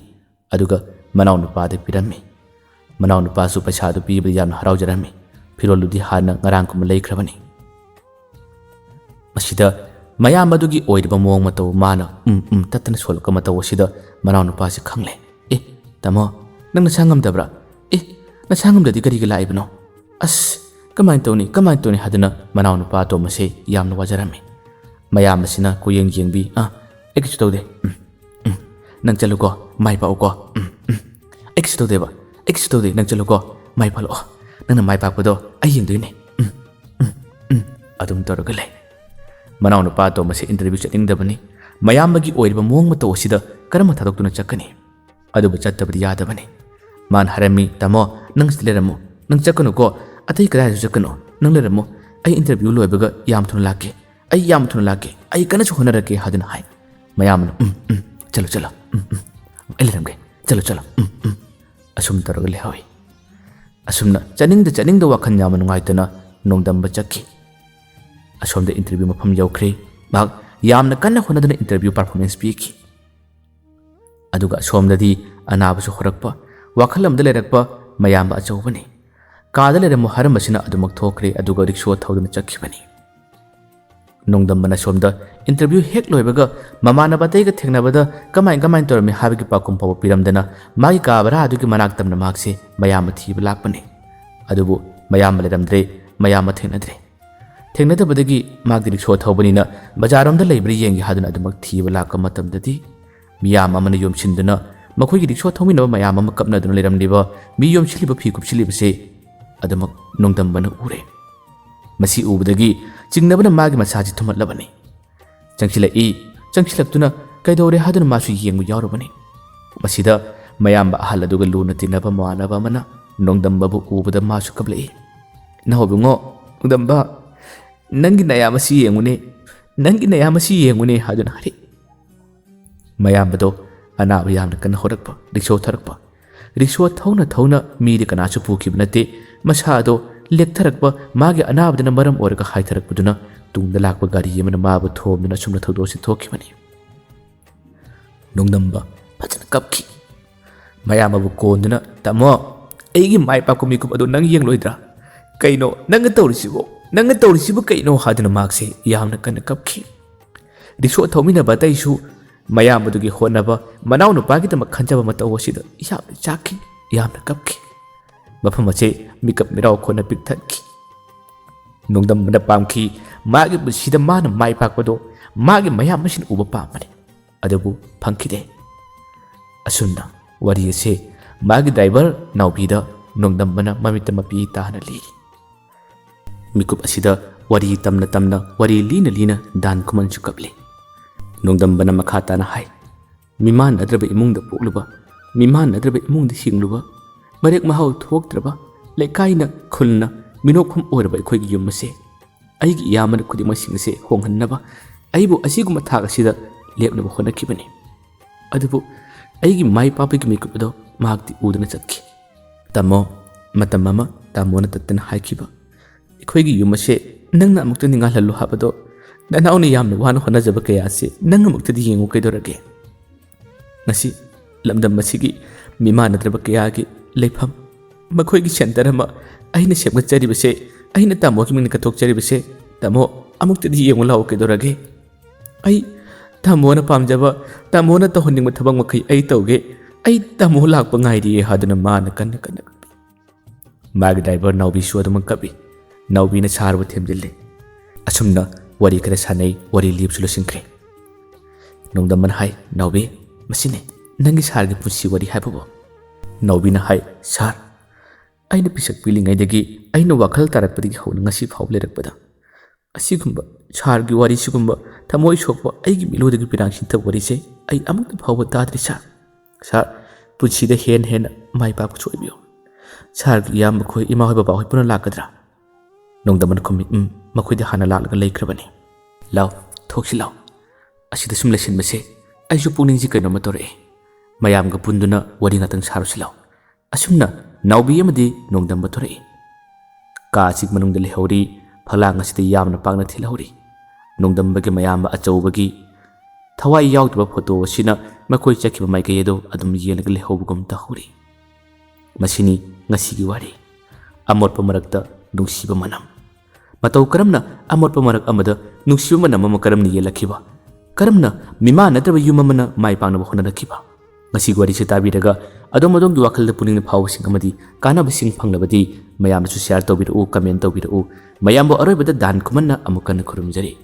ꯑꯗꯨꯒ ꯃꯅꯥꯎ ꯅꯨꯄꯥꯗ ꯄꯤꯔꯝꯃꯤ ꯃꯅꯥꯎ ꯅꯨꯄꯥꯁꯨ ꯄꯩꯁꯥꯗꯨ ꯄꯤꯕꯗ ꯌꯥꯝꯅ ꯍꯔꯥꯎꯖꯔꯝꯃꯤ ꯐꯤꯔꯣꯜꯗꯨꯗꯤ ꯍꯥꯟꯅ ꯉꯔꯥꯡꯒꯨꯝꯕ ꯂꯩꯈ꯭ꯔꯕꯅꯤ ꯃꯁꯤꯗ ꯃꯌꯥꯝ ꯑꯗꯨꯒꯤ ꯑꯣꯏꯔꯤꯕ ꯃꯑꯣꯡ ꯃꯇꯧ ꯃꯥꯅ ꯇꯠꯇꯅ ꯁꯣꯜꯂꯛꯄ ꯃꯇꯧ ꯑꯁꯤꯗ ꯃꯅꯥꯎ ꯅꯨꯄꯥꯁꯤ ꯈꯪꯂꯦ ꯇꯥꯃꯣ ꯅꯪ ꯅꯁꯥ ꯉꯝꯗꯕ꯭ꯔꯥ ꯅꯁꯥ ꯉꯝꯗ꯭ꯔꯗꯤ ꯀꯔꯤꯒꯤ ꯂꯥꯛꯏꯕꯅꯣ ꯑꯁ ꯀꯃꯥꯏꯅ ꯇꯧꯅꯤ ꯍꯥꯏꯗꯨꯅ ꯃꯅꯥꯎ ꯅꯨꯄꯥ ꯑꯇꯣꯝꯕꯁꯦ ꯌꯥꯝꯅ ꯋꯥꯖꯔꯝꯃꯤ ꯃꯌꯥꯝ ꯑꯁꯤꯅ ꯀꯨꯌꯦꯡ ꯌꯦꯡꯕꯤ ꯑꯩ ꯀꯩꯁꯨ ꯇꯧꯗꯦ ꯅꯪ ꯆꯠꯂꯨꯀꯣ ꯃꯥꯏ ꯄꯥꯛꯎꯀꯣ ꯑꯩ ꯀꯩꯁꯨ ꯇꯧꯗꯦ ꯅꯪ ꯆꯠꯂꯨꯀꯣ ꯃꯥꯏ ꯄꯥꯛꯂꯛꯑꯣ ꯅꯪꯅ ꯃꯥꯏ ꯄꯥꯛꯄꯗꯣ ꯑꯩ ꯌꯦꯡꯗꯣꯏꯅꯦ ꯑꯗꯨꯝ ꯇꯧꯔꯒ ꯂꯩ ꯃꯅꯥꯎ ꯅꯨꯄꯥ ꯑꯇꯣꯝꯕꯁꯦ ꯏꯟꯇꯔꯚ꯭ꯌꯨ ꯆꯠꯅꯤꯡꯗꯕꯅꯤ ꯃꯌꯥꯝꯕꯒꯤ ꯑꯣꯏꯔꯤꯕ ꯃꯑꯣꯡ ꯃꯇꯧ ꯑꯁꯤꯗ ꯀꯔꯝꯕ ꯊꯥꯗꯣꯛꯇꯨꯅ ꯆꯠꯀꯅꯤ ꯑꯗꯨꯕꯨ ꯆꯠꯇꯕꯗꯤ ꯌꯥꯗꯕꯅꯤ ꯃꯥꯅ ꯍꯥꯏꯔꯝꯃꯤ ꯇꯥꯃꯣ ꯅꯪ ꯁꯤꯗ ꯂꯩꯔꯝꯃꯨ ꯅꯪ ꯆꯠꯀꯅꯨꯀꯣ ꯑꯇꯩ ꯀꯗꯥꯏꯗꯁꯨ ꯆꯠꯀꯅꯨ ꯅꯪ ꯂꯩꯔꯝꯃꯨ ꯑꯩ ꯏꯟꯇꯔꯚ꯭ꯌꯨ ꯂꯣꯏꯕꯒ ꯌꯥꯝ ꯊꯨꯅ ꯂꯥꯛꯀꯦ ꯑꯩ ꯀꯟꯅꯁꯨ ꯍꯣꯠꯅꯔꯛꯀꯦ ꯍꯥꯏꯗꯨꯅ ꯍꯥꯏ ꯃꯌꯥꯝꯅ ꯆꯠꯂꯣ ꯑꯩ ꯂꯩꯔꯝꯒꯦ ꯆꯠꯂꯣ ꯑꯁꯨꯝ ꯇꯧꯔꯒ ꯂꯩꯍꯧꯏ ꯑꯁꯨꯝꯅ ꯆꯠꯅꯤꯡꯗ ꯋꯥꯈꯜ ꯌꯥꯝꯅ ꯅꯨꯡꯉꯥꯏꯇꯅ ꯅꯣꯡꯗꯝꯕ ꯆꯠꯈꯤ ꯑꯁꯣꯝꯗ ꯏꯟꯇꯔꯚ꯭ꯌꯨ ꯃꯐꯝ ꯌꯧꯈ꯭ꯔꯦ ꯃꯍꯥꯛ ꯌꯥꯝꯅ ꯀꯟꯅ ꯍꯣꯠꯅꯗꯨꯅ ꯏꯟꯇꯔꯚ꯭ꯌꯨ ꯄꯔꯐꯣꯔꯃꯦꯟꯁ ꯄꯤꯈꯤ ꯑꯗꯨꯒ ꯑꯁꯣꯝꯗꯗꯤ ꯑꯅꯥꯕꯁꯨ ꯍꯧꯔꯛꯄ ꯋꯥꯈꯜ ꯑꯃꯗ ꯂꯩꯔꯛꯄ ꯃꯌꯥꯝꯕ ꯑꯆꯧꯕꯅꯤ ꯀꯥꯗ ꯂꯩꯔꯝꯃꯨ ꯍꯥꯏꯔꯝꯕꯁꯤꯅ ꯑꯗꯨꯃꯛ ꯊꯣꯛꯈ꯭ꯔꯦ ꯑꯗꯨꯒ ꯔꯤꯛꯁꯣ ꯊꯧꯗꯨꯅ ꯆꯠꯈꯤꯕꯅꯤ ꯅꯣꯡꯗꯝꯕꯅ ꯁꯣꯝꯗ ꯏꯟꯇꯔꯚ꯭ꯌꯨ ꯍꯦꯛ ꯂꯣꯏꯕꯒ ꯃꯃꯥꯟꯅꯕ ꯑꯇꯩꯒ ꯊꯦꯡꯅꯕꯗ ꯀꯃꯥꯏ ꯇꯧꯔꯝꯃꯤ ꯍꯥꯏꯕꯒꯤ ꯄꯥꯎꯈꯨꯝ ꯐꯥꯎꯕ ꯄꯤꯔꯝꯗꯅ ꯃꯥꯒꯤ ꯀꯥ ꯚꯔꯥ ꯑꯗꯨꯒꯤ ꯃꯅꯥꯛ ꯇꯝꯅ ꯃꯍꯥꯛꯁꯦ ꯃꯌꯥꯝꯕ ꯊꯤꯕ ꯂꯥꯛꯄꯅꯤ ꯑꯗꯨꯕꯨ ꯃꯌꯥꯝꯕ ꯂꯩꯔꯝꯗ꯭ꯔꯦ ꯃꯌꯥꯝꯕ ꯊꯦꯡꯅꯗꯕꯗꯒꯤ ꯃꯥꯒꯤ ꯔꯤꯛꯁꯣ ꯊꯧꯕꯅꯤꯅ ꯕꯖꯥꯔꯣꯝꯗ ꯂꯩꯕ꯭ꯔꯥ ꯌꯦꯡꯒꯦ ꯍꯥꯏꯗꯨꯅ ꯑꯗꯨꯃꯛ ꯊꯤꯕ ꯂꯥꯛꯄ ꯃꯇꯝꯗꯗꯤ ꯃꯤꯌꯥꯝ ꯑꯃꯅ ꯌꯣꯝꯁꯤꯟꯗꯨꯅ ꯃꯈꯣꯏꯒꯤ ꯔꯤꯛꯁꯣ ꯊꯧꯃꯤꯟꯅꯕ ꯃꯌꯥꯝ ꯑꯃ ꯀꯞꯅꯗꯨꯅ ꯂꯩꯔꯝꯂꯤꯕ ꯃꯤ ꯌꯣꯝꯁꯤꯜꯂꯤꯕ ꯐꯤ ꯀꯨꯞꯁꯤꯜꯂꯤꯕꯁꯦ ꯑꯗꯨꯃꯛ ꯅꯣꯡꯗꯝꯕꯅ ꯎꯔꯦ ꯃꯁꯤ ꯎꯕꯗꯒꯤ ꯆꯤꯡꯅꯕꯅ ꯃꯥꯒꯤ ꯃꯁꯥꯁꯤ ꯊꯨꯝꯍꯠꯂꯕꯅꯤ ꯆꯪꯁꯤꯜꯂꯛꯇꯨꯅ ꯀꯩꯗꯧꯔꯦ ꯍꯥꯏꯗꯨꯅ ꯃꯥꯁꯨ ꯌꯦꯡꯕ ꯌꯥꯎꯔꯕꯅꯤ ꯃꯁꯤꯗ ꯃꯌꯥꯝꯕ ꯑꯍꯜ ꯑꯗꯨꯒ ꯂꯨꯅ ꯇꯤꯟꯅꯕ ꯃꯃꯥꯟꯅꯕ ꯑꯃꯅ ꯅꯣꯡꯗꯝꯕꯕꯨ ꯎꯕꯗ ꯃꯥꯁꯨ ꯀꯞꯂꯛꯏ ꯅꯍꯧꯕꯉꯣ ꯅꯣꯡꯗꯝꯕ ꯅꯪꯒꯤ ꯅꯌꯥꯝ ꯑꯁꯤ ꯌꯦꯡꯉꯨꯅꯦ ꯍꯥꯏꯗꯨꯅ ꯍꯥꯏꯔꯛꯏ ꯃꯌꯥꯝꯕꯗꯣ ꯑꯅꯥꯕ ꯌꯥꯝꯅ ꯀꯟꯅ ꯍꯧꯔꯛꯄ ꯔꯤꯛꯁꯣ ꯊꯧꯔꯛꯄ ꯔꯤꯛꯁꯣ ꯊꯧꯅ ꯃꯤꯗꯤ ꯀꯅꯥꯁꯨ ꯄꯨꯈꯤꯕ ꯅꯠꯇꯦ ꯃꯁꯥꯗꯣ ꯂꯦꯛꯊꯔꯛꯄ ꯃꯥꯒꯤ ꯑꯅꯥꯕꯗꯨꯅ ꯃꯔꯝ ꯑꯣꯏꯔꯒ ꯍꯥꯏꯊꯔꯛꯄꯗꯨꯅ ꯇꯨꯡꯗ ꯂꯥꯛꯄ ꯒꯥꯔꯤ ꯑꯃꯅ ꯃꯥꯕꯨ ꯊꯣꯝꯗꯨꯅ ꯑꯁꯨꯝꯅ ꯊꯧꯗꯣꯛ ꯑꯁꯤ ꯊꯣꯛꯈꯤꯕꯅꯤ ꯅꯣꯡꯗꯝꯕ ꯐꯖꯅ ꯀꯞꯈꯤ ꯃꯌꯥꯝꯕꯕꯨ ꯀꯣꯟꯗꯨꯅ ꯇꯥꯃꯣ ꯑꯩꯒꯤ ꯃꯥꯏ ꯄꯥꯛꯄ ꯃꯤꯀꯨꯞ ꯑꯗꯨ ꯅꯪ ꯌꯦꯡꯂꯣꯏꯗ꯭ꯔꯥ ꯀꯩꯅꯣ ꯅꯪꯅ ꯇꯧꯔꯤꯁꯤꯕꯨ ꯀꯩꯅꯣ ꯍꯥꯏꯗꯨꯅ ꯃꯍꯥꯛꯁꯦ ꯌꯥꯝꯅ ꯀꯟꯅ ꯀꯞꯈꯤ ꯔꯤꯛꯁꯣ ꯊꯧꯃꯤꯟꯅꯕ ꯑꯇꯩꯁꯨ ꯃꯌꯥꯝꯕꯗꯨꯒꯤ ꯍꯣꯠꯅꯕ ꯃꯅꯥꯎ ꯅꯨꯄꯥꯒꯤꯗꯃꯛ ꯈꯟꯖꯕ ꯃꯇꯧ ꯑꯁꯤꯗ ꯌꯥꯝꯅ ꯆꯥꯛꯈꯤ ꯌꯥꯝꯅ ꯀꯞꯈꯤ ꯃꯐꯝ ꯑꯁꯦ ꯃꯤꯀꯞ ꯃꯤꯔꯥꯎ ꯈꯣꯟꯅ ꯄꯤꯛꯊꯠꯈꯤ ꯅꯣꯡꯗꯝꯕꯅ ꯄꯥꯝꯈꯤ ꯃꯥꯒꯤ ꯄꯨꯟꯁꯤꯗ ꯃꯥꯅ ꯃꯥꯏ ꯄꯥꯛꯄꯗꯣ ꯃꯥꯒꯤ ꯃꯌꯥꯝꯕꯁꯤꯡ ꯎꯕ ꯄꯥꯝꯕꯅꯤ ꯑꯗꯨꯕꯨ ꯐꯪꯈꯤꯗꯦ ꯑꯁꯨꯝꯅ ꯋꯥꯔꯤ ꯑꯁꯦ ꯃꯥꯒꯤ ꯗ꯭ꯔꯥꯏꯚꯔ ꯅꯥꯎꯕꯤꯗ ꯅꯣꯡꯗꯝꯕꯅ ꯃꯃꯤꯠꯇ ꯃꯄꯤ ꯇꯥꯅ ꯂꯤꯔꯤ ꯃꯤꯀꯨꯞ ꯑꯁꯤꯗ ꯋꯥꯔꯤ ꯇꯝꯅ ꯋꯥꯔꯤ ꯂꯤꯅ ꯗꯥꯟ ꯈꯨꯃꯟꯁꯨ ꯀꯞꯂꯤ ꯅꯣꯡꯗꯝꯕꯅ ꯃꯈꯥ ꯇꯥꯅ ꯍꯥꯏ ꯃꯤꯃꯥꯟꯅꯗ꯭ꯔꯕ ꯏꯃꯨꯡꯗ ꯄꯣꯛꯂꯨꯕ ꯃꯤꯃꯥꯟꯅꯗ꯭ꯔꯕ ꯏꯃꯨꯡꯗ ꯍꯤꯡꯂꯨꯕ ꯃꯔꯦꯛ ꯃꯍꯥꯎ ꯊꯣꯛꯇ꯭ꯔꯕ ꯂꯩꯀꯥꯏꯅ ꯈꯨꯜꯅ ꯃꯤꯅꯣꯛꯐꯝ ꯑꯣꯏꯔꯕ ꯑꯩꯈꯣꯏꯒꯤ ꯌꯨꯝ ꯑꯁꯦ ꯑꯩꯒꯤ ꯏꯌꯥꯝꯕꯅ ꯈꯨꯗꯤꯡꯃꯛꯁꯤꯡ ꯑꯁꯦ ꯍꯣꯡꯍꯟꯅꯕ ꯑꯩꯕꯨ ꯑꯁꯤꯒꯨꯝꯕ ꯊꯥꯛ ꯑꯁꯤꯗ ꯂꯦꯞꯅꯕ ꯍꯣꯠꯅꯈꯤꯕꯅꯤ ꯑꯗꯨꯕꯨ ꯑꯩꯒꯤ ꯃꯥꯏ ꯄꯥꯛꯄꯒꯤ ꯃꯤꯀꯨꯞ ꯑꯗꯣ ꯃꯍꯥꯛꯇꯤ ꯎꯗꯨꯅ ꯆꯠꯈꯤ ꯇꯥꯃꯣ ꯃꯇꯝ ꯑꯃ ꯇꯥꯃꯣꯅ ꯇꯠꯇꯅ ꯍꯥꯏꯈꯤꯕ ꯑꯩꯈꯣꯏꯒꯤ ꯌꯨꯝ ꯑꯁꯦ ꯅꯪꯅ ꯑꯃꯨꯛꯇ ꯅꯤꯡꯉꯥꯜꯍꯜꯂꯨ ꯍꯥꯏꯕꯗꯣ ꯅꯅꯥꯎꯅ ꯌꯥꯝꯅ ꯋꯥꯅ ꯍꯣꯠꯅꯖꯕ ꯀꯌꯥ ꯑꯁꯤ ꯅꯪ ꯑꯃꯨꯛꯇꯗꯤ ꯌꯦꯡꯉꯨ ꯀꯩꯗꯧꯔꯒꯦ ꯉꯁꯤ ꯂꯝꯗꯝ ꯑꯁꯤꯒꯤ ꯃꯤꯃꯥꯟꯅꯗ꯭ꯔꯕ ꯀꯌꯥꯒꯤ ꯂꯩꯐꯝ ꯃꯈꯣꯏꯒꯤ ꯁꯦꯟꯇꯔ ꯑꯃ ꯑꯩꯅ ꯁꯦꯝꯒꯠꯆꯔꯤꯕꯁꯦ ꯑꯩꯅ ꯇꯥꯃꯣꯒꯤ ꯃꯤꯡꯅ ꯀꯠꯊꯣꯛꯆꯔꯤꯕꯁꯦ ꯇꯥꯃꯣ ꯑꯃꯨꯛꯇꯗꯤ ꯌꯦꯡꯉꯨ ꯂꯥꯛꯎ ꯀꯩꯗꯧꯔꯒꯦ ꯑꯩ ꯇꯥꯃꯣꯅ ꯄꯥꯝꯖꯕ ꯇꯥꯃꯣꯅ ꯇꯧꯍꯟꯅꯤꯡꯕ ꯊꯕꯛ ꯃꯈꯩ ꯑꯩ ꯇꯧꯒꯦ ꯑꯩ ꯇꯥꯃꯣ ꯂꯥꯛꯄ ꯉꯥꯏꯔꯤꯌꯦ ꯍꯥꯏꯗꯨꯅ ꯃꯥꯅ ꯀꯟꯅ ꯀꯞꯄꯤ ꯃꯥꯒꯤ ꯗ꯭ꯔꯥꯏꯚꯔ ꯅꯥꯎꯕꯤꯁꯨ ꯑꯗꯨꯃꯛ ꯀꯞꯄꯤ ꯅꯥꯎꯕꯤꯅ ꯁꯥꯔꯕꯨ ꯊꯦꯝꯖꯤꯜꯂꯤ ꯑꯁꯨꯝꯅ ꯋꯥꯔꯤ ꯈꯔ ꯁꯥꯟꯅꯩ ꯋꯥꯔꯤ ꯂꯤꯕꯁꯨ ꯂꯣꯏꯁꯤꯟꯈ꯭ꯔꯦ ꯅꯣꯡꯗꯝꯕꯅ ꯍꯥꯏ, ꯅꯥꯎꯕꯤ, ꯃꯁꯤꯅꯤ ꯅꯪꯒꯤ ꯁꯥꯔꯒꯤ ꯄꯨꯟꯁꯤ ꯋꯥꯔꯤ ꯍꯥꯏꯕꯕꯨ꯫ ꯅꯥꯎꯕꯤꯅ ꯍꯥꯏ, ꯁꯥꯔ, ꯑꯩꯅ ꯄꯤꯁꯛ ꯄꯤꯛꯂꯤꯉꯩꯗꯒꯤ ꯑꯩꯅ ꯋꯥꯈꯜ ꯇꯥꯔꯛꯄꯗꯒꯤ ꯍꯧꯅ ꯉꯁꯤ ꯐꯥꯎꯕ ꯂꯩꯔꯛꯄꯗ ꯑꯁꯤꯒꯨꯝꯕ ꯁꯥꯔꯒꯤ ꯋꯥꯔꯤ ꯁꯤꯒꯨꯝꯕ ꯊꯃꯣꯏ ꯁꯣꯛꯄ ꯑꯩꯒꯤ ꯃꯤꯠꯂꯨꯗꯒꯤ ꯄꯤꯔꯥꯡ ꯁꯤꯟꯊꯕ ꯋꯥꯔꯤꯁꯦ ꯑꯩ ꯑꯃꯨꯛꯇ ꯐꯥꯎꯕ ꯇꯥꯗ꯭ꯔꯤ ꯁꯥꯔ꯫ ꯁꯥꯔ, ꯄꯨꯟꯁꯤꯗ ꯍꯦꯟꯅ ꯃꯥꯏ ꯄꯥꯛꯄꯁꯨ ꯑꯣꯏꯕꯤꯌꯨ꯫ ꯁꯥꯔꯒꯤ ꯏꯌꯥꯝꯕ ꯈꯣꯏ, ꯏꯃꯥ ꯍꯣꯏ, ꯕꯕꯥ ꯍꯣꯏ ꯄꯨꯟꯅ ꯂꯥꯛꯀꯗ꯭ꯔꯥ? ꯅꯣꯡꯗꯝꯕꯅ ꯈꯨꯝꯃꯤ, ꯃꯈꯣꯏꯗꯤ ꯍꯥꯟꯅ ꯂꯥꯛꯂꯒ ꯂꯩꯈ꯭ꯔꯕꯅꯤ꯫ ꯂꯥꯎ, ꯊꯣꯛꯁꯤ ꯂꯥꯎ꯫ ꯑꯁꯤꯗ ꯁꯨꯝ ꯂꯩꯁꯤꯟꯕꯁꯦ ꯑꯩꯁꯨ ꯄꯨꯛꯅꯤꯡꯁꯤ ꯀꯩꯅꯣꯝꯃ ꯇꯧꯔꯛꯑꯦ꯫ ꯃꯌꯥꯝꯒ ꯄꯨꯟꯗꯨꯅ ꯋꯥꯔꯤ ꯉꯥꯛꯇꯪ ꯁꯥꯔꯨꯁꯤ ꯂꯥꯎ꯫ ꯑꯁꯨꯝꯅ ꯅꯥꯎꯕꯤ ꯑꯃꯗꯤ ꯅꯣꯡꯗꯝꯕ ꯊꯣꯔꯛꯏ꯫ ꯀꯥ ꯑꯁꯤꯒꯤ ꯃꯅꯨꯡꯗ ꯂꯩꯍꯧꯔꯤ ꯐꯛꯂꯥꯡ ꯑꯁꯤꯗ ꯌꯥꯝꯅ ꯄꯥꯛꯅ ꯊꯤꯜꯍꯧꯔꯤ꯫ ꯅꯣꯡꯗꯝꯕꯒꯤ ꯃꯌꯥꯝꯕ ꯑꯆꯧꯕꯒꯤ ꯊꯋꯥꯏ ꯌꯥꯎꯗꯕ ꯐꯣꯇꯣ ꯑꯁꯤꯅ ꯃꯈꯣꯏ ꯆꯠꯈꯤꯕ ꯃꯥꯏꯀꯩ ꯑꯗꯨ ꯑꯗꯨꯝ ꯌꯦꯡꯂꯒ ꯂꯩꯍꯧꯕꯒꯨꯝ ꯇꯧꯍꯧꯔꯤ꯫ ꯃꯁꯤꯅꯤ ꯉꯁꯤꯒꯤ ꯋꯥꯔꯤ, ꯑꯃꯣꯠꯄ ꯃꯔꯛꯇ ꯅꯨꯡꯁꯤꯕ ꯃꯅꯝ꯫ ꯃꯇꯧ ꯀꯔꯝꯅ ꯑꯃꯣꯠꯄ ꯃꯔꯛ ꯑꯃꯗ ꯅꯨꯡꯁꯤꯕ ꯃꯅꯝ ꯑꯃ ꯀꯔꯝꯅ ꯌꯦꯜꯂꯛꯈꯤꯕ? ꯀꯔꯝꯅ ꯃꯤꯃꯥꯟꯅꯗ꯭ꯔꯕ ꯌꯨꯝ ꯑꯃꯅ ꯃꯥꯏ ꯄꯥꯛꯅꯕ ꯍꯣꯠꯅꯔꯛꯈꯤꯕ? ꯉꯁꯤꯒꯤ ꯋꯥꯔꯤꯁꯤ ꯇꯥꯕꯤꯔꯒ ꯑꯗꯣꯝꯒꯤ ꯋꯥꯈꯜꯗ ꯄꯨꯛꯅꯤꯡꯗ ꯐꯥꯎꯕꯁꯤꯡ ꯑꯃꯗꯤ ꯀꯥꯟꯅꯕꯁꯤꯡ ꯐꯪꯂꯕꯗꯤ ꯃꯌꯥꯝꯅꯁꯨ ꯁꯦꯌꯔ ꯇꯧꯕꯤꯔꯛꯎ, ꯀꯃꯦꯟ ꯇꯧꯕꯤꯔꯛꯎ꯫ ꯃꯌꯥꯝꯕꯨ ꯑꯔꯣꯏꯕꯗ ꯗꯥꯟ ꯈꯨꯃꯟꯅ ꯑꯃꯨꯛ ꯍꯟꯅ ꯈꯨꯔꯨꯝꯖꯔꯤ꯫